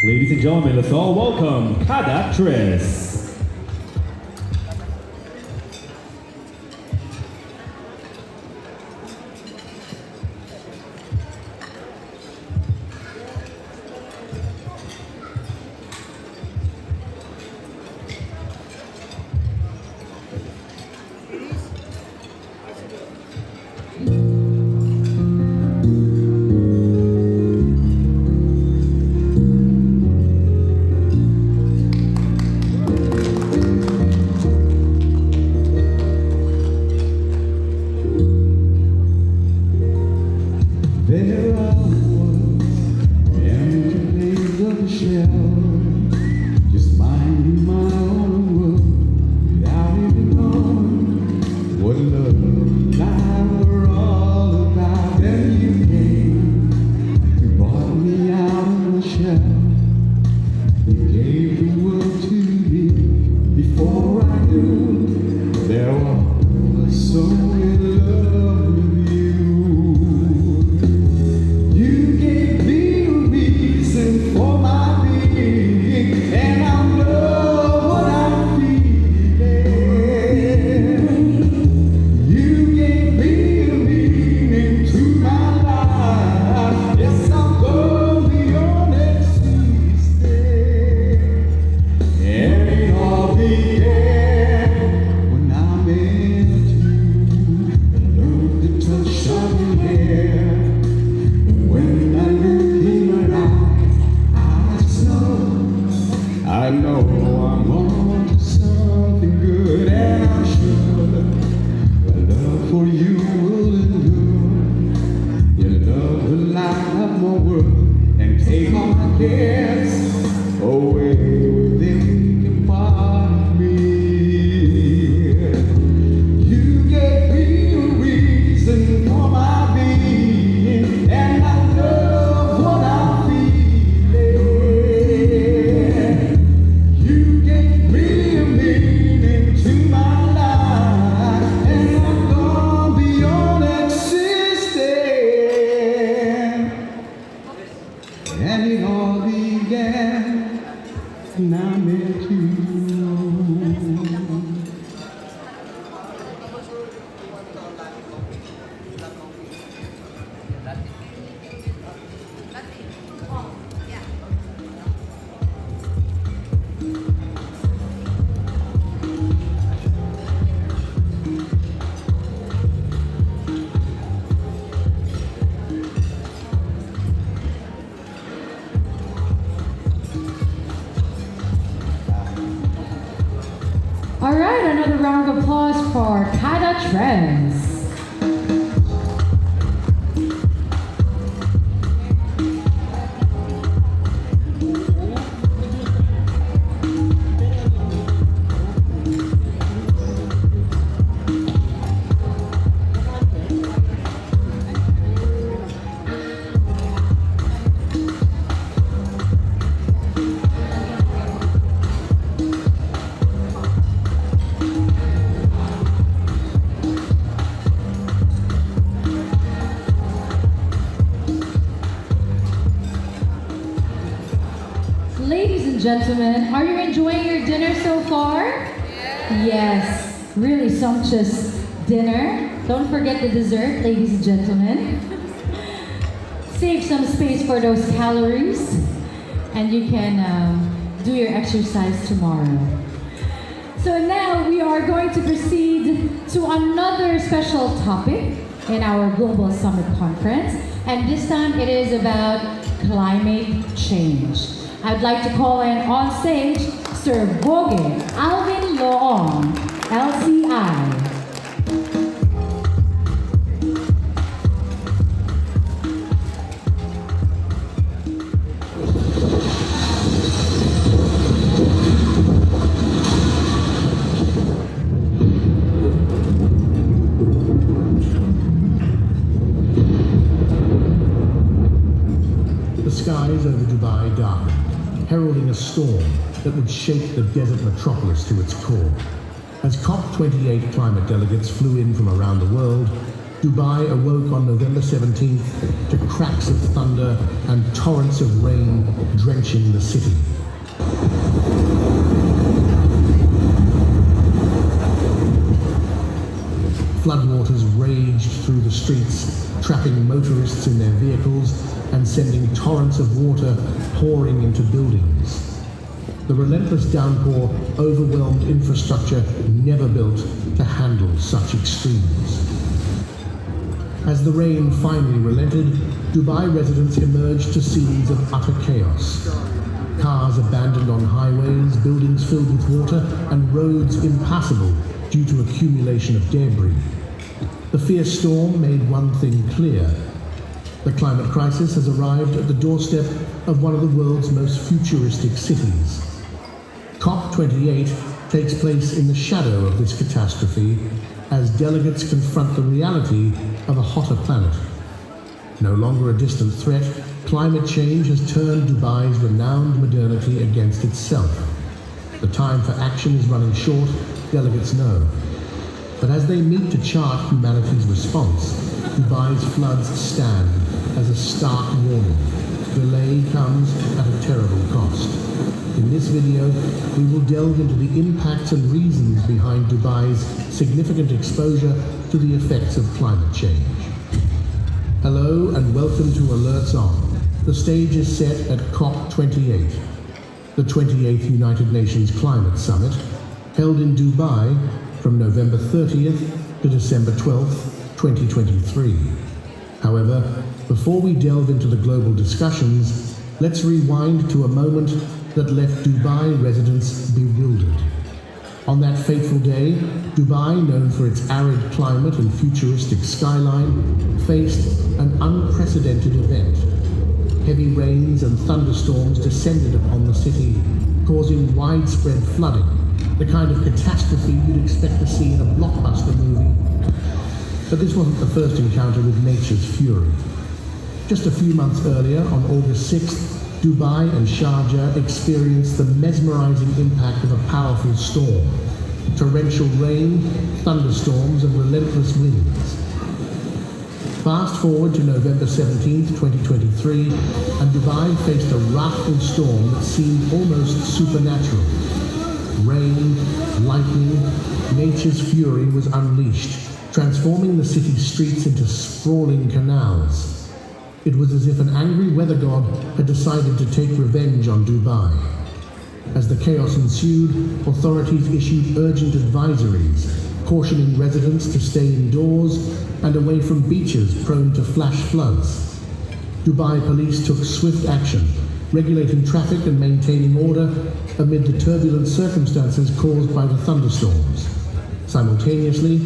Ladies and gentlemen, let's all welcome Kada Tres. You for you will endure. Your love will light up my world and take all my cares away within part of me. You gave me a reason for my being, and I love what I'm feeling. You gave me a meaning to my life, and I've gone beyond existing. And it all began when I met you. All right, another round of applause for Kada Trends. Ladies and gentlemen, are you enjoying your dinner so far? Yes, really sumptuous dinner. Don't forget the dessert, ladies and gentlemen. Save some space for those calories, and you can do your exercise tomorrow. So now we are going to proceed to another special topic in our Global Summit Conference, and this time it is about climate change. I'd like to call in on stage Sir Boge Alvin Loong, LCI. The skies over Dubai darkened, heralding a storm that would shake the desert metropolis to its core. As COP28 climate delegates flew in from around the world, Dubai awoke on November 17th to cracks of thunder and torrents of rain drenching the city. Floodwaters raged through the streets, trapping motorists in their vehicles and sending torrents of water pouring into buildings. The relentless downpour overwhelmed infrastructure never built to handle such extremes. As the rain finally relented, Dubai residents emerged to scenes of utter chaos. Cars abandoned on highways, buildings filled with water, and roads impassable due to accumulation of debris. The fierce storm made one thing clear. The climate crisis has arrived at the doorstep of one of the world's most futuristic cities. COP28 takes place in the shadow of this catastrophe as delegates confront the reality of a hotter planet. No longer a distant threat, climate change has turned Dubai's renowned modernity against itself. The time for action is running short, delegates know. But as they meet to chart humanity's response, Dubai's floods stand as a stark warning. Delay comes at a terrible cost. In this video, we will delve into the impacts and reasons behind Dubai's significant exposure to the effects of climate change. Hello and welcome to Alerts On. The stage is set at COP28, the 28th United Nations Climate Summit, held in Dubai from November 30th to December 12th, 2023. However, before we delve into the global discussions, let's rewind to a moment that left Dubai residents bewildered. On that fateful day, Dubai, known for its arid climate and futuristic skyline, faced an unprecedented event. Heavy rains and thunderstorms descended upon the city, causing widespread flooding, the kind of catastrophe you'd expect to see in a blockbuster movie. But this wasn't the first encounter with nature's fury. Just a few months earlier, on August 6th, Dubai and Sharjah experienced the mesmerizing impact of a powerful storm. Torrential rain, thunderstorms, and relentless winds. Fast forward to November 17th, 2023, and Dubai faced a wrathful storm that seemed almost supernatural. Rain, lightning, nature's fury was unleashed, transforming the city's streets into sprawling canals. It was as if an angry weather god had decided to take revenge on Dubai. As the chaos ensued, authorities issued urgent advisories, cautioning residents to stay indoors and away from beaches prone to flash floods. Dubai police took swift action, regulating traffic and maintaining order amid the turbulent circumstances caused by the thunderstorms. Simultaneously,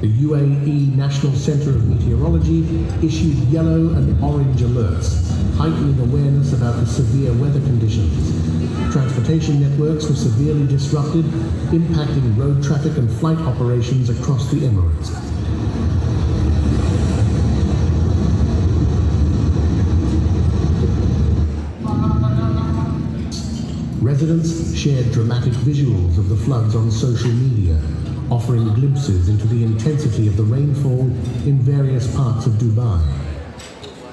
the UAE National Center of Meteorology issued yellow and orange alerts, heightening awareness about the severe weather conditions. Transportation networks were severely disrupted, impacting road traffic and flight operations across the Emirates. Residents shared dramatic visuals of the floods on social media, offering glimpses into the intensity of the rainfall in various parts of Dubai.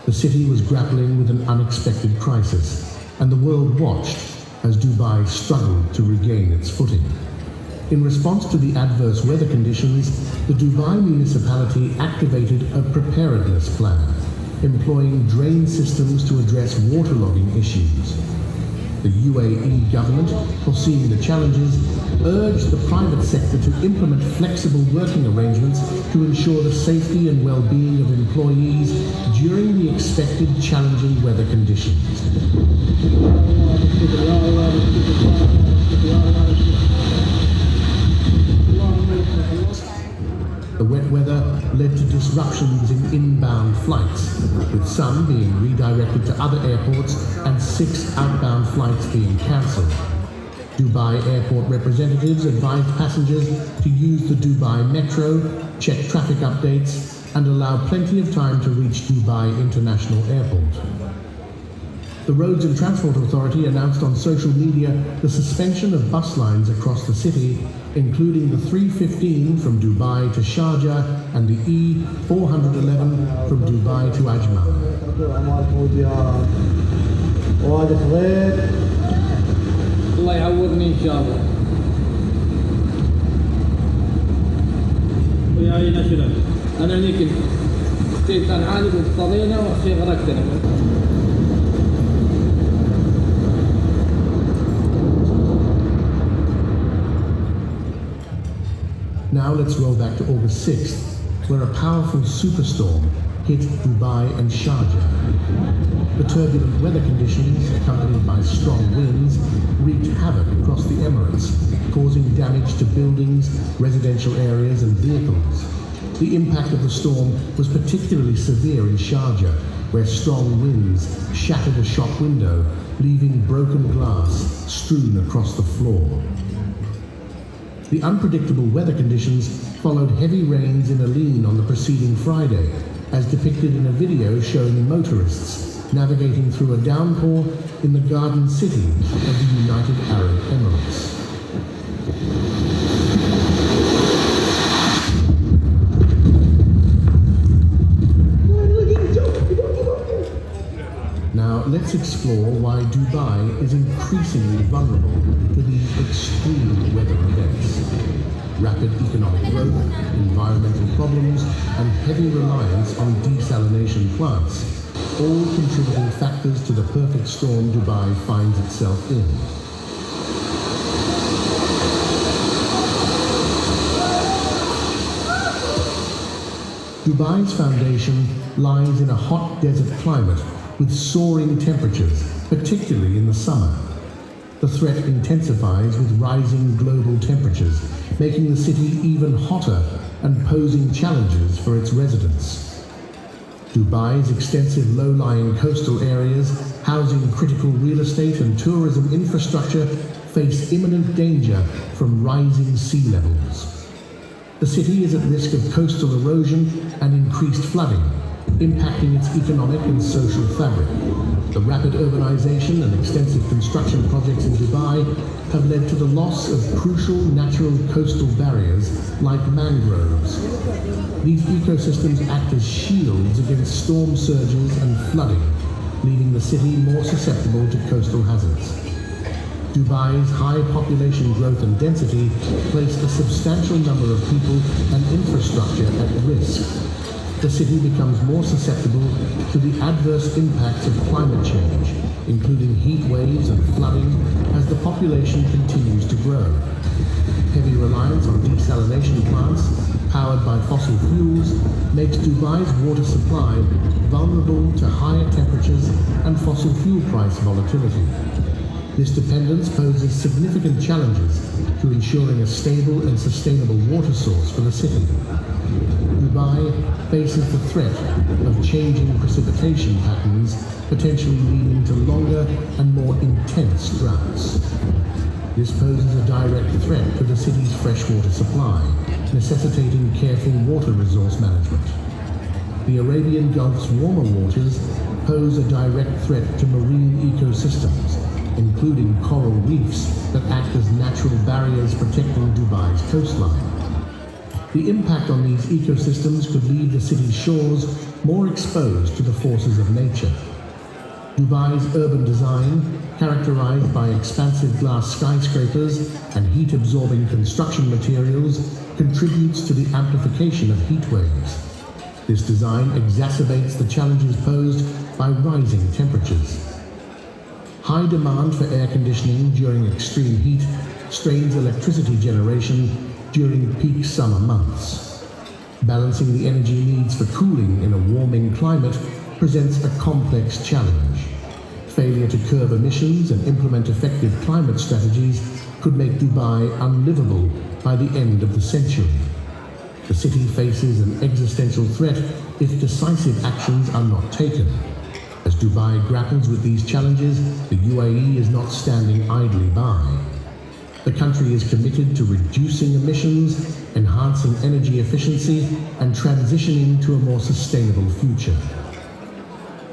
The city was grappling with an unexpected crisis, and the world watched as Dubai struggled to regain its footing. In response to the adverse weather conditions, the Dubai municipality activated a preparedness plan, employing drain systems to address waterlogging issues. The UAE government, foreseeing the challenges, urged the private sector to implement flexible working arrangements to ensure the safety and well-being of employees during the expected challenging weather conditions. The wet weather led to disruptions in inbound flights, with some being redirected to other airports and 6 outbound flights being cancelled. Dubai airport representatives advised passengers to use the Dubai Metro, check traffic updates, and allow plenty of time to reach Dubai International Airport. The Roads and Transport Authority announced on social media the suspension of bus lines across the city, including the 315 from Dubai to Sharjah and the E411 from Dubai to Ajman. الله يعوضني إن شاء الله. ويا أين شلون؟ أنا هنيك الشيء كان عالي واضطرينا والشيء غرقتنا. Now let's roll back to August 6th, where a powerful superstorm hit Dubai and Sharjah. The turbulent weather conditions, accompanied by strong winds, wreaked havoc across the Emirates, causing damage to buildings, residential areas, and vehicles. The impact of the storm was particularly severe in Sharjah, where strong winds shattered a shop window, leaving broken glass strewn across the floor. The unpredictable weather conditions followed heavy rains in Aleen on the preceding Friday, as depicted in a video showing motorists navigating through a downpour in the Garden City of the United Arab Emirates. Now let's explore why Dubai is increasingly vulnerable to these extreme weather events. Rapid economic growth, environmental problems, and heavy reliance on desalination plants, all contributing factors to the perfect storm Dubai finds itself in. Dubai's foundation lies in a hot desert climate with soaring temperatures, particularly in the summer. The threat intensifies with rising global temperatures, making the city even hotter and posing challenges for its residents. Dubai's extensive low-lying coastal areas, housing critical real estate and tourism infrastructure, face imminent danger from rising sea levels. The city is at risk of coastal erosion and increased flooding, impacting its economic and social fabric. The rapid urbanization and extensive construction projects in Dubai have led to the loss of crucial natural coastal barriers like mangroves. These ecosystems act as shields against storm surges and flooding, leaving the city more susceptible to coastal hazards. Dubai's high population growth and density place a substantial number of people and infrastructure at risk. The city becomes more susceptible to the adverse impacts of climate change, including heat waves and flooding, as the population continues to grow. Heavy reliance on desalination plants, powered by fossil fuels, makes Dubai's water supply vulnerable to higher temperatures and fossil fuel price volatility. This dependence poses significant challenges to ensuring a stable and sustainable water source for the city. Dubai faces the threat of changing precipitation patterns, potentially leading to longer and more intense droughts. This poses a direct threat to the city's freshwater supply, necessitating careful water resource management. The Arabian Gulf's warmer waters pose a direct threat to marine ecosystems, including coral reefs that act as natural barriers protecting Dubai's coastline. The impact on these ecosystems could leave the city's shores more exposed to the forces of nature. Dubai's urban design, characterized by expansive glass skyscrapers and heat-absorbing construction materials, contributes to the amplification of heat waves. This design exacerbates the challenges posed by rising temperatures. High demand for air conditioning during extreme heat strains electricity generation during peak summer months. Balancing the energy needs for cooling in a warming climate presents a complex challenge. Failure to curb emissions and implement effective climate strategies could make Dubai unlivable by the end of the century. The city faces an existential threat if decisive actions are not taken. As Dubai grapples with these challenges, the UAE is not standing idly by. The country is committed to reducing emissions, enhancing energy efficiency, and transitioning to a more sustainable future.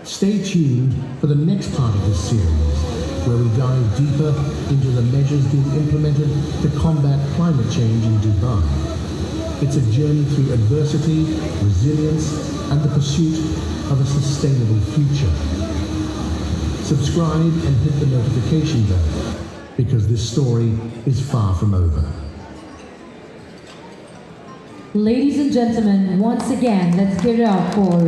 Stay tuned for the next part of this series, where we dive deeper into the measures being implemented to combat climate change in Dubai. It's a journey through adversity, resilience, and the pursuit of a sustainable future. Subscribe and hit the notification bell, because this story is far from over. Ladies and gentlemen, once again, let's give it up for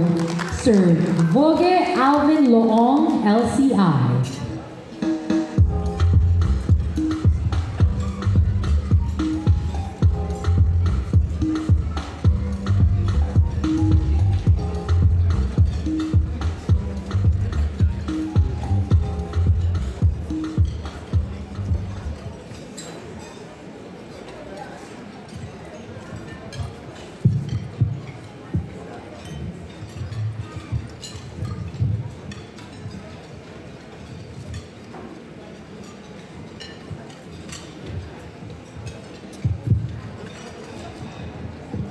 Sir Voge Alvin Loong, LCI.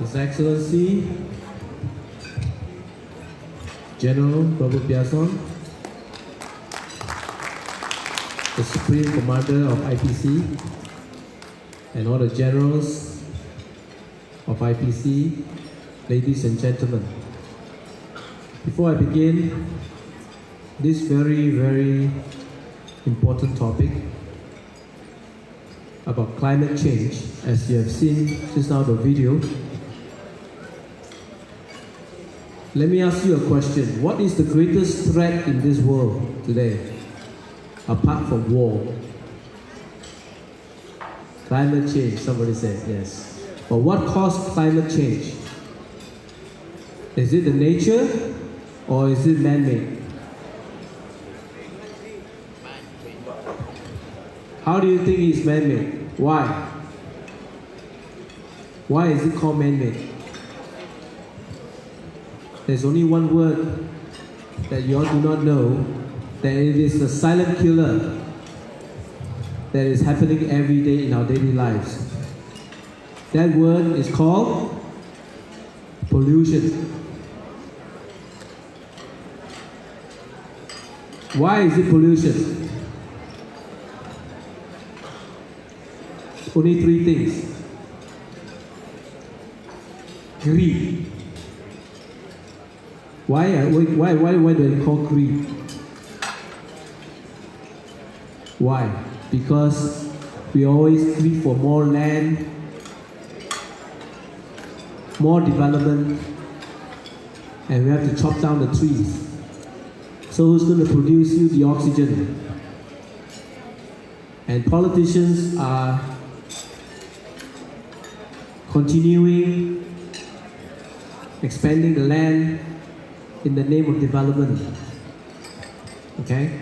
His Excellency General Prabhu BIAZON, the Supreme Commander of IPC, and all the generals of IPC, ladies and gentlemen. Before I begin this very, very important topic about climate change, as you have seen just now the video, let me ask you a question. What is the greatest threat in this world today, apart from war? Climate change, somebody said, yes. But what caused climate change? Is it the nature or is it man-made? How do you think it's man-made? Why? Why is it called man-made? There's only one word that you all do not know, that it is the silent killer that is happening every day in our daily lives. That word is called pollution. Why is it pollution? Only three things. Greed. Why do I call greed? Why? Because we always greed for more land, more development, and we have to chop down the trees. So who's going to produce you the oxygen? And politicians are continuing expanding the land in the name of development. Okay?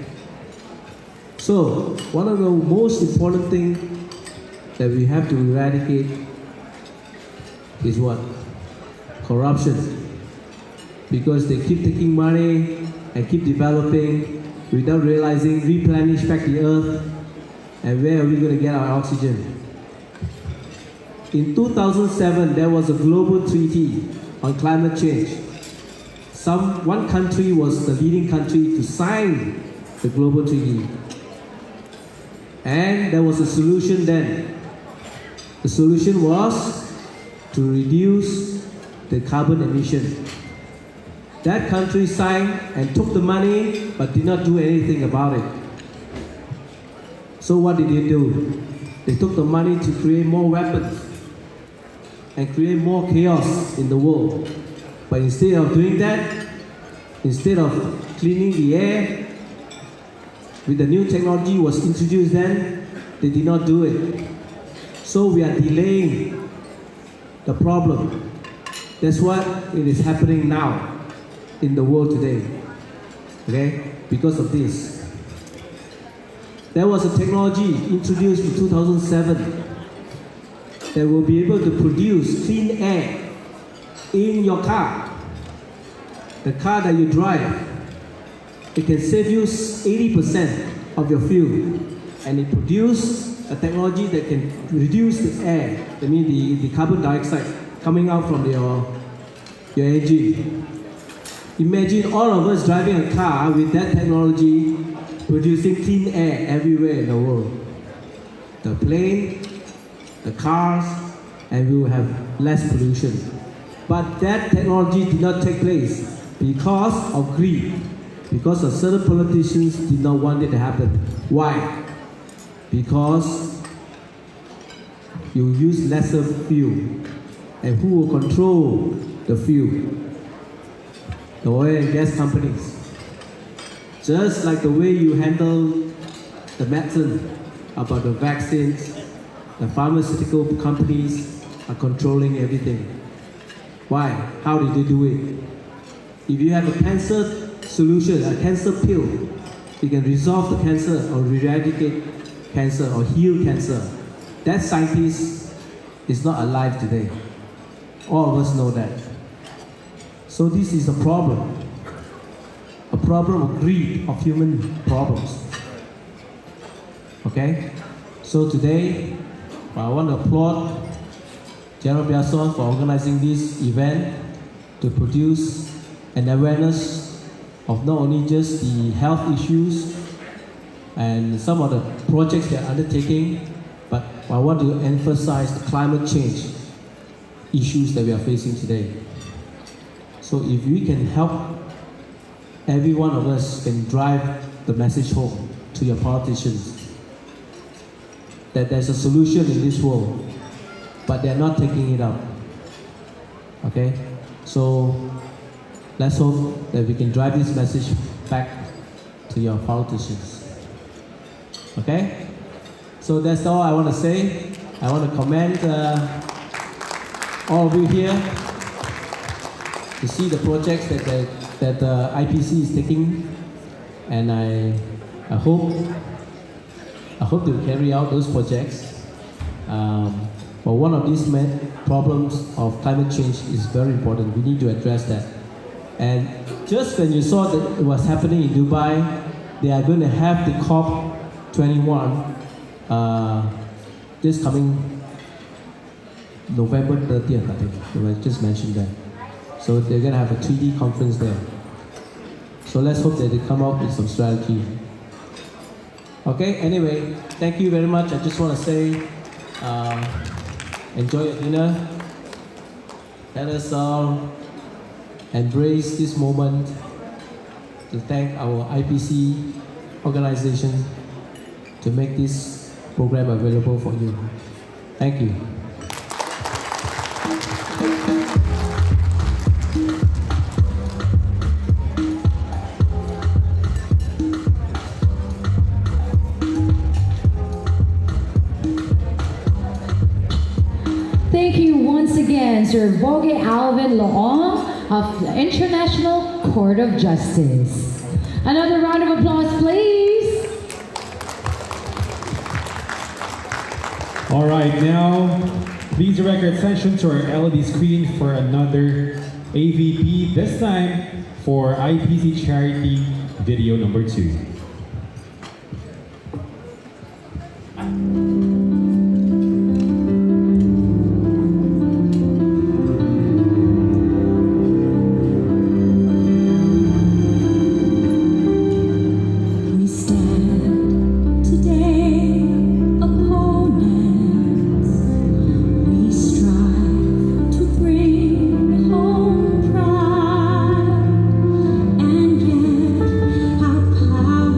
So, one of the most important things that we have to eradicate is what? Corruption. Because they keep taking money and keep developing without realizing, replenish back the earth, and where are we going to get our oxygen? In 2007, there was a global treaty on climate change. One country was the leading country to sign the global treaty. And there was a solution then. The solution was to reduce the carbon emission. That country signed and took the money but did not do anything about it. So what did they do? They took the money to create more weapons and create more chaos in the world. But instead of doing that, instead of cleaning the air, with the new technology was introduced then, they did not do it. So we are delaying the problem. That's what it is happening now in the world today. Okay? Because of this. There was a technology introduced in 2007 that will be able to produce clean air in your car. The car that you drive, it can save you 80% of your fuel, and it produces a technology that can reduce the air, that means the carbon dioxide coming out from your engine. Imagine all of us driving a car with that technology producing clean air everywhere in the world. The plane, the cars, and we will have less pollution. But that technology did not take place because of greed, because of certain politicians did not want it to happen. Why? Because you use lesser fuel, and who will control the fuel? The oil and gas companies. Just like the way you handle the medicine, about the vaccines, the pharmaceutical companies are controlling everything. Why? How did they do it? If you have a cancer solution, a cancer pill, you can resolve the cancer or eradicate cancer or heal cancer. That scientist is not alive today. All of us know that. So this is a problem of greed, of human problems. Okay? So today, I want to applaud General BIAZON for organizing this event to produce an awareness of not only just the health issues and some of the projects they are undertaking, but I want to emphasize the climate change issues that we are facing today. So if we can help, every one of us can drive the message home to your politicians that there's a solution in this world, but they're not taking it up. Okay? So let's hope that we can drive this message back to your politicians. Okay? So that's all I want to say. I want to commend all of you here to see the projects that IPC is taking, and I hope to carry out those projects. But one of these problems of climate change is very important. We need to address that. And just when you saw that it was happening in Dubai, they are going to have the COP21 this coming November 30th, I think. I just mentioned that. So they're going to have a 3D conference there. So let's hope that they come up with some strategy. Okay, anyway, thank you very much. I just want to say, enjoy your dinner. Let us all embrace this moment to thank our IPC organization to make this program available for you. Thank you. Thank you once again, Sir Vogue Alvin Loong of the International Court of Justice. Another round of applause, please. All right, now please direct your attention to our LED screen for another AVP, this time for IPC Charity video number 2. Power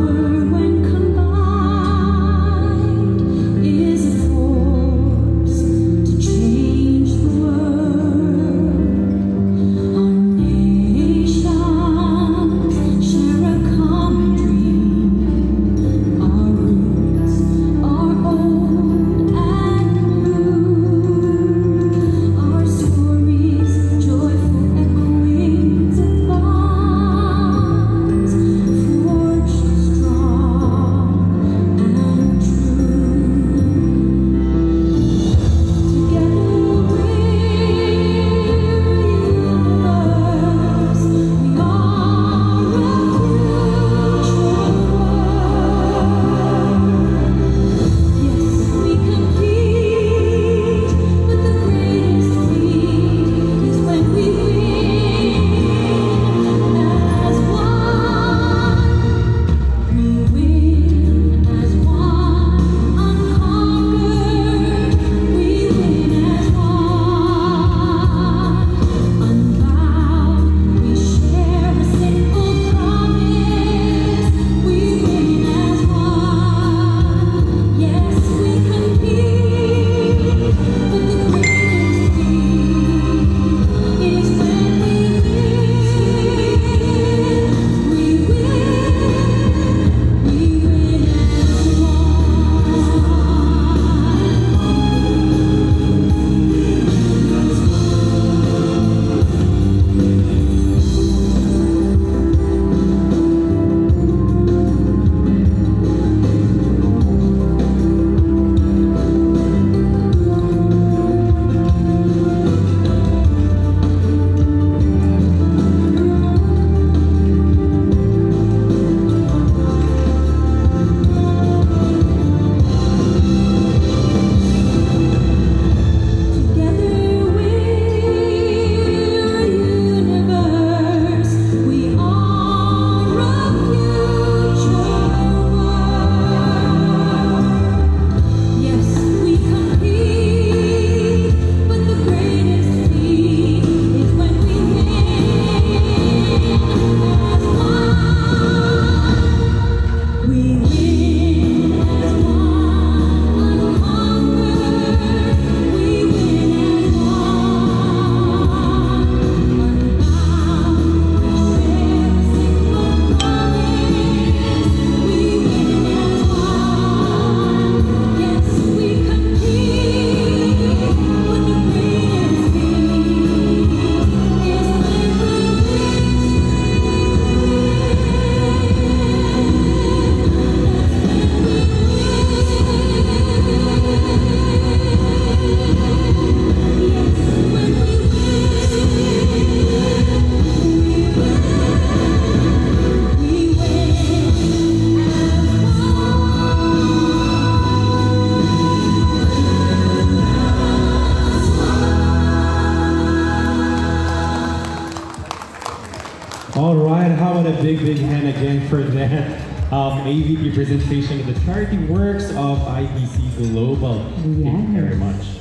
All right, how about a big hand again for that AVP presentation of the charity works of IPC Global. Thank you very much.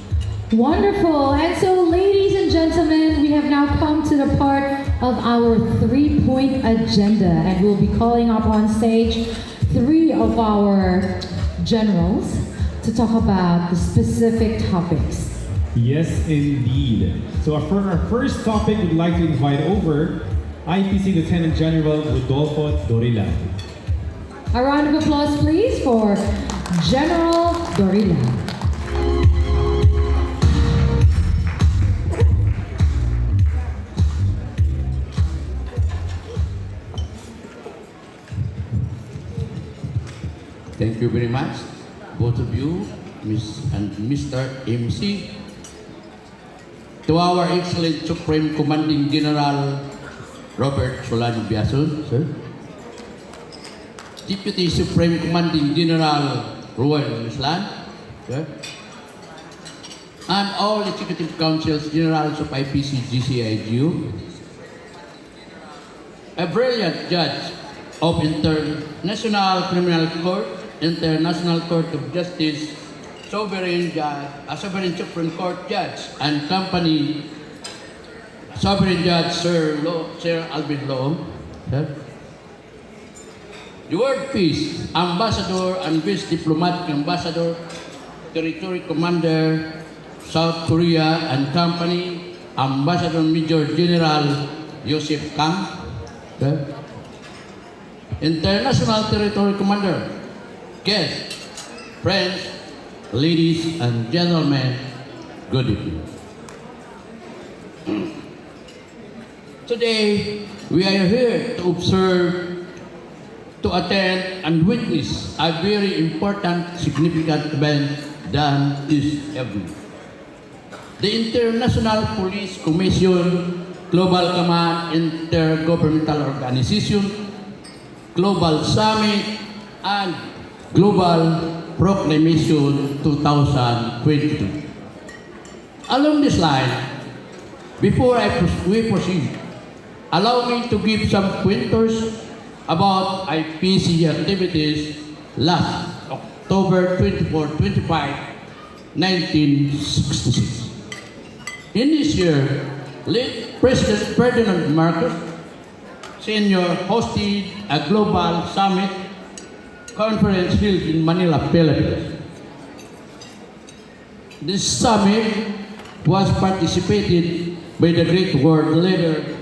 Wonderful. And so, ladies and gentlemen, we have now come to the part of our 3-point agenda, and we'll be calling up on stage 3 of our generals to talk about the specific topics. Yes, indeed. So for our first topic, we'd like to invite over IPC Lieutenant General Rodolfo Dorilag. A round of applause, please, for General Dorilag. Thank you very much, both of you, Miss and Mr. MC. To our excellent Supreme Commanding General Robert Solano BIAZON, sir. Deputy Supreme Commanding General Ruel Mislan, sir. And all Executive Councils Generals of IPC GC IGO. A brilliant judge of International Criminal Court, International Court of Justice, Sovereign Supreme Court Judge, and Company Sovereign Judge Sir Alvin Loong, the World Peace Ambassador and Vice Diplomatic Ambassador, Territory Commander, South Korea and Company, Ambassador Major General Joseph Kang, International Territory Commander, guests, friends, ladies and gentlemen, good evening. Today, we are here to observe, to attend and witness a very important, significant event done this evening. The International Police Commission, Global Command, Inter-governmental Organization, Global Summit, and Global Proclamation 2022. Along this line, before we proceed, allow me to give some pointers about IPC activities last October 24-25, 1966. In this year, late President Ferdinand Marcos Sr. hosted a global summit conference held in Manila, Philippines. This summit was participated by the great world leader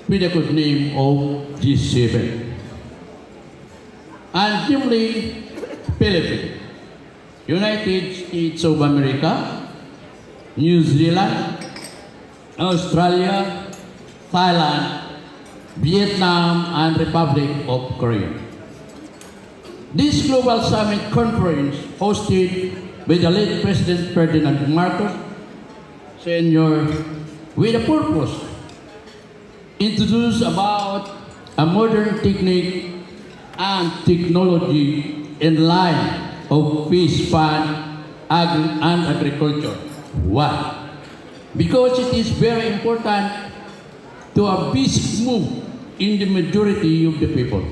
with the good name of G7. And namely, Philippines, United States of America, New Zealand, Australia, Thailand, Vietnam, and Republic of Korea. This global summit conference, hosted by the late President Ferdinand Marcos Sr., with a purpose, introduce about a modern technique and technology in line of peace fund and agriculture. Why? Because it is very important to a basic move in the majority of the people.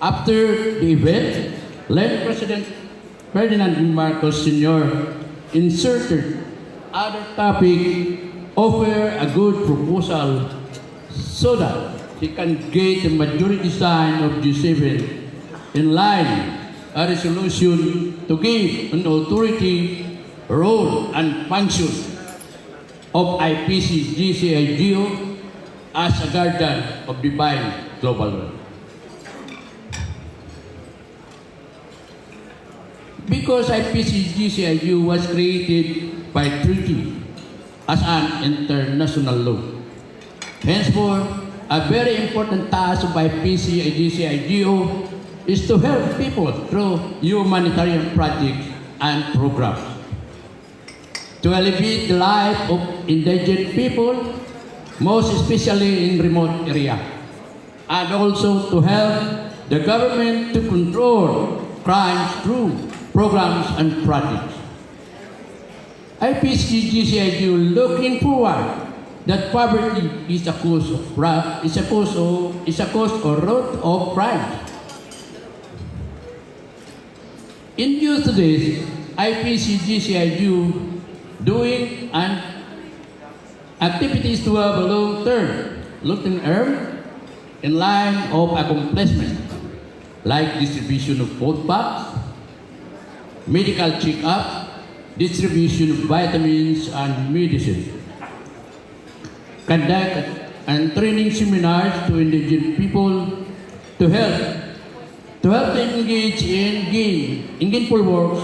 After the event, late President Ferdinand Marcos Sr. inserted other topic, offer a good proposal so that he can get the majority sign of G7 in line a resolution to give an authority, role, and function of IPC GC IGO as a guardian of divine global order. Because IPC GC IGO was created by treaty as an international law. Henceforth, a very important task of IPC GC IGO is to help people through humanitarian projects and programs, to alleviate the life of indigent people, most especially in remote areas, and also to help the government to control crimes through programs and projects. IPC GC IGO looking forward that poverty is a cause or root of crime. In view to this, IPC GC IGO doing activities to have a long-term in line of accomplishment, like distribution of food packs, medical check-up, distribution of vitamins and medicine, conduct and training seminars to indigenous people to help them engage in gainful works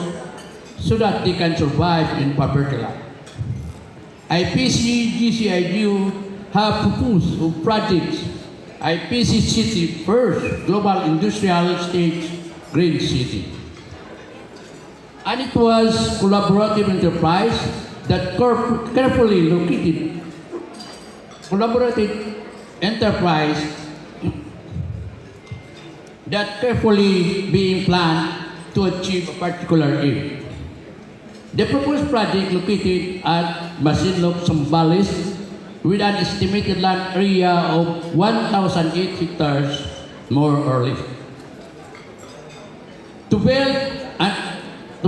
so that they can survive in poverty life. IPC GC IGO have proposed of projects IPC City first global industrial stage green city. And it was collaborative enterprise that carefully located collaborative enterprise that carefully being planned to achieve a particular aim. The proposed project located at Masinloc, Zambales, with an estimated land area of 1,008 hectares, more or less. To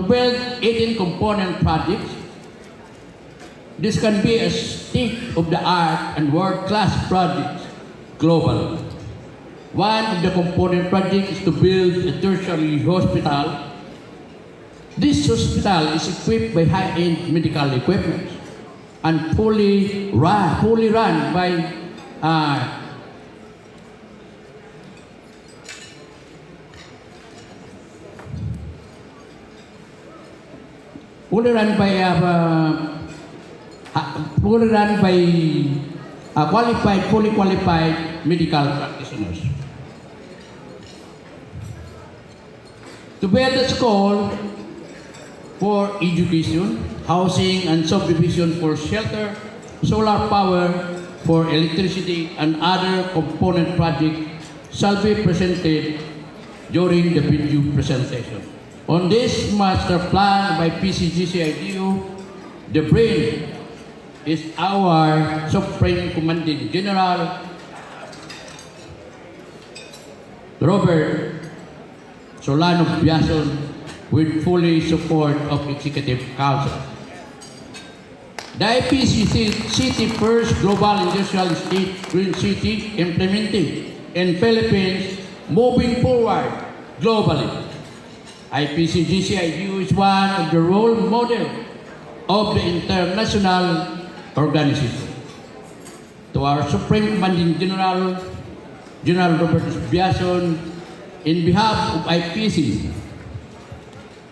build 18 component projects, this can be a state-of-the-art and world-class project globally. One of the component projects is to build a tertiary hospital. This hospital is equipped by high-end medical equipment and fully run by fully qualified medical practitioners. To build a school for education, housing and subdivision for shelter, solar power for electricity and other component projects shall be presented during the video presentation. On this master plan by PCGC IGO, the brain is our Supreme Commanding General, Robert Solano BIAZON, with fully support of Executive Council. The IPC City First Global Industrial State Green City implemented in Philippines, moving forward globally. IPC GC IGO is one of the role model of the international organization. To our Supreme Commanding General, General Robert BIAZON, in behalf of IPC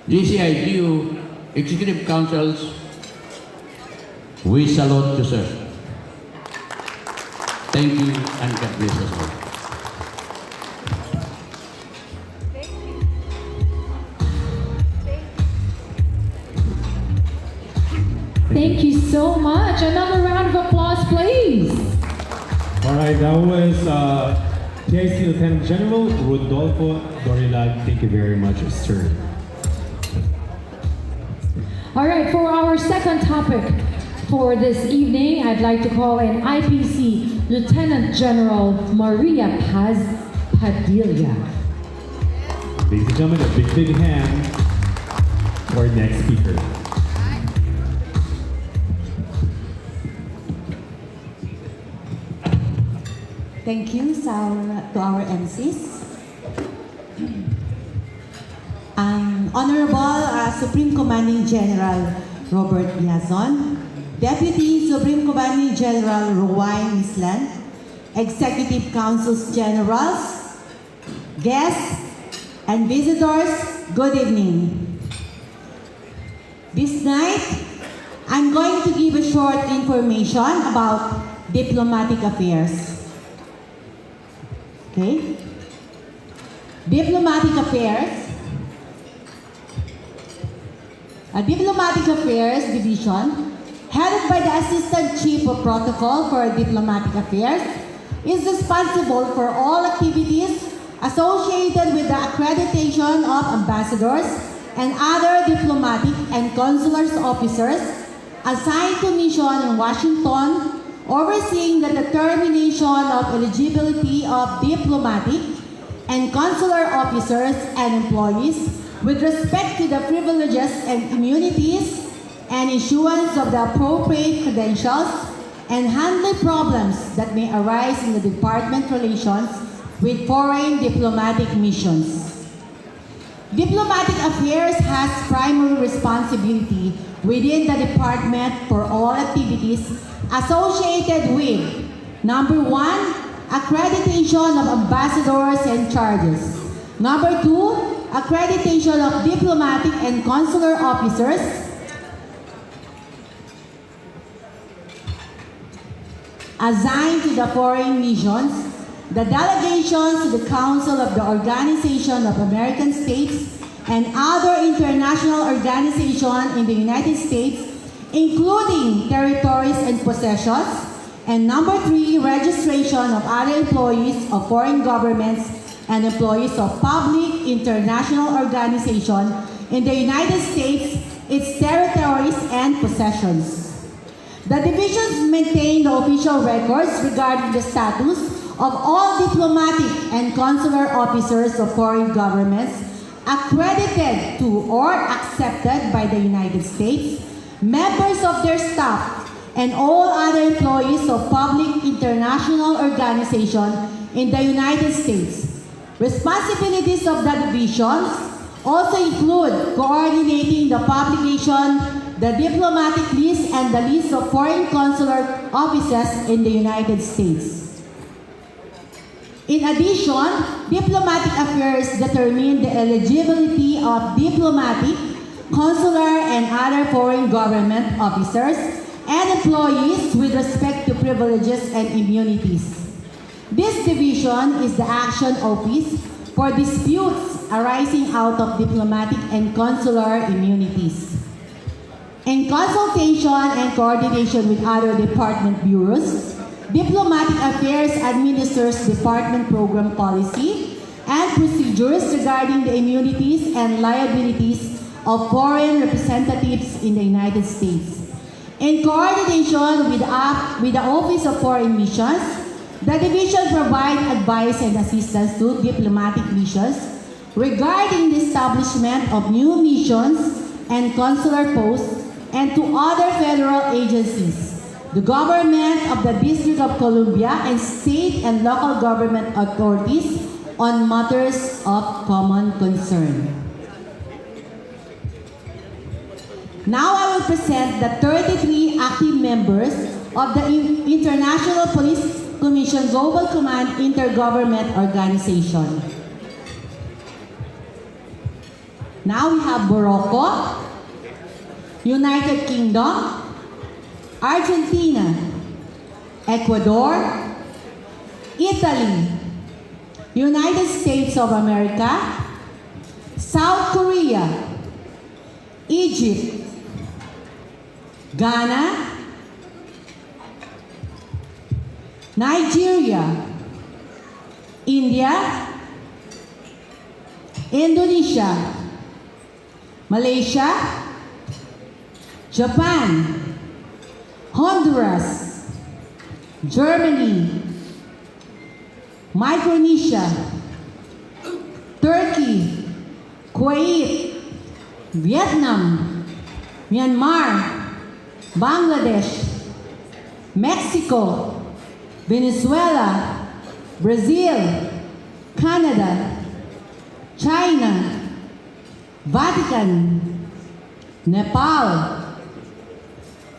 GC IGO Executive Councils, we salute you, sir. Thank you and God bless us all. Thank you so much. Another round of applause, please. All right, that was PIC Lieutenant General Rodolfo Dorilag. Thank you very much, sir. All right, for our second topic for this evening, I'd like to call in IPC Lieutenant General Maria Paz Padilla. Ladies and gentlemen, a big hand for our next speaker. Thank you to our MCs. Honorable Supreme Commanding General Robert BIAZON, Deputy Supreme Commanding General Ruwain Mislan, Executive Councils Generals, guests, and visitors, good evening. This night, I'm going to give a short information about diplomatic affairs. Okay? Diplomatic Affairs. A Diplomatic Affairs Division, headed by the Assistant Chief of Protocol for Diplomatic Affairs, is responsible for all activities associated with the accreditation of ambassadors and other diplomatic and consular officers assigned to mission in Washington overseeing the determination of eligibility of diplomatic and consular officers and employees with respect to the privileges and immunities and issuance of the appropriate credentials and handling problems that may arise in the department relations with foreign diplomatic missions. Diplomatic Affairs has primary responsibility within the department for all activities associated with, number 1, accreditation of ambassadors and charges. Number 2, accreditation of diplomatic and consular officers. Assigned to the foreign missions, the delegations to the Council of the Organization of American States and other international organizations in the United States, including territories and possessions. And number 3, registration of other employees of foreign governments and employees of public international organizations in the United States, its territories and possessions. The divisions maintain the official records regarding the status of all diplomatic and consular officers of foreign governments accredited to or accepted by the United States, members of their staff, and all other employees of public international organizations in the United States. Responsibilities of the divisions also include coordinating the publication, the diplomatic list, and the list of foreign consular offices in the United States. In addition, Diplomatic Affairs determine the eligibility of diplomatic, consular, and other foreign government officers and employees with respect to privileges and immunities. This division is the action office for disputes arising out of diplomatic and consular immunities. In consultation and coordination with other department bureaus, Diplomatic Affairs administers department program policy and procedures regarding the immunities and liabilities of foreign representatives in the United States. In coordination with the Office of Foreign Missions, the division provides advice and assistance to diplomatic missions regarding the establishment of new missions and consular posts and to other federal agencies, the government of the District of Columbia, and state and local government authorities on matters of common concern. Now I will present the 33 active members of the International Police Commission Global Command Inter-governmental Organization. Now we have Morocco, United Kingdom, Argentina, Ecuador, Italy, United States of America, South Korea, Egypt, Ghana, Nigeria, India, Indonesia, Malaysia, Japan, Honduras, Germany, Micronesia, Turkey, Kuwait, Vietnam, Myanmar, Bangladesh, Mexico, Venezuela, Brazil, Canada, China, Vatican, Nepal,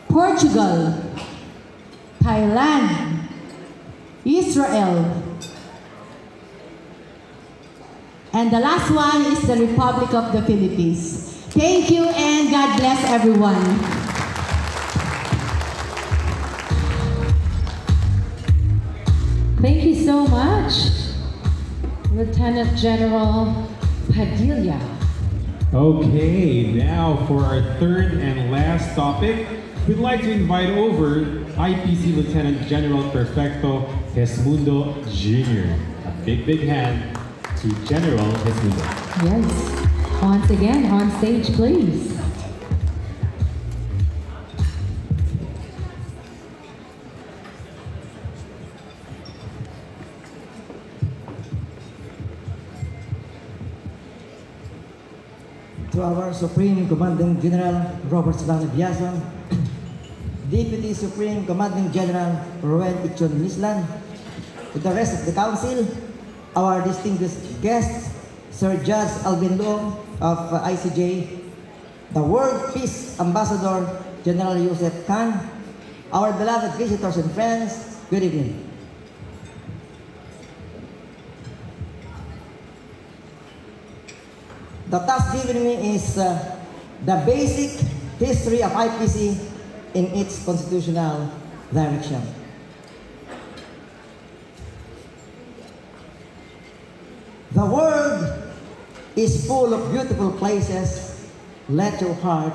Portugal, Thailand, Israel, and the last one is the Republic of the Philippines. Thank you and God bless everyone. Thank you so much, Lieutenant General Padilla. Okay, now for our third and last topic, we'd like to invite over IPC Lieutenant General Perfecto Hesmundo Jr. A big hand to General Hesmundo. Yes, once again, on stage, please. our Supreme Commanding General Robert Slano BIAZON, Deputy Supreme Commanding General Roel Ichon Mislan, to the rest of the Council, our distinguished guests, Sir Judge Alvin Luong of ICJ, the World Peace Ambassador General Yusef Khan, our beloved visitors and friends, good evening. The task given me is the basic history of IPC in its constitutional direction. The world is full of beautiful places. Let your heart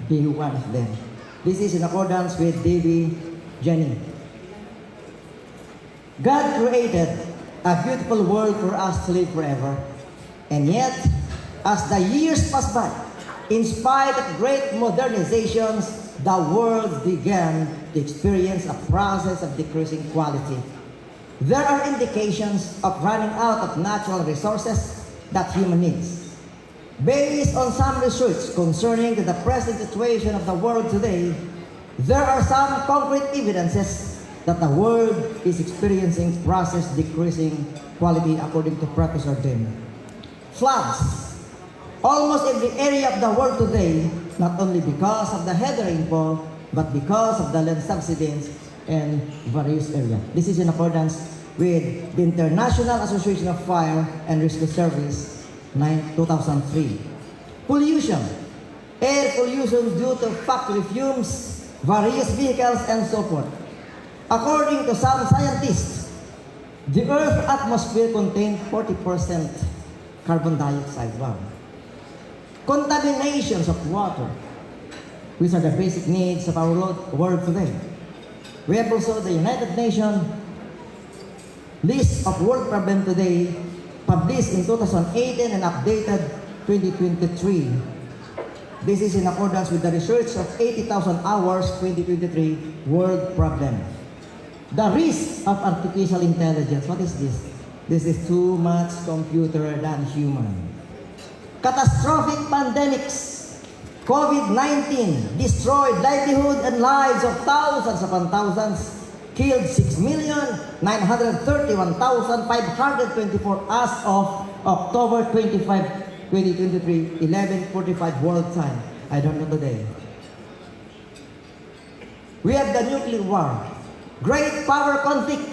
be one of them. This is in accordance with D.B. Jenny. God created a beautiful world for us to live forever. And yet, as the years pass by, in spite of great modernizations, the world began to experience a process of decreasing quality. There are indications of running out of natural resources that human needs. Based on some research concerning the present situation of the world today, there are some concrete evidences that the world is experiencing process decreasing quality according to Professor Dem. Floods. Almost every area of the world today, not only because of the heavy rainfall, but because of the land subsidence in various areas. This is in accordance with the International Association of Fire and Rescue Service 2003. Pollution. Air pollution due to factory fumes, various vehicles, and so forth. According to some scientists, the Earth's atmosphere contains 40% carbon dioxide. Wow. Contaminations of water, which are the basic needs of our world today. We have also the United Nations list of world problems today, published in 2018 and updated 2023. This is in accordance with the research of 80,000 hours 2023 world problem. The risk of artificial intelligence. What is this? This is too much computer than human. Catastrophic pandemics. COVID-19 destroyed livelihood and lives of thousands upon thousands, killed 6,931,524 as of October 25, 2023, 11:45 world time. I don't know today. We have the nuclear war. Great power conflict.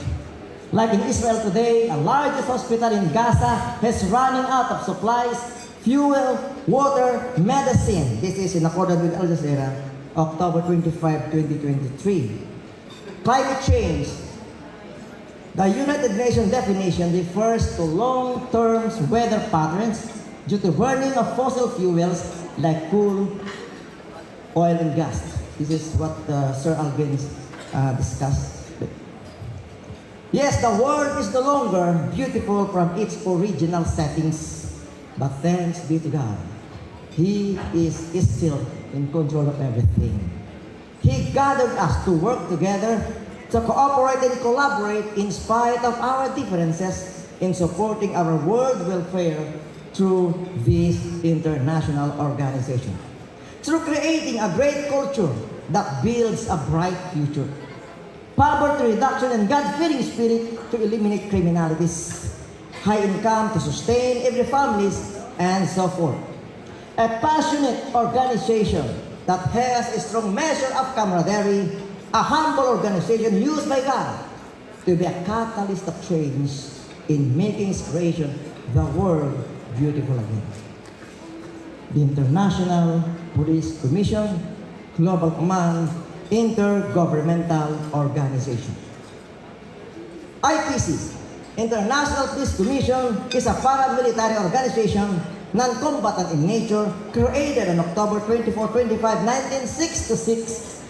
Like in Israel today, a largest hospital in Gaza is running out of supplies, fuel, water, medicine. This is in accordance with Al Jazeera, October 25, 2023. Climate change. The United Nations definition refers to long-term weather patterns due to burning of fossil fuels like coal, oil, and gas. This is what Sir Alvin discussed. Yes, the world is no longer beautiful from its original settings, but thanks be to God, He is still in control of everything. He gathered us to work together, to cooperate and collaborate in spite of our differences in supporting our world welfare through this international organization, through creating a great culture that builds a bright future, poverty reduction and God-fearing spirit to eliminate criminalities, high income to sustain every families, and so forth. A passionate organization that has a strong measure of camaraderie, a humble organization used by God to be a catalyst of change in making His creation, the world, beautiful again. The International Police Commission, Global Command, Inter-governmental organization. IPC, International Police Commission, is a paramilitary organization, non-combatant in nature, created on October 24, 25, 1966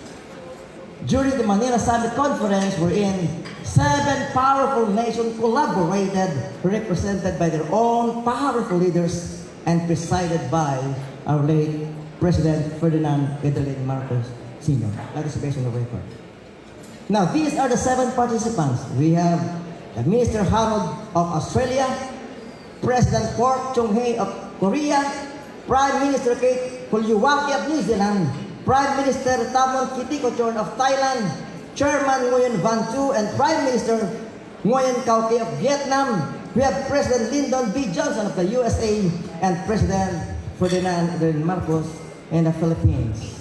during the Manila Summit Conference, wherein 7 powerful nations collaborated, represented by their own powerful leaders, and presided by our late President Ferdinand Edelin Marcos Sr. That is based on the record. Now, these are the 7 participants. We have the Minister Harold of Australia, President Park Chung-hee of Korea, Prime Minister Kate Pulyuwaki of New Zealand, Prime Minister Tamon Kitikochorn of Thailand, Chairman Nguyen Van Thu, and Prime Minister Nguyen Cao Ky of Vietnam. We have President Lyndon B. Johnson of the USA and President Ferdinand Marcos in the Philippines.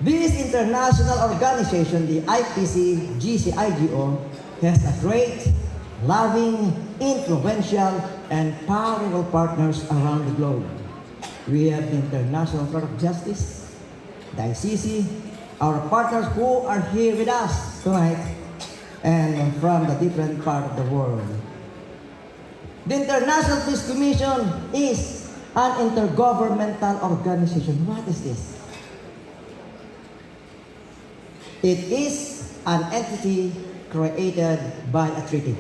This international organization, the IPC GC IGO, has a great, loving, influential, and powerful partners around the globe. We have the International Court of Justice, the ICC, our partners who are here with us tonight, and from the different part of the world. The International Peace Commission is an intergovernmental organization. What is this? It is an entity created by a treaty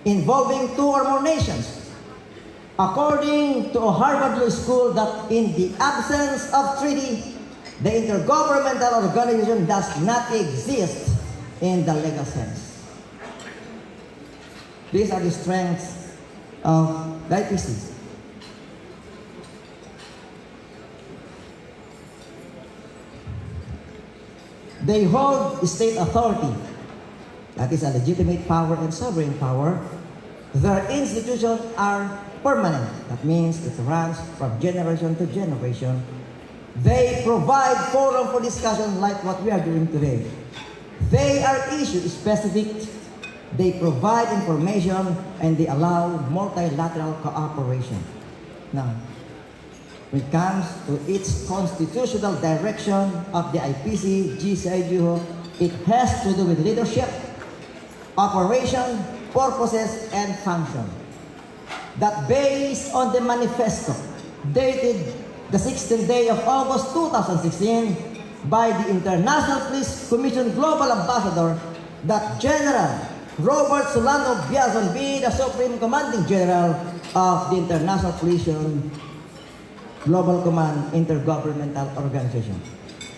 involving two or more nations. According to a Harvard Law School, that in the absence of treaty, the intergovernmental organization does not exist in the legal sense. These are the strengths of the IPC. They hold state authority, that is a legitimate power and sovereign power. Their institutions are permanent, that means it runs from generation to generation. They provide forum for discussion like what we are doing today. They are issue specific, they provide information, and they allow multilateral cooperation. Now, when it comes to its constitutional direction of the IPC GC IGO, it has to do with leadership, operation, purposes, and function. That based on the manifesto dated the 16th day of August 2016 by the International Police Commission Global Ambassador, that General Robert Solano BIAZON be the Supreme Commanding General of the International Police Global Command Inter-governmental Organization.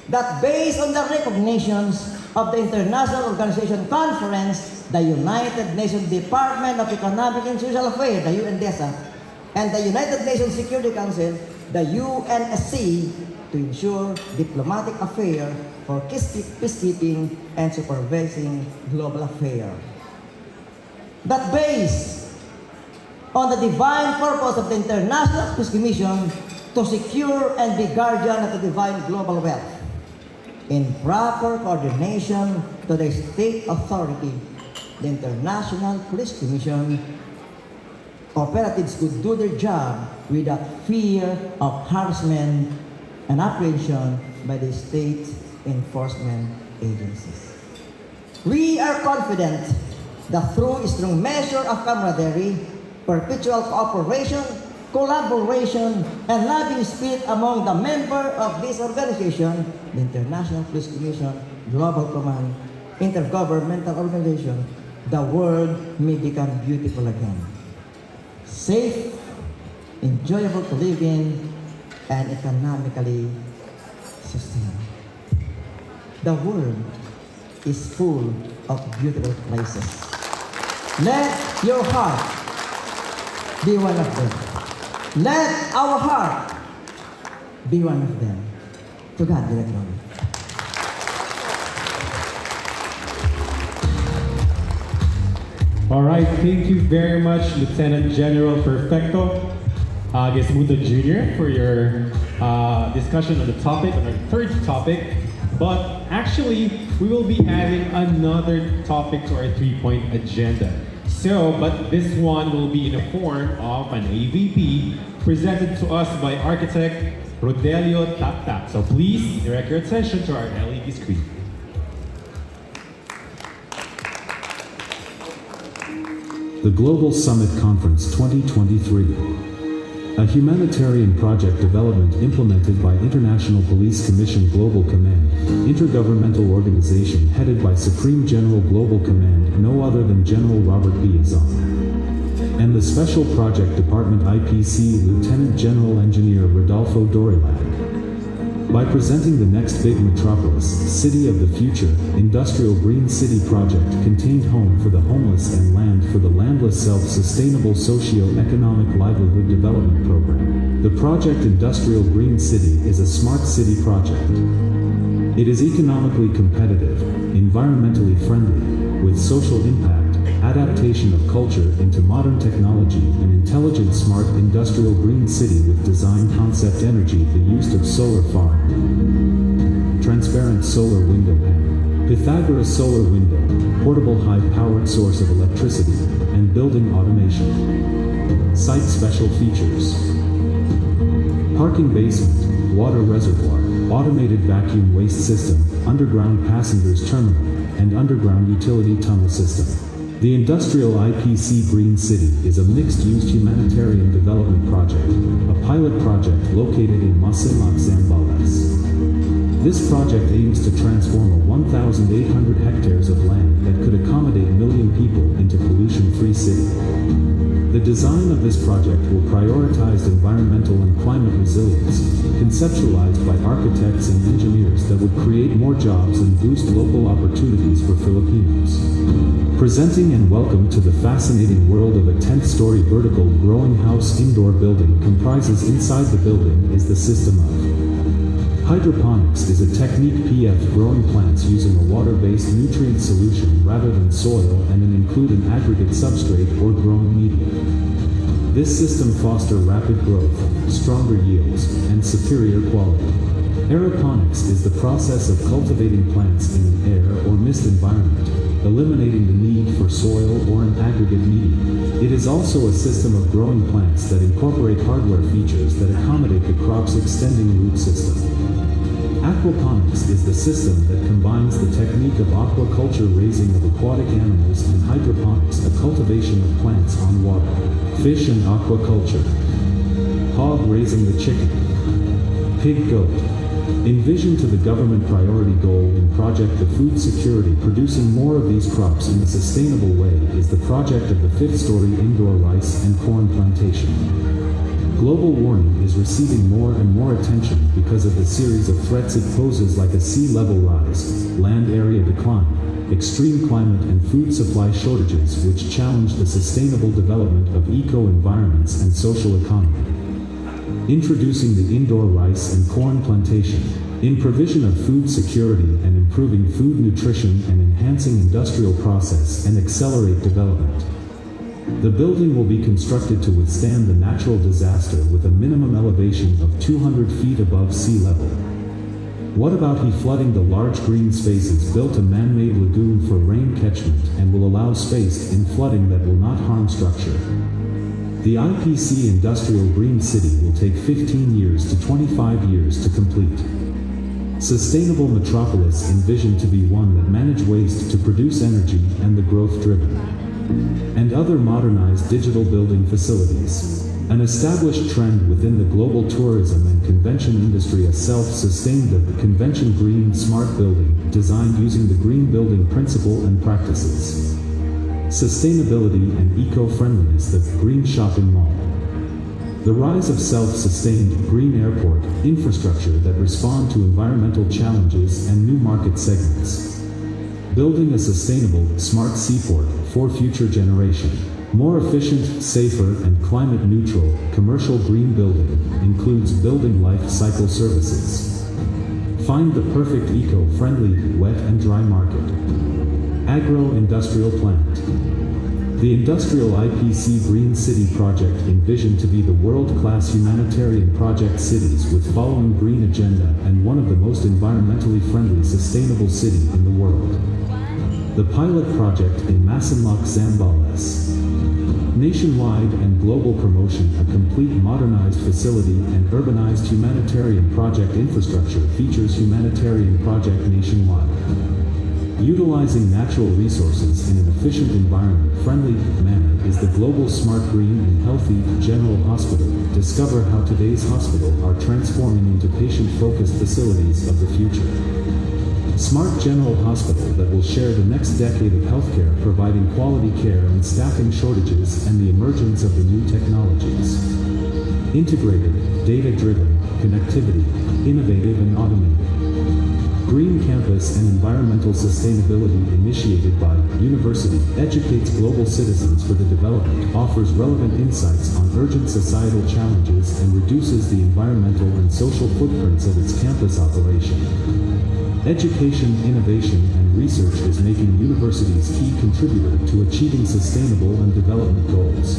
That based on the recognitions of the International Organization Conference, the United Nations Department of Economic and Social Affairs, the UNDESA, and the United Nations Security Council, the UNSC, to ensure diplomatic affairs for peacekeeping and supervising global affairs. That based on the divine purpose of the International Peace Commission to secure and be guardian of the divine global wealth, in proper coordination to the state authority, the International Police Commission operatives could do their job without fear of harassment and apprehension by the state enforcement agencies. We are confident that through a strong measure of camaraderie, perpetual cooperation, collaboration, and loving spirit among the members of this organization, the International Police Commission Global Command Inter-governmental Organization, the world may become beautiful again. Safe, enjoyable to live in, and economically sustainable. The world is full of beautiful places. Let your heart be one of them. Let our heart be one of them. To God be the glory. All right, thank you very much, Lieutenant General Perfecto Gesmuto Jr. for your discussion on the topic, on our third topic. But actually, we will be adding another topic to our three-point agenda. But this one will be in the form of an AVP presented to us by architect Rodelio Taptak. So please direct your attention to our LED screen. The Global Summit Conference 2023, a humanitarian project development implemented by International Police Commission Global Command, intergovernmental organization headed by Supreme General Global Command, no other than General Robert BIAZON, and the Special Project Department IPC Lieutenant General Engineer Rodolfo Dorilag. By presenting the next big metropolis, city of the future, Industrial Green City Project contained home for the homeless and land for the landless self-sustainable socio-economic livelihood development program. The project Industrial Green City is a smart city project. It is economically competitive, environmentally friendly, with social impact, adaptation of culture into modern technology, an intelligent smart industrial green city with design concept energy, the use of solar farm, transparent solar window panel, Pythagoras solar window, portable high-powered source of electricity, and building automation. Site special features: parking basement, water reservoir, automated vacuum waste system, underground passengers terminal, and underground utility tunnel system. The Industrial IPC Green City is a mixed-use humanitarian development project, a pilot project located in Masinloc, Zambales. This project aims to transform a 1,800 hectares of land that could accommodate a million people into pollution-free city. The design of this project will prioritize environmental and climate resilience, conceptualized by architects and engineers that would create more jobs and boost local opportunities for Filipinos. Presenting and welcome to the fascinating world of a 10th-story vertical growing house indoor building comprises inside the building is the system of hydroponics is a technique PF growing plants using a water-based nutrient solution rather than soil and include an aggregate substrate or growing medium. This system foster rapid growth, stronger yields, and superior quality. Aeroponics is the process of cultivating plants in an air or mist environment, eliminating the need for soil or an aggregate medium. It is also a system of growing plants that incorporate hardware features that accommodate the crop's extending root system. Aquaponics is the system that combines the technique of aquaculture, raising of aquatic animals, and hydroponics, a cultivation of plants on water. Fish and aquaculture. Hog raising the chicken. Pig goat. In vision to the government priority goal in Project the Food Security, producing more of these crops in a sustainable way is the project of the 5th-story indoor rice and corn plantation. Global warming is receiving more and more attention because of the series of threats it poses, like a sea level rise, land area decline, extreme climate and food supply shortages, which challenge the sustainable development of eco-environments and social economy. Introducing the indoor rice and corn plantation, in provision of food security and improving food nutrition and enhancing industrial process and accelerate development. The building will be constructed to withstand the natural disaster with a minimum elevation of 200 feet above sea level. What about flooding the large green spaces? Built a man-made lagoon for rain catchment and will allow space in flooding that will not harm structure. The IPC Industrial Green City will take 15 years to 25 years to complete. Sustainable metropolis envisioned to be one that manage waste to produce energy and the growth driven. And other modernized digital building facilities. An established trend within the global tourism and convention industry, a self-sustained convention green smart building designed using the green building principle and practices. Sustainability and eco-friendliness, the green shopping mall. The rise of self-sustained green airport infrastructure that respond to environmental challenges and new market segments. Building a sustainable, smart seaport for future generation. More efficient, safer, and climate neutral commercial green building includes building life cycle services. Find the perfect eco-friendly wet and dry market. Agro-industrial plant. The Industrial IPC Green City Project envisioned to be the world-class humanitarian project cities with following green agenda and one of the most environmentally friendly sustainable city in the world. The pilot project in Masinloc, Zambales. Nationwide and global promotion, a complete modernized facility and urbanized humanitarian project infrastructure features humanitarian project nationwide. Utilizing natural resources in an efficient environment-friendly manner is the global smart green and healthy general hospital. Discover how today's hospital are transforming into patient-focused facilities of the future. Smart General Hospital that will share the next decade of healthcare, providing quality care and staffing shortages and the emergence of the new technologies. Integrated, data-driven connectivity. innovative and automated. Green Campus and Environmental Sustainability, initiated by University, educates global citizens for the development, offers relevant insights on urgent societal challenges, and reduces the environmental and social footprints of its campus operation. Education, innovation, and research is making universities key contributor to achieving sustainable and development goals.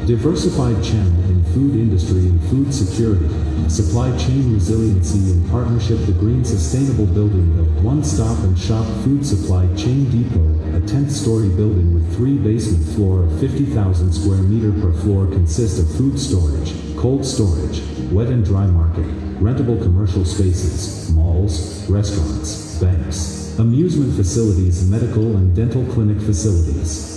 Diversified channel in food industry and food security, supply chain resiliency in partnership. The Green Sustainable Building, the one-stop and shop food supply chain depot, a 10th-story building with 3 basement floor of 50,000 square meter per floor, consists of food storage, cold storage, wet and dry market, rentable commercial spaces, malls, restaurants, banks, amusement facilities, medical and dental clinic facilities.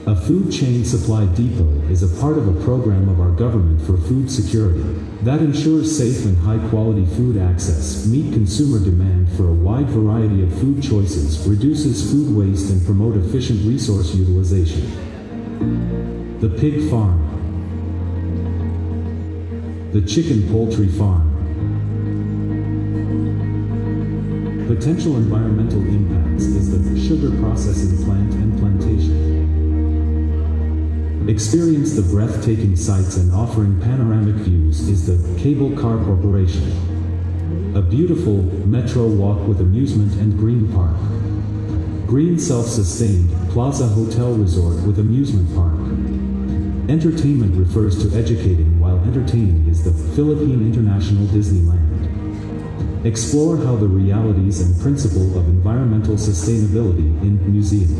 A food chain supply depot is a part of a program of our government for food security that ensures safe and high-quality food access, meet consumer demand for a wide variety of food choices, reduces food waste, and promote efficient resource utilization. The pig farm. The chicken poultry farm. Potential environmental impacts is the sugar processing plant and plantation. Experience the breathtaking sights and offering panoramic views is the Cable Car Corporation. A beautiful metro walk with amusement and green park. Green self-sustained Plaza Hotel Resort with amusement park. Entertainment refers to educating while entertaining is the Philippine International Disneyland. Explore how the realities and principle of environmental sustainability in museum.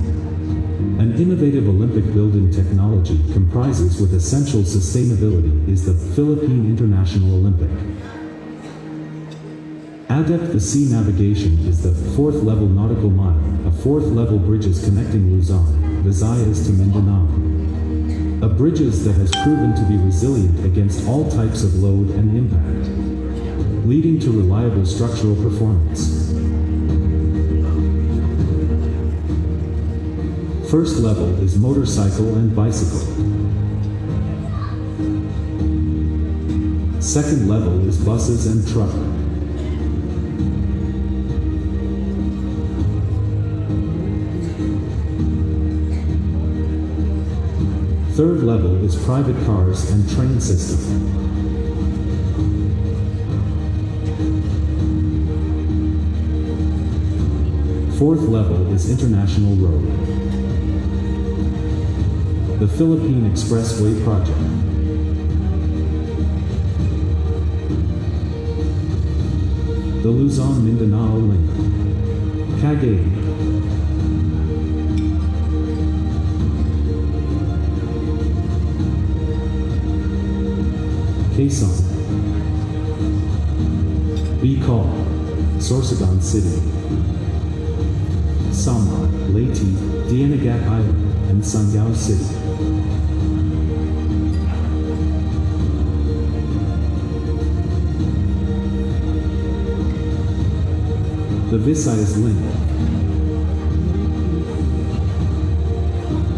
An innovative Olympic building technology comprises with essential sustainability is the Philippine International Olympic. Adept the Sea Navigation is the 4th level nautical mile, a 4th level bridges connecting Luzon, Visayas to Mindanao. A bridges that has proven to be resilient against all types of load and impact, leading to reliable structural performance. First level is motorcycle and bicycle. Second level is buses and truck. Third level is private cars and train system. Fourth level is international road. The Philippine Expressway Project. The Luzon-Mindanao Link. Cagayan. Quezon. Bicol. Sorsogon City. Samar, Leyte, Dinagat Island, and Sangao City. The Visayas Link.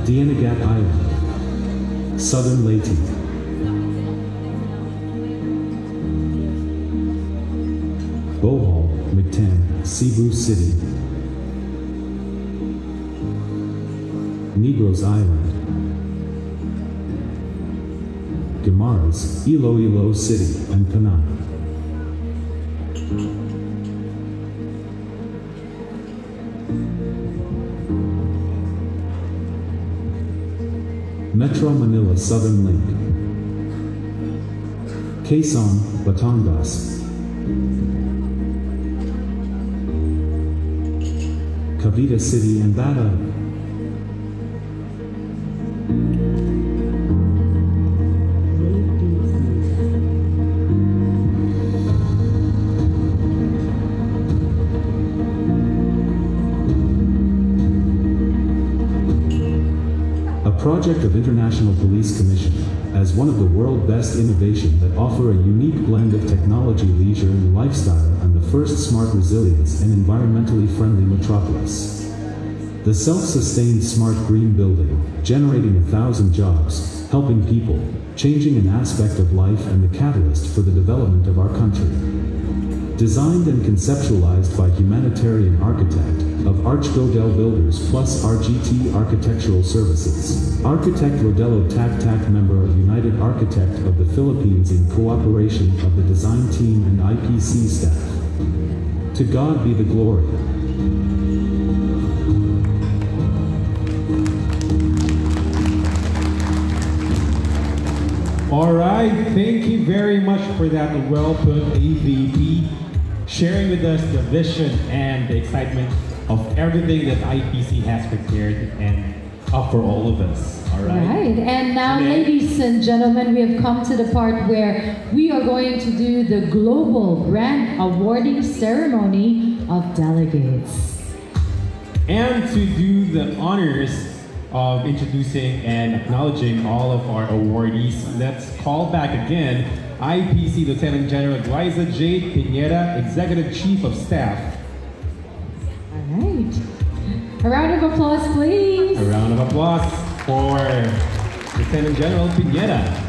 Dinagat Island. Southern Leyte. Bohol, Mactan, Cebu City. Negros Island. Guimaras, Iloilo City, and Panay. Metro Manila Southern Link. Quezon, Batangas. Cavite City and Bata. Project of International Police Commission, as one of the world's best innovation that offer a unique blend of technology, leisure, and lifestyle, and the first smart resilience and environmentally friendly metropolis. The self-sustained smart green building, generating 1,000 jobs, helping people, changing an aspect of life and the catalyst for the development of our country. designed and conceptualized by humanitarian architect of Archgodel Builders plus RGT Architectural Services. Architect Rodello Tak member of United Architect of the Philippines in cooperation of the design team and IPC staff. To God be the glory. All right, thank you very much for that well-put AVP, sharing with us the vision and the excitement of everything that IPC has prepared and up for all of us. All right. Right, and now, ladies and gentlemen, we have come to the part where we are going to do the global grant awarding ceremony of delegates. And to do the honors of introducing and acknowledging all of our awardees, let's call back again IPC Lieutenant General Liza Jade Pineda, Executive Chief of Staff. All right. A round of applause, please. A round of applause for Lieutenant General Pineda.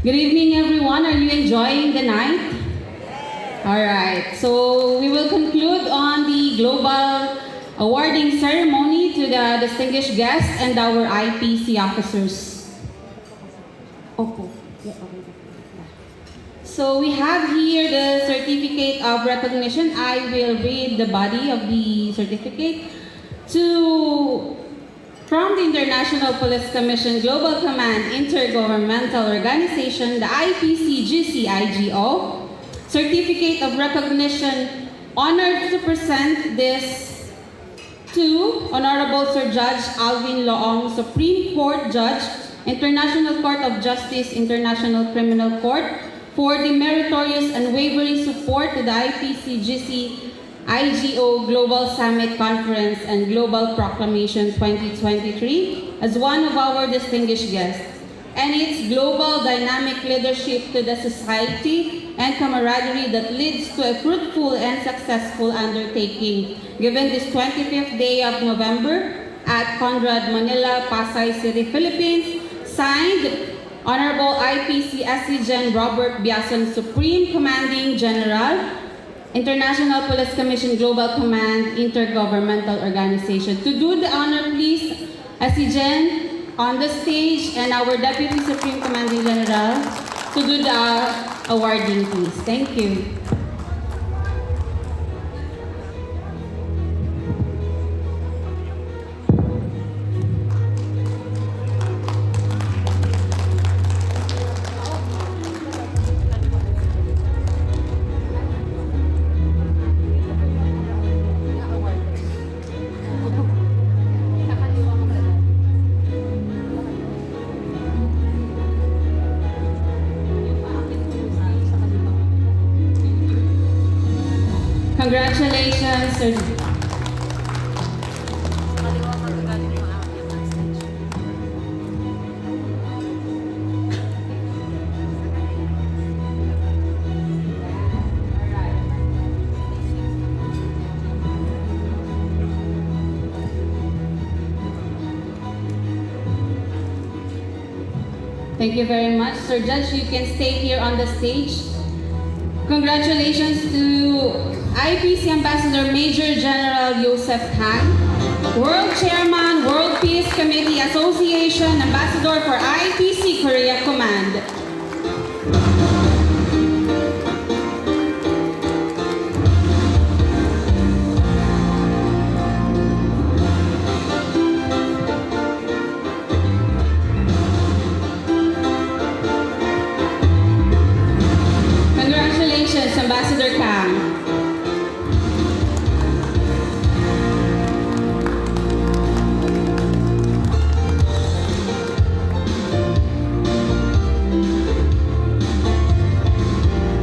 Good evening, everyone. Are you enjoying the night? All right. So we will conclude on the global awarding ceremony to the distinguished guests and our IPC officers. So we have here the certificate of recognition. I will read the body of the certificate. From the International Police Commission Global Command Inter-governmental Organization, the IPC GC IGO, Certificate of Recognition, honored to present this to Honorable Sir Judge Alvin Loong, Supreme Court Judge, International Court of Justice, International Criminal Court, for the meritorious and unwavering support to the IPC GC IGO Global Summit Conference and Global Proclamation 2023 as one of our distinguished guests, and its global dynamic leadership to the society and camaraderie that leads to a fruitful and successful undertaking given this 25th day of November at Conrad Manila, Pasay City, Philippines. Signed, Honorable IPC SC Gen Robert BIAZON, Supreme Commanding General, International Police Commission Global Command Inter-governmental Organization. To do the honor, please, SC Gen on the stage, and our Deputy Supreme Commanding General to do the awarding, please. Thank you. Congratulations, Sir. Thank you very much. Sir Judge, you can stay here on the stage. Congratulations to IPC Ambassador Major General Joseph Kang, World Chairman, World Peace Committee Association, Ambassador for IPC Korea Command. Congratulations, Ambassador Kang.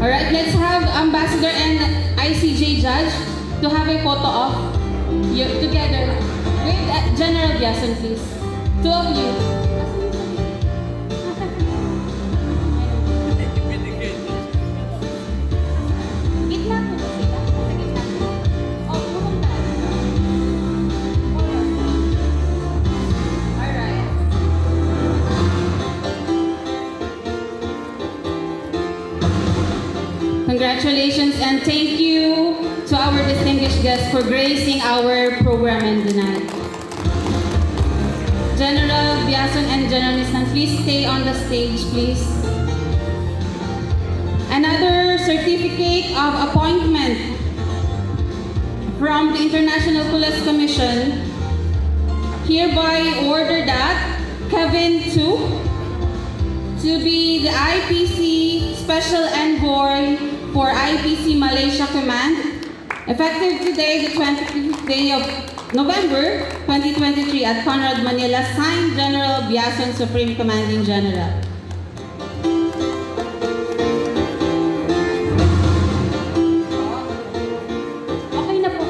Alright, let's have Ambassador and ICJ judge to have a photo of you together with General BIAZON, please. Two of you. Gitna po ba sila? Sa gitna po. Oh, pumunta. Alright. Congratulations and thank you to our distinguished guests for gracing our program tonight. General BIAZON and General Nissan, please stay on the stage, please. Another certificate of appointment from the International Police Commission hereby order that Kevin Tu to be the IPC Special Envoy for IPC Malaysia Command, effective today, the 25th day of November 2023 at Conrad Manila, signed General BIAZON, Supreme Commanding General. Okay na po.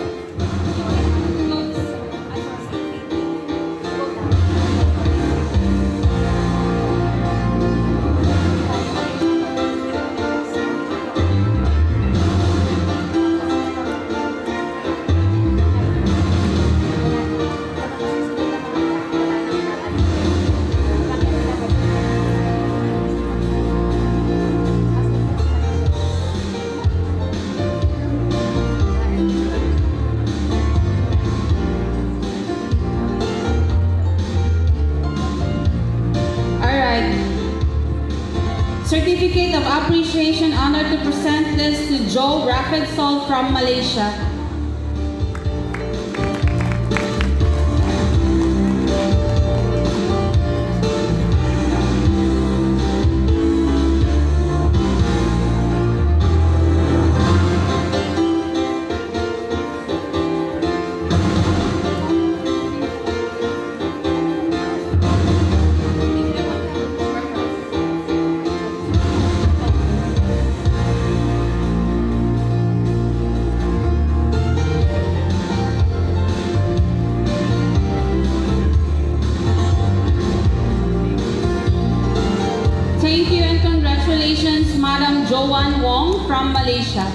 Certificate of Appreciation, honored to present this to Joe Rapidsol from Malaysia. Thank you and congratulations, Madam Joanne Wong from Malaysia.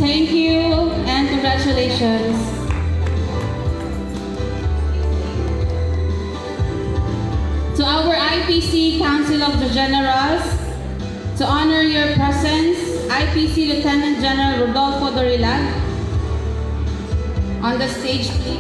Thank you and congratulations. To our IPC Council of the Generals, to honor your presence, IPC Lieutenant General Rodolfo Dorilag, on the stage please.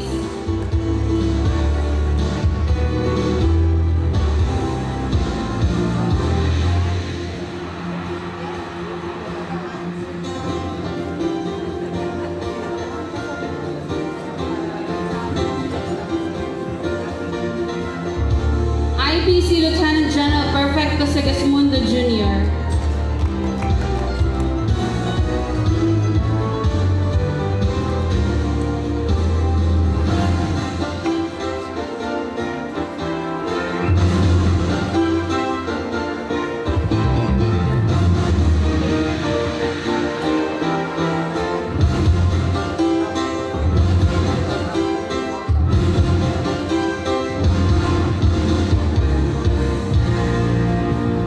IPC Lieutenant General Perfecto Sigismundo Jr.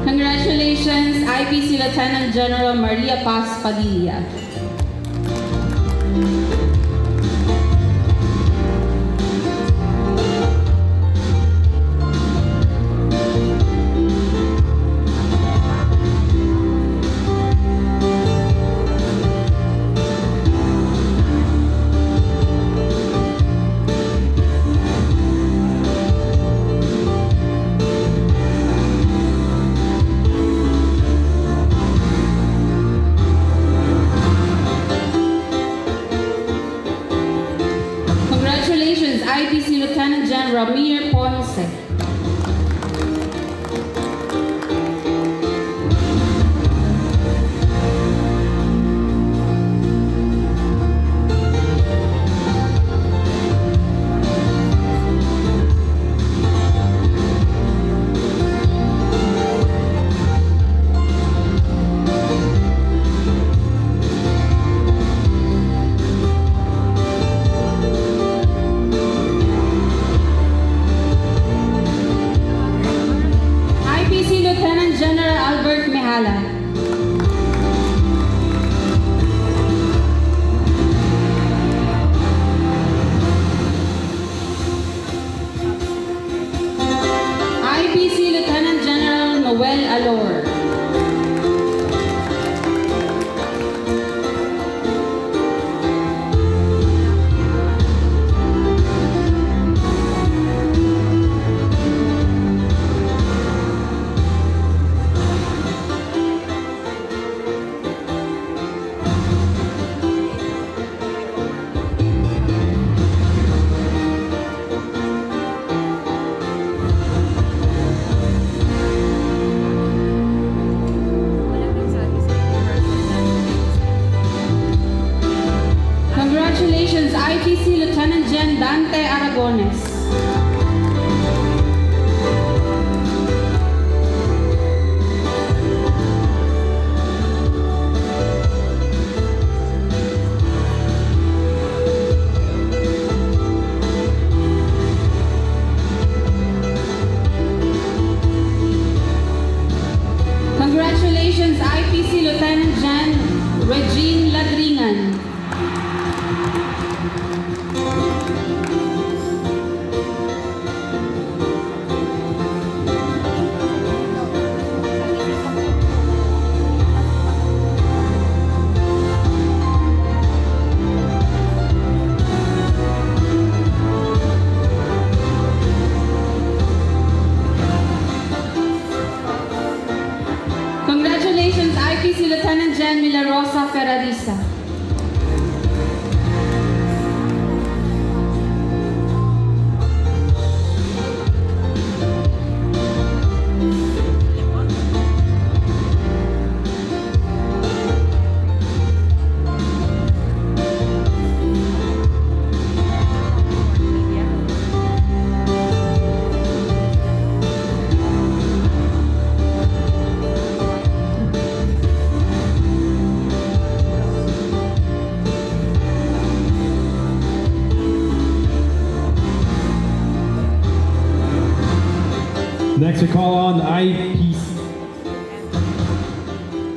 Congratulations, IPC Lieutenant General Maria Paz Padilla. Congratulations, IPC Lieutenant General Mir Ponce. IPC Lieutenant General Albert Mehala. IPC Lieutenant General Noel Alor. Congratulations, IPC Lieutenant Gen Dante Aragones. Congratulations, IPC Lieutenant Gen Regine Ladringan. Congratulations, IPC Lieutenant Gen Milarosa Ferrarisa. Next, we call on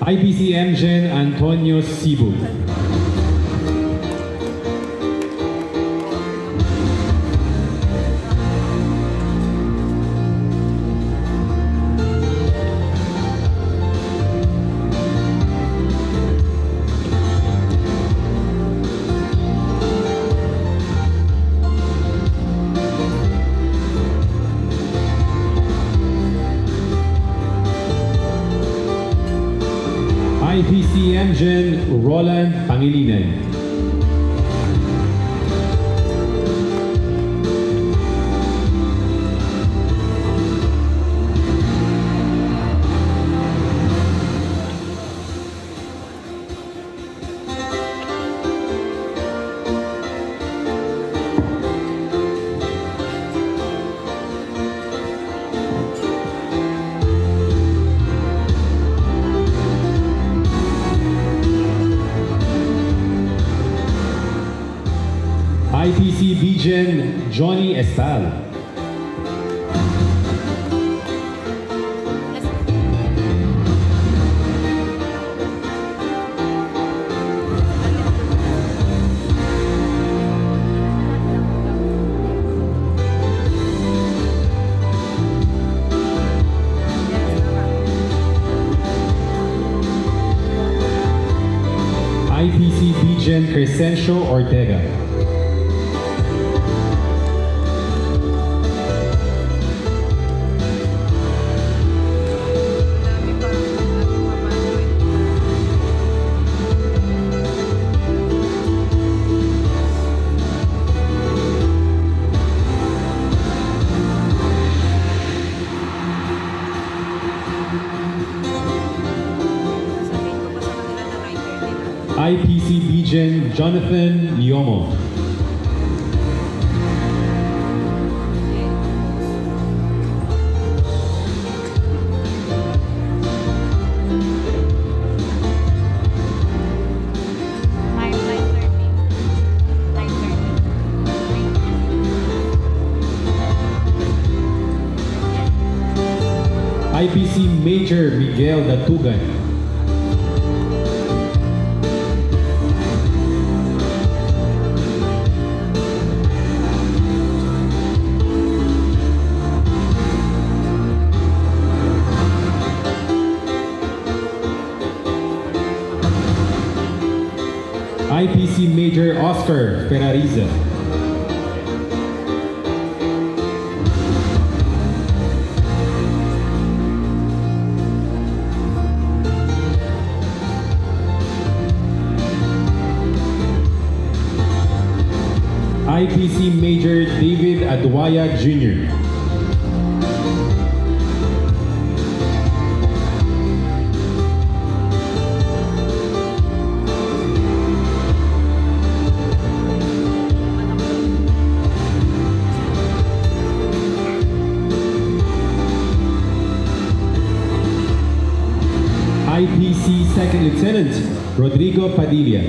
IPC MGen Antonio Cebu. IPC MGen Roland Pangilinan. IPC BGen Johnny Estal. Crescencio Ortega. IPC Legion Jonathan Liomo. IPC Major Miguel Datugan. IPC Major Oscar Ferrariza. IPC Major David Adwaya Jr. IPC Second Lieutenant Rodrigo Padilla.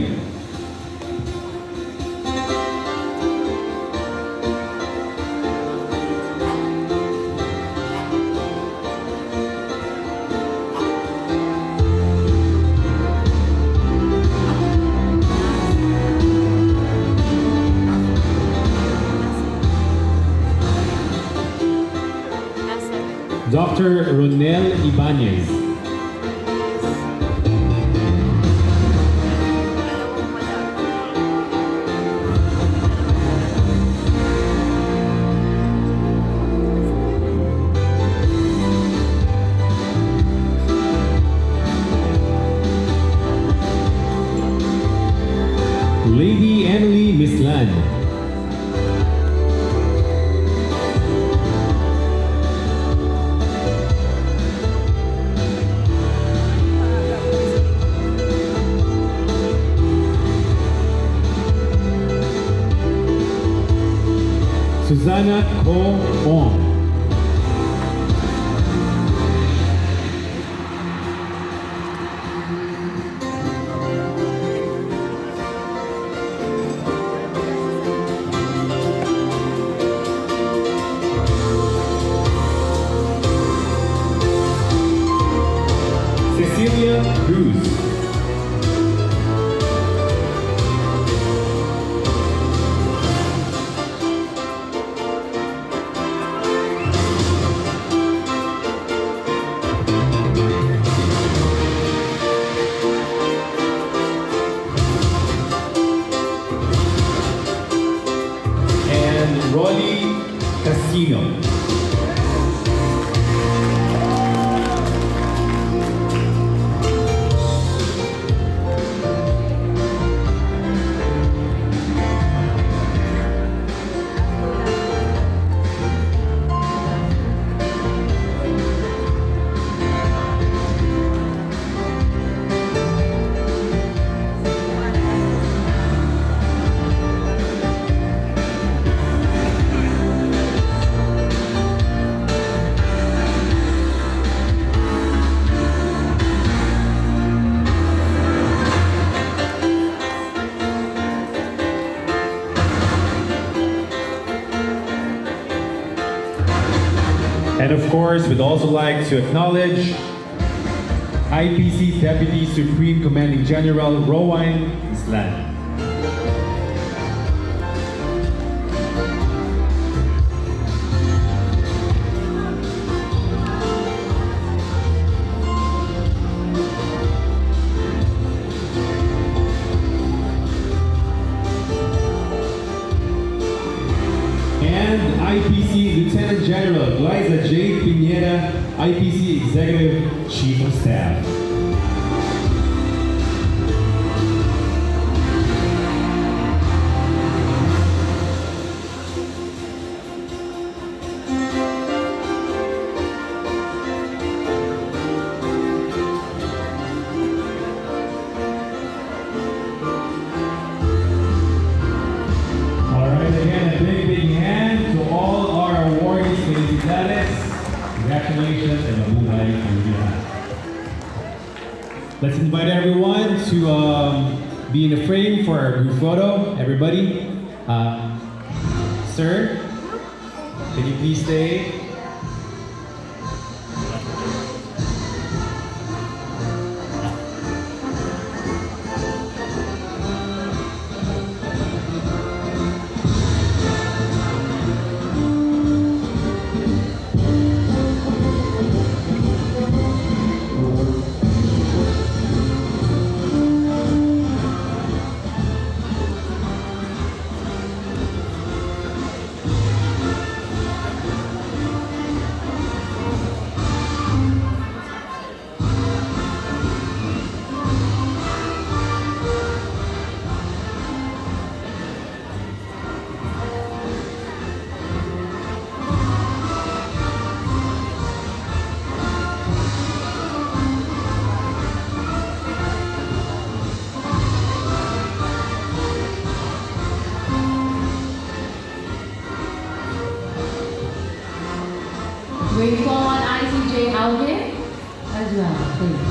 Dr. Ronel Ibanez. Lady Emily Mislan. Susanna Ko Ong. Cecilia Cruz. And Rolly Casino. And of course, we'd also like to acknowledge IPC Deputy Supreme Commanding General Rowan Islan. And IPC Lieutenant General Glyza J. Pineda, IPC Executive Chief of Staff. Congratulations and mabuhay ang lahat. Let's invite everyone to be in the frame for our group photo. Everybody, sir, can you please stay? We call on ICJ Alvin as well, please.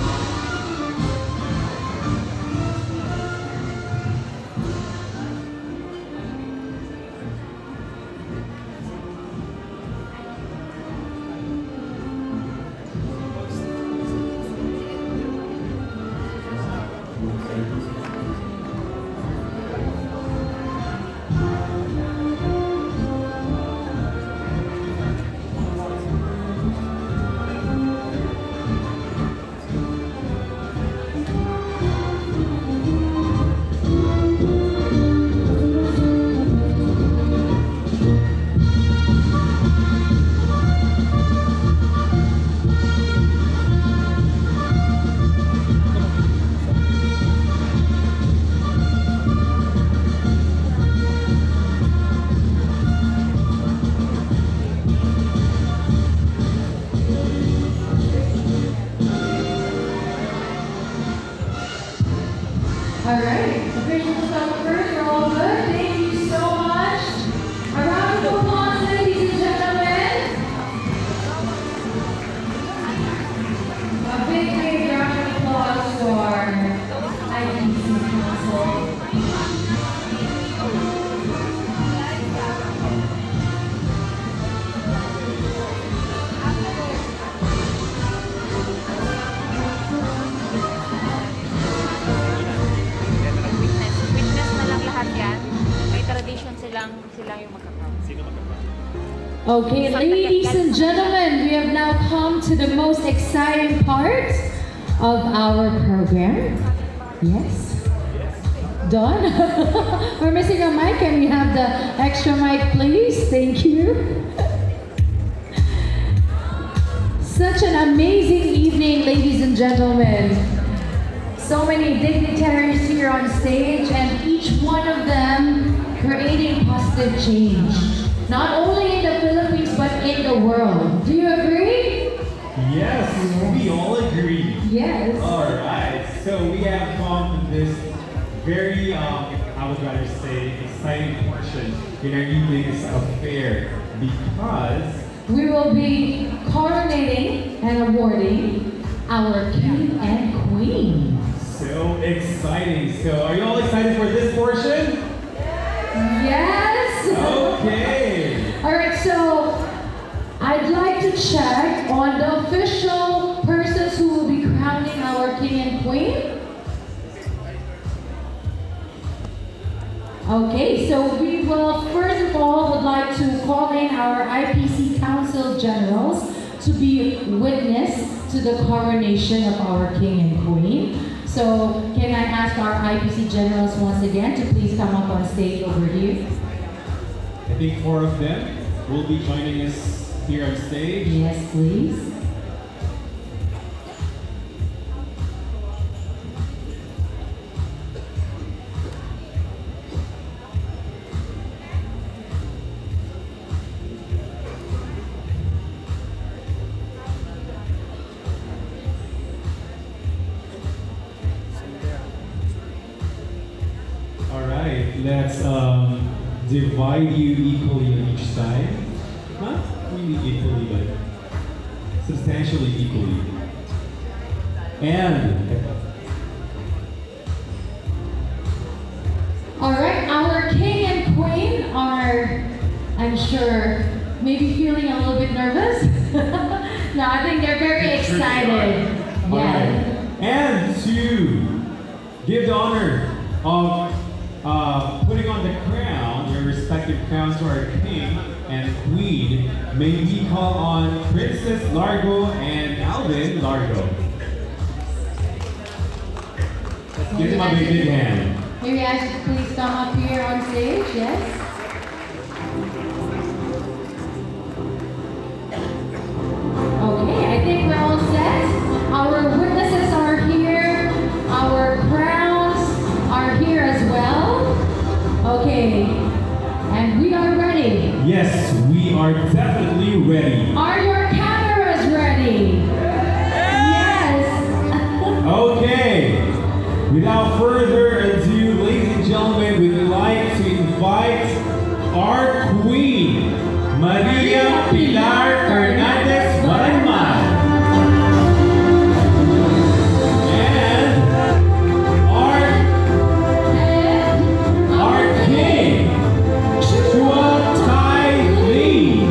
Alright, official photographers, you're all good. Thank you so much. A round of applause, ladies and gentlemen. A big round of applause for IPC Council. Silang yung magkakaroon. Sino magkakaroon? Okay, ladies and gentlemen, we have now come to the most exciting part of our program. Yes? Done? We're missing a mic. Can we have the extra mic, please? Thank you. Such an amazing evening, ladies and gentlemen. So many dignitaries here on stage, and each one of them creating positive change, not only in the Philippines but in the world. Do you agree? Yes, we all agree. Yes. All right, so we have come to this very, I would rather say, exciting portion in our evening's affair because we will be coronating and awarding our king and queen. So exciting. So are you all excited for this portion? Yes! Okay! Alright, so I'd like to check on the official persons who will be crowning our king and queen. Okay, so we will first of all would like to call in our IPC Council Generals to be witness to the coronation of our king and queen. So can I ask our IPC Generals once again to please come up on stage over here? I think 4 of them will be joining us here on stage. Yes, please. Alright, let's divide you equally on each side. Not really equally, but substantially equally. And All right, our king and queen are, I'm sure, maybe feeling a little bit nervous. No, I think they're very excited. All Yeah. right. And to give the honor of putting on the crown, their respective crowns to our king and queen, may we call on Princess Largo and Alvin Largo. Let's give them a big hand. Maybe I should please come up here on stage, yes? Okay, I think we're all set. Our witnesses are here. Our crowns are here as well. Okay, and we are ready. Yes, we are definitely ready. Are your cameras ready? Yes. Okay, without further ado, ladies and gentlemen, we'd like to invite our queen, Maria Pilar Fernandez Valenman. And our king, Chua Tai Lee.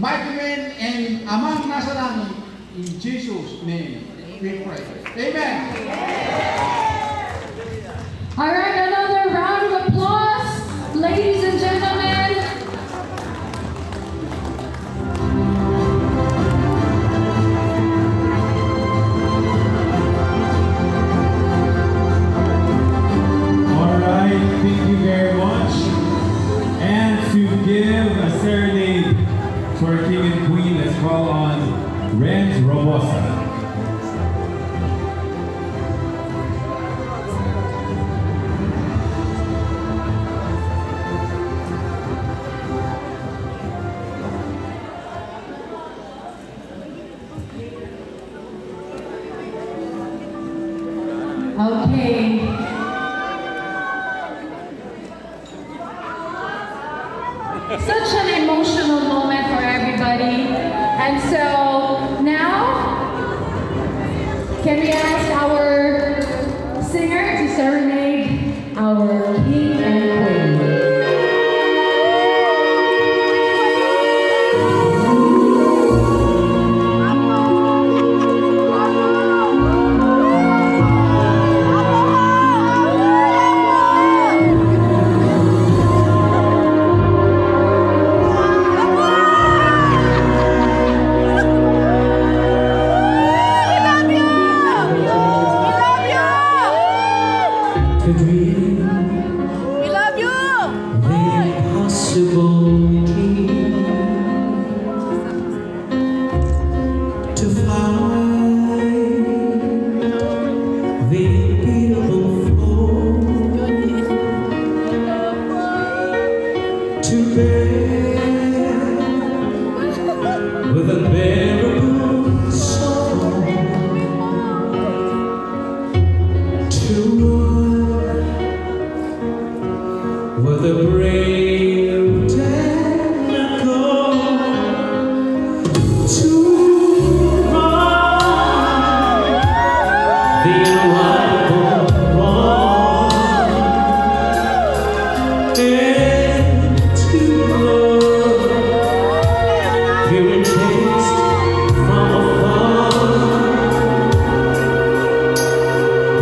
mighty men, and among nasa langit. In Jesus' name we pray. Amen. All right, another round of applause, ladies and gentlemen. All right, thank you very much. And to give a serenade to our king and queen, let's call on Renz Robosa. Okay. Such an emotional moment for everybody. And so now, can we ask our singer to serenade our king and queen? To dream We love you! the impossible dream, to fly the beautiful flow, to bear with unbearable sorrow, to where the brave dare not go, to right the unrightful wrong, and to love pure and chaste from afar,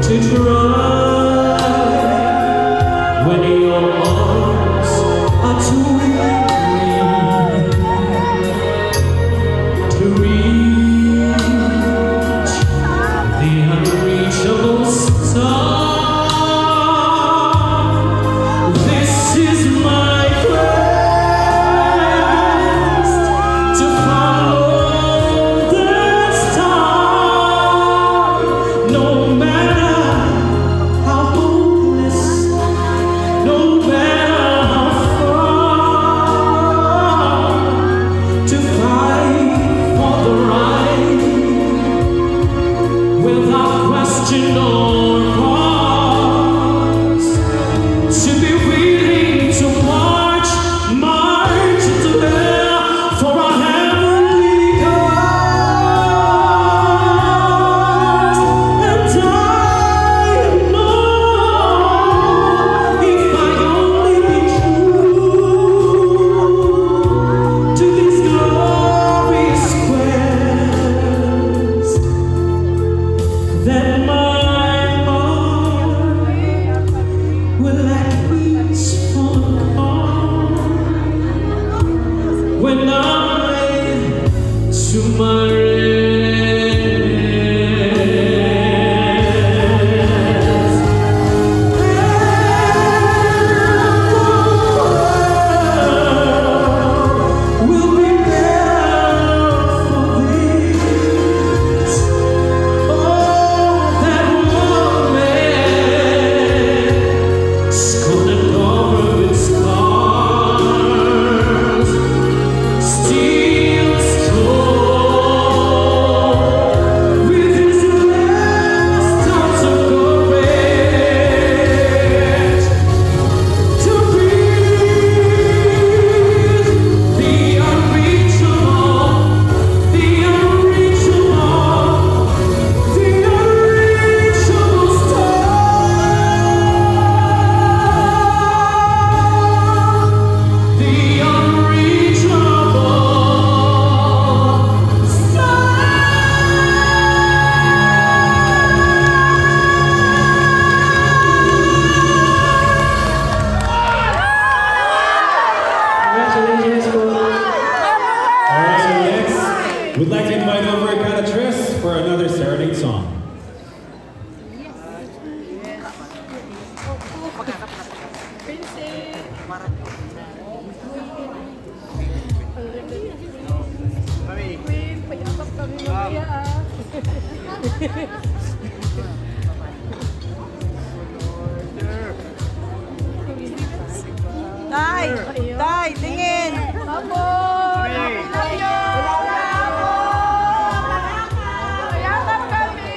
to try when your arms are too weak to reach the unreachable star. This is my quest to follow the star, no matter how hopeless, no matter how far. Queen, payakap kami mamaya ah. Tay! Tay, tingin! Abo! Payakap kami!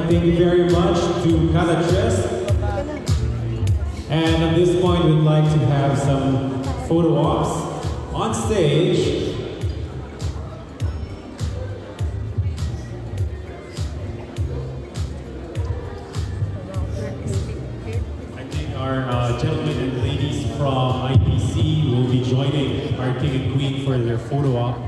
thank you very much to Kada Tres. And at this point, we'd like to have some photo ops on stage. I think our gentlemen and ladies from IPC will be joining our king and queen for their photo op.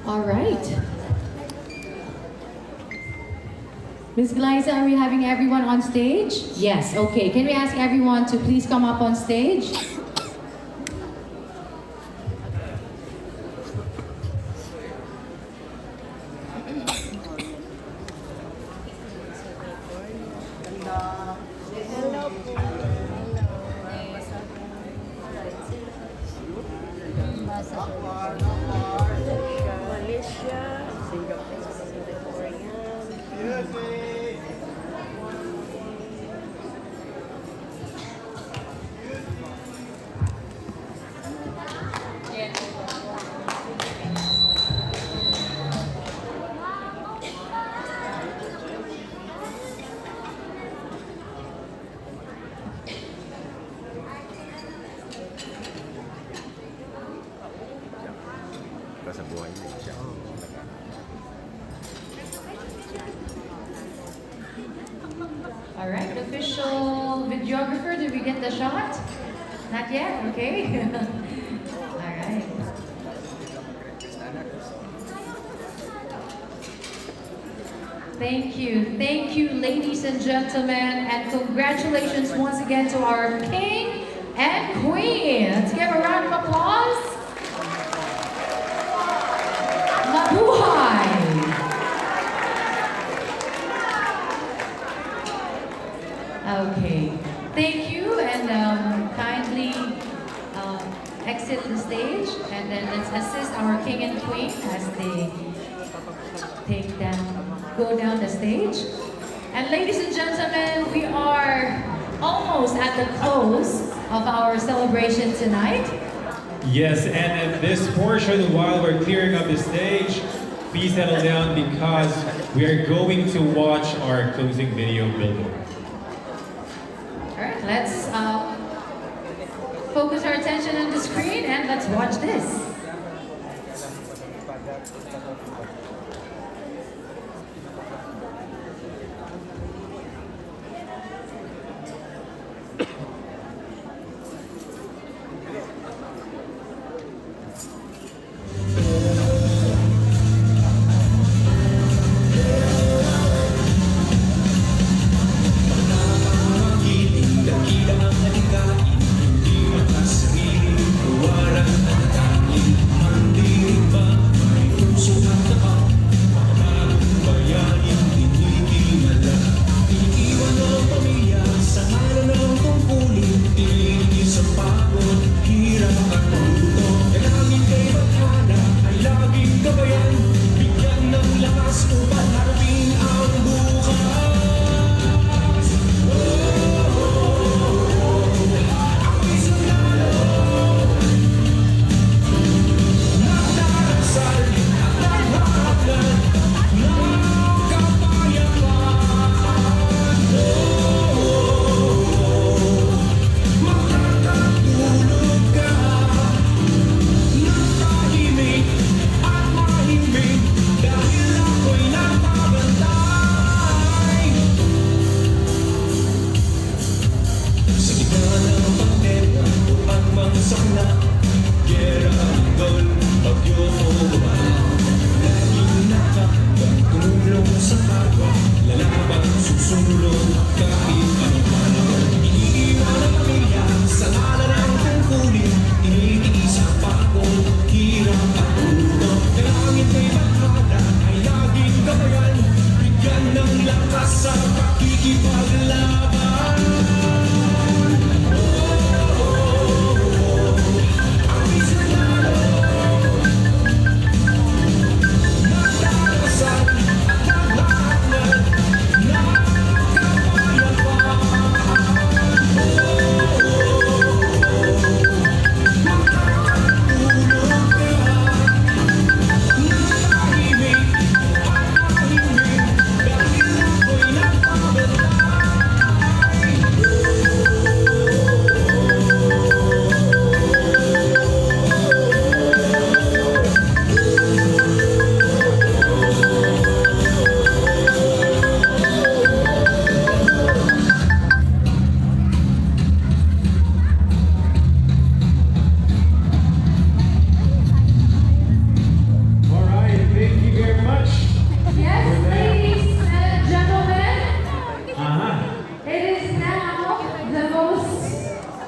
All right. Ms. Glyza, are we having everyone on stage? Yes, okay. Can we ask everyone to please come up on stage? All right, official videographer, did we get the shot? Not yet, okay. All right. Thank you, ladies and gentlemen, and congratulations once again to our king and queen. Let's give a round of applause. Mabuhay! Okay, thank you, and kindly exit the stage, and then let's assist our king and queen as they go down the stage. And ladies and gentlemen, we are almost at the close of our celebration tonight. Yes, and at this portion, while we're clearing up the stage, please settle down because we are going to watch our closing video billboard. All right, let's focus our attention on the screen and let's watch this. Mandiri ba may puso at tapat All right, thank you very much. Yes, ladies and gentlemen, it is now the most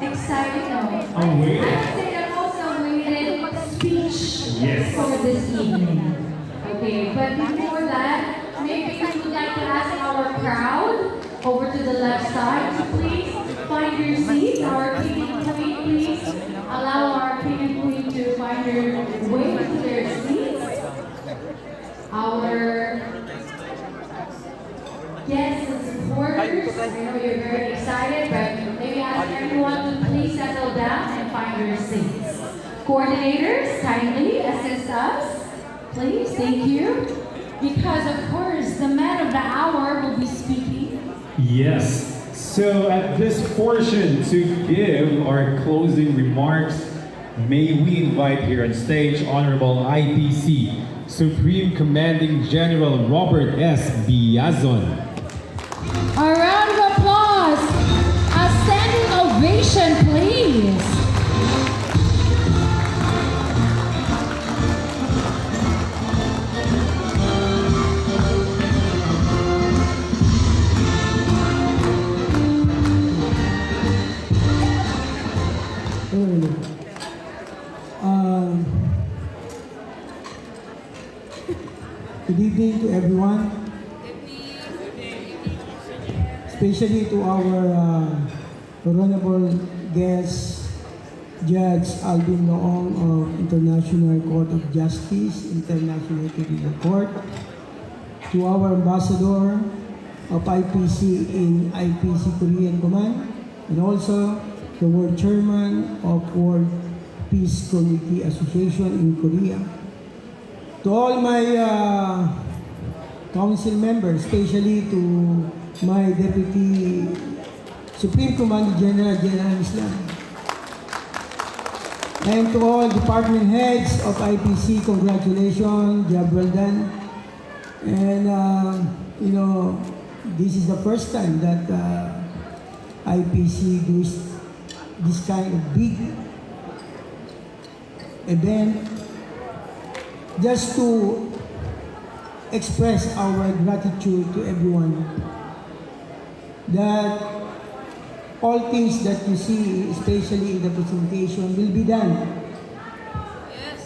exciting, Awaited. I would say the most awaited speech Yes. for this evening. Okay, but before that, maybe we would like to ask our crowd over to the left side to please find your seats. Our king and queen, please allow our king and queen to find their way to their seats. Our guests and supporters, I know you're very excited, but maybe ask everyone to please settle down and find your seats. Coordinators, kindly assist us. Please, thank you. Because of course, the man of the hour will be speaking. Yes. So at this portion to give our closing remarks, may we invite here on stage Honorable IPC Supreme Commanding General Robert S. BIAZON. A round of applause. A standing ovation, please. Good evening to everyone, especially to our honorable guest, Judge Alvin Noong of International Court of Justice, International Criminal Court, to our ambassador of IPC in IPC Korean Command, and also the World Chairman of World Peace Committee Association in Korea. To all my council members, especially to my Deputy Supreme Commander General, General Islam, and to all department heads of IPC, congratulations, job well done. And you know, this is the first time that IPC does this kind of big event, just to express our gratitude to everyone that all things that you see, especially in the presentation, will be done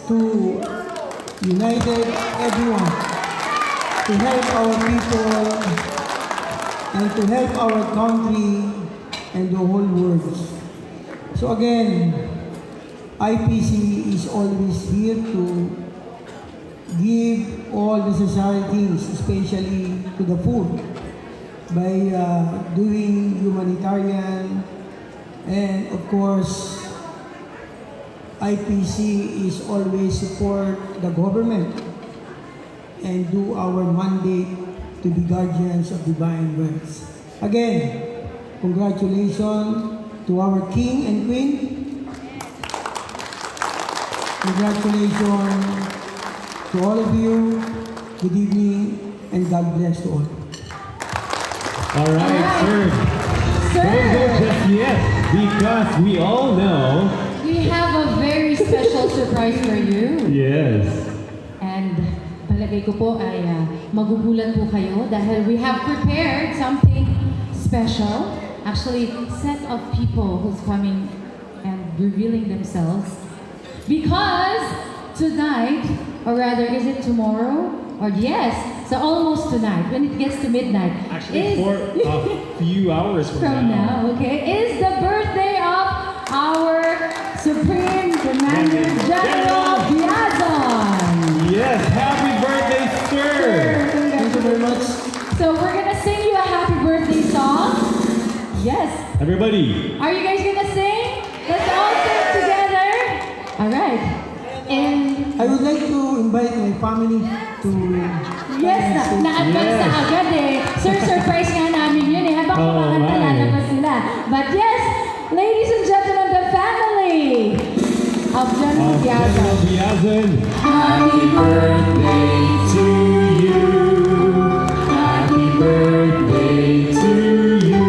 to unite everyone, to help our people and to help our country and the whole world. So again, IPC is always here to give all necessary things, especially to the poor, by doing humanitarian, and of course, IPC is always support the government and do our mandate to be guardians of divine rights. Again, congratulations to our king and queen. Congratulations to all of you. Good evening and God bless to all. All right, sir. Don't go just yet, because we all know. We have a very special surprise for you. Yes. And palagay ko po ay magugulat po kayo dahil we have prepared something special. Actually, set of people who's coming and revealing themselves. Because tonight, or rather, is it tomorrow? Or yes, So almost tonight, when it gets to midnight. Actually, for a few hours from now, okay, is the birthday of our Supreme Commander General BIAZON. Yes, happy birthday, sir! Thank you very much. So we're gonna sing you a happy birthday song. Yes. Everybody. Are you guys gonna sing? Let's all sing together. All right. And I would like to invite my family to... yes, na-advance na agad eh. Sir, surprise nga namin yun eh. Habang kumakanta lalabas sila. But yes, ladies and gentlemen, the family of General BIAZON. Happy birthday to you. Happy birthday to you.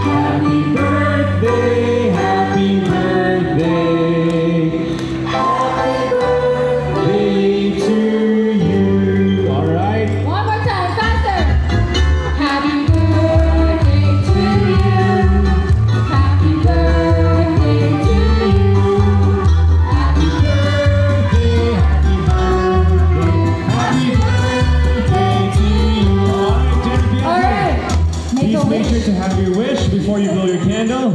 Happy birthday, happy birthday. Happy birthday to you. All right. one more time, faster. Happy birthday to you. Happy birthday to you. Happy birthday, happy birthday. Happy birthday to you. All right. Make a Please make wish. sure to have your wish before you blow your candle.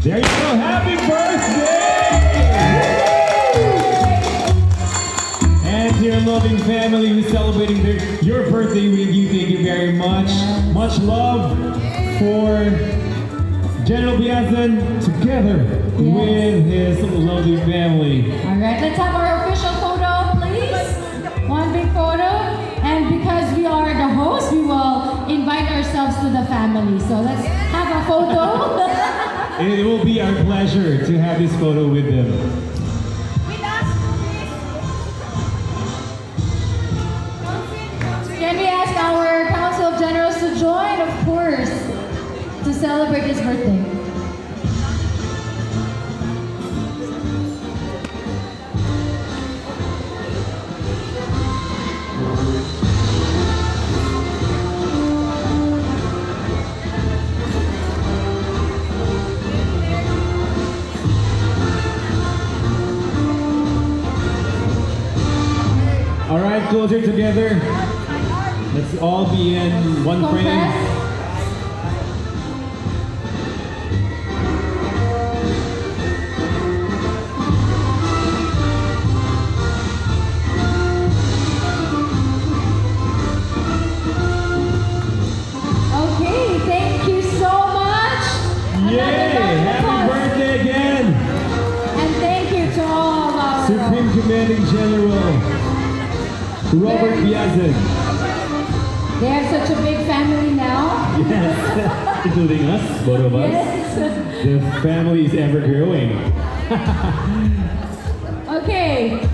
There you go. Happy birthday! And to your loving family who's celebrating your birthday with you, thank you very much. Much love for General BIAZON together with his lovely family. All right, let's have our official photo, please. One big photo. And because we are the host, we will invite ourselves to the family. So let's have a photo. It will be our pleasure to have this photo with them. Can we ask our Council of Generals to join, of course, to celebrate his birthday? All right, closer together. Let's all be in one frame. Okay, thank you so much. Yay! Happy birthday again! And thank you to all of our Supreme Commanding General Robert BIAZON. They have such a big family now. Yes, including us, both of us. Yes. The family is ever growing. Okay.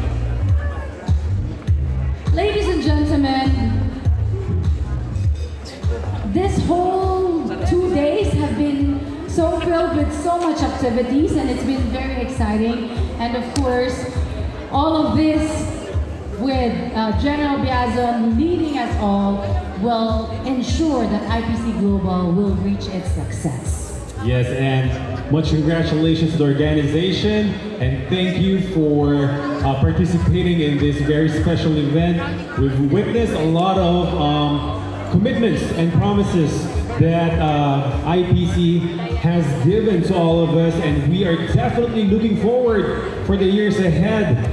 Ladies and gentlemen, this whole 2 days have been so filled with so much activities, and it's been very exciting. And of course, all of this with General BIAZON leading us all will ensure that IPC Global will reach its success. Yes, and much congratulations to the organization, and thank you for participating in this very special event. We've witnessed a lot of commitments and promises that IPC has given to all of us, and we are definitely looking forward for the years ahead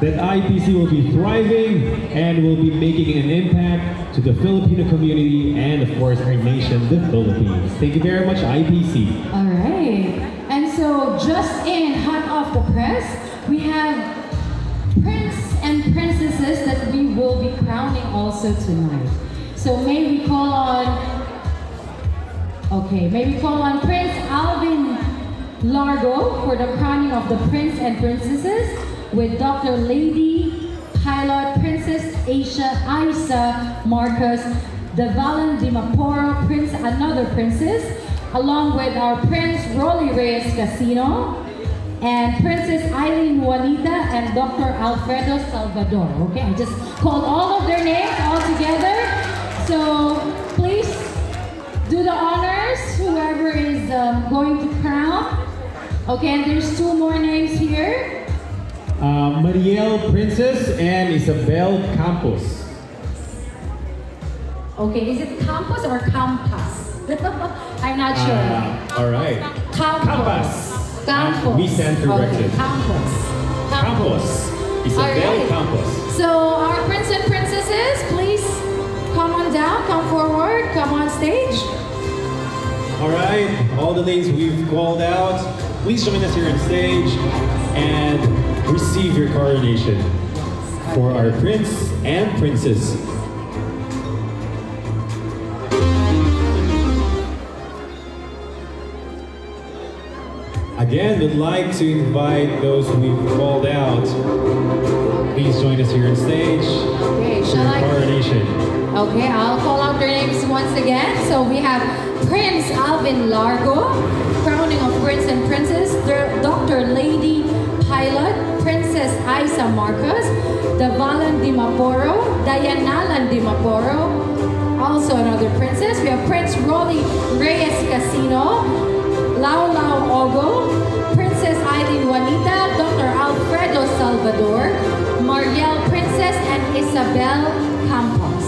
that IPC will be thriving and will be making an impact to the Filipino community and, of course, our nation, the Philippines. Thank you very much, IPC. All right. And so, just in hot off the press, we have prince and princesses that we will be crowning also tonight. So may we call on, Prince Alvin Largo for the crowning of the prince and princesses, with Dr. Lady Pilot Princess Isa Marcos, Devalan Dimaporo, another princess, along with our Prince Rolly Reyes Casino, and Princess Eileen Juanita and Dr. Alfredo Salvador. Okay, I just called all of their names all together. So please do the honors, whoever is going to crown. Okay, and there's 2 more names here. Mariel Princess and Isabel Campos. Okay, is it campus or campus? I'm not sure. All right. Campus. Campus. We stand corrected. Okay, campus. Campos. Isabel All right. Campos. So our prince and princesses, please come on down, come forward, come on stage. All right, all the names we've called out, please join us here on stage and receive your coronation for our prince and princess. Again, would like to invite those we've called out. Please join us here on stage Okay, for shall your I? coronation. Okay, I'll call out their names once again. So we have Prince Alvin Largo, crowning of Prince and Princess, Dr. Lady Pilot, Princess Isa Marcos, Davalan Dimaporo, Dayanalan Dimaporo, also another princess. We have Prince Rolly Reyes Casino, Lau Lau Ogo, Princess Eileen Juanita, Dr. Alfredo Salvador, Mariel Princess, and Isabel Campos.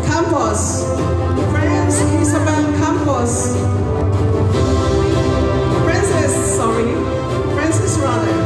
Campos, Frances Isabel Campos, Francis rather.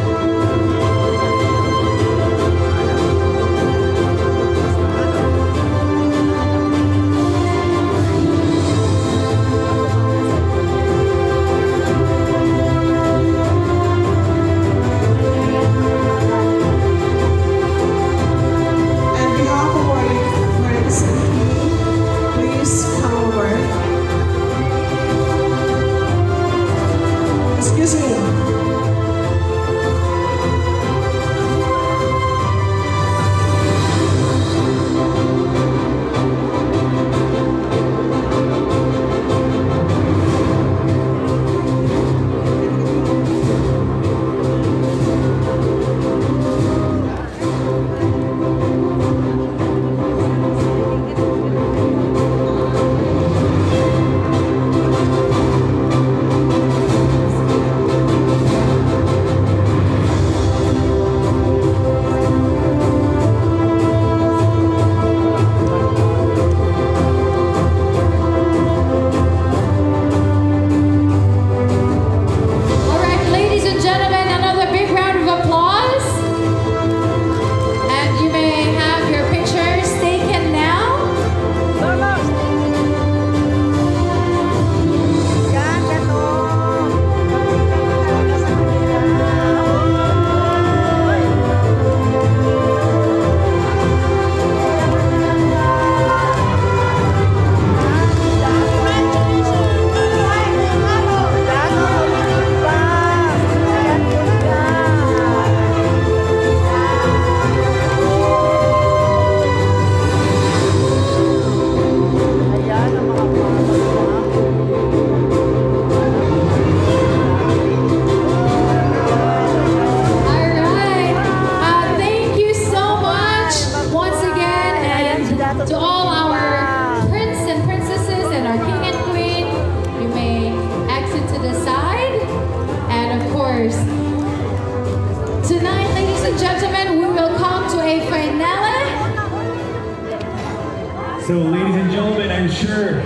So, ladies and gentlemen, I'm sure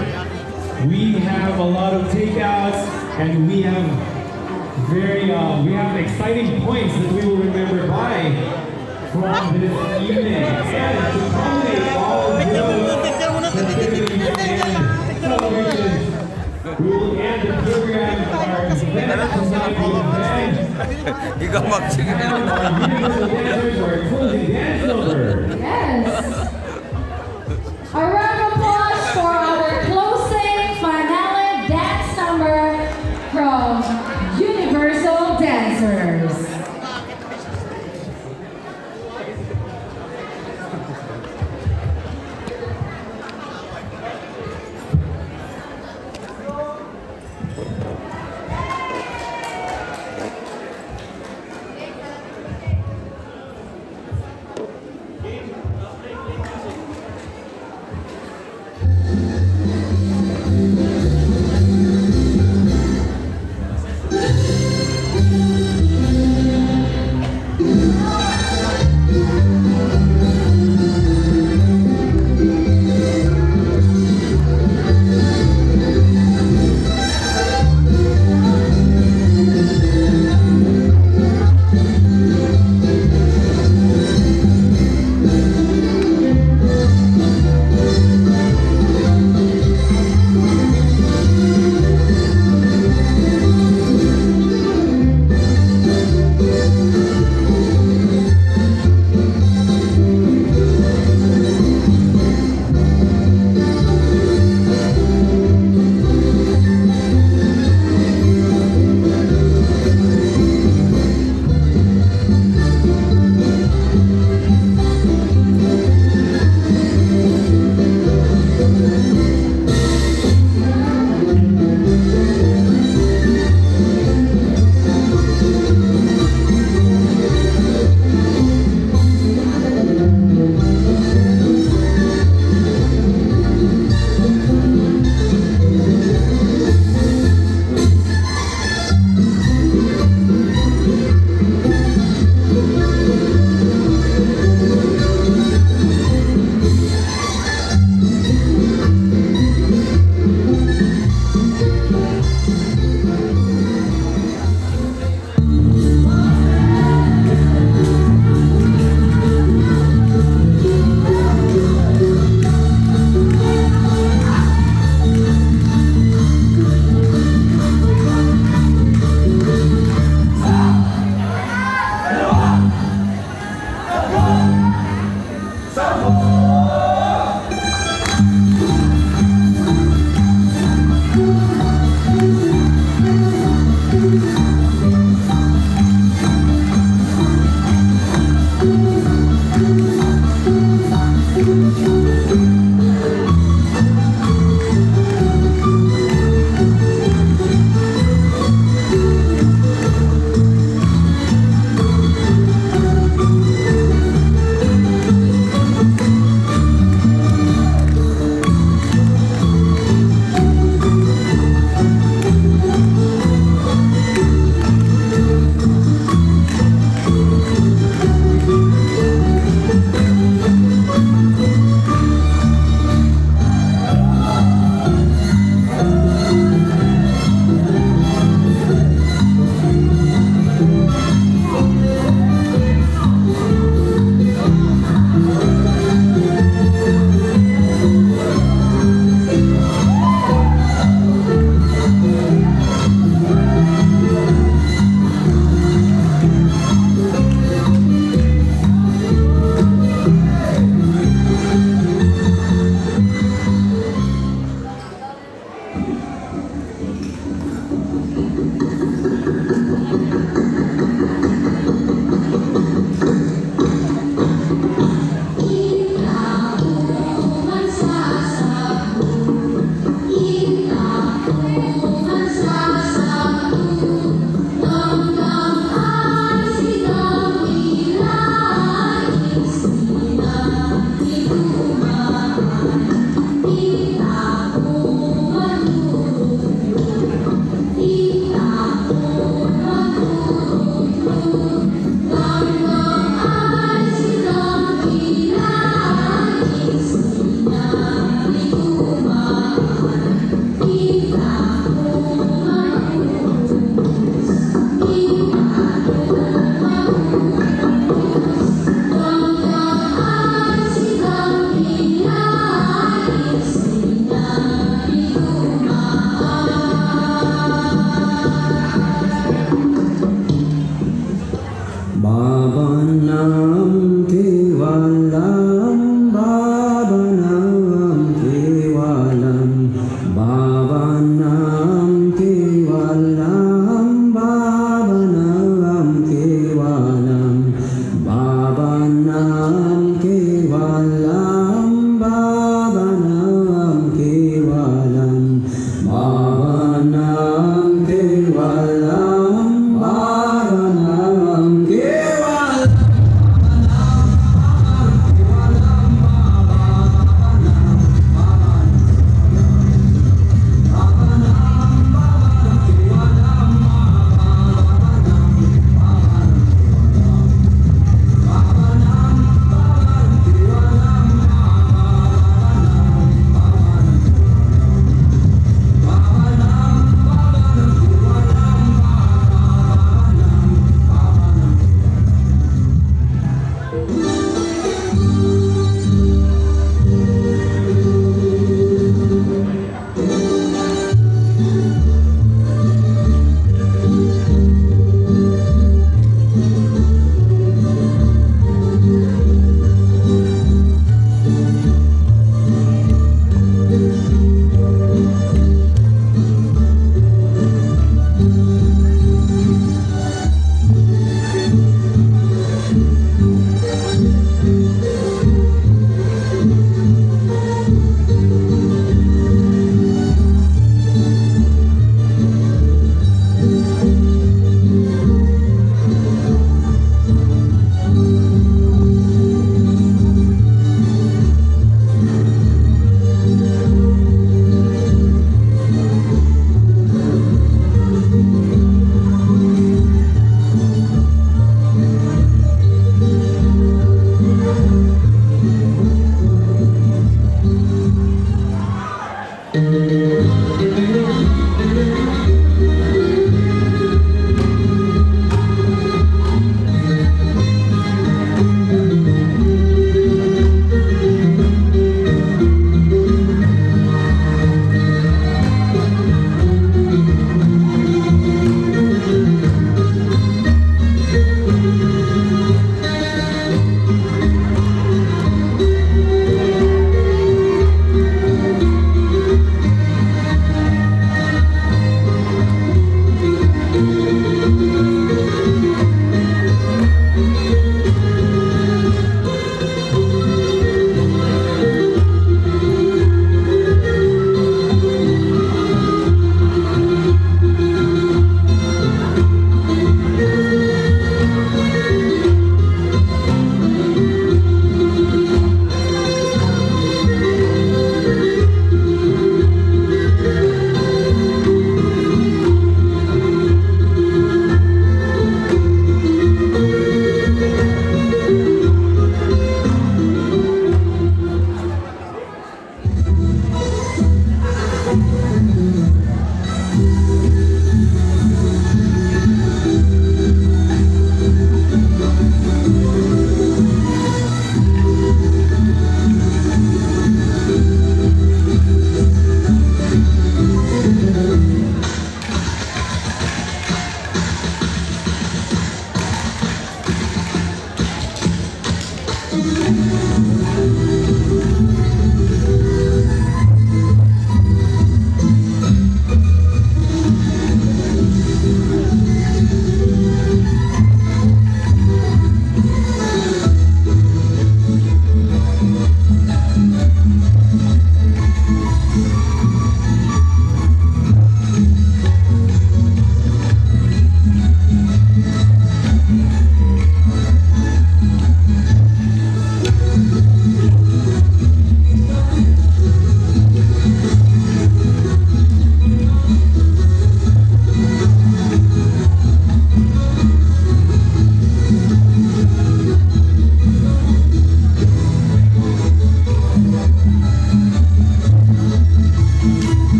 we have a lot of takeouts and we have exciting points that we will remember by from this evening. And to culminate all of those festivities and celebrations, we will end the program of our event tonight with a band. You got my chicken. Our beautiful dancers are closing dance number. Yes. A round of applause for our closing finale dance number from Universal Dancers.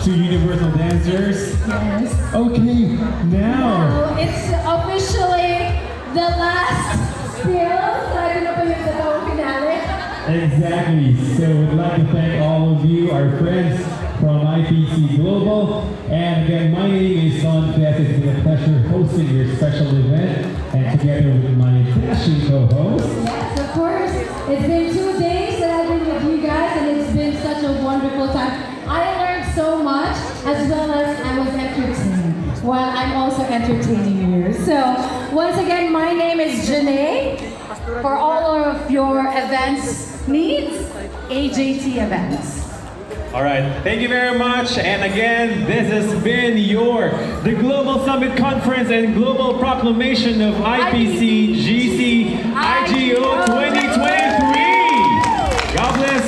To Universal Dancers. Yes. Okay, now. So it's officially the last spiel. Sabi na pa yung dalawang finale. Exactly. So we'd like to thank all of you, our friends from IPC Global. And again, my name is Son Beth. It's been a pleasure hosting your special event. And together with my dashing co-host. Yes, of course. It's been 2 days that I've been with you guys, and it's been such a wonderful time. I learned so much, as well as I was entertained, while I'm also entertaining you. So, once again, my name is Janae. For all of your events needs, AJT Events. All right, thank you very much. And again, this has been the Global Summit Conference and Global Proclamation of IPC GC IGO 2023. God bless.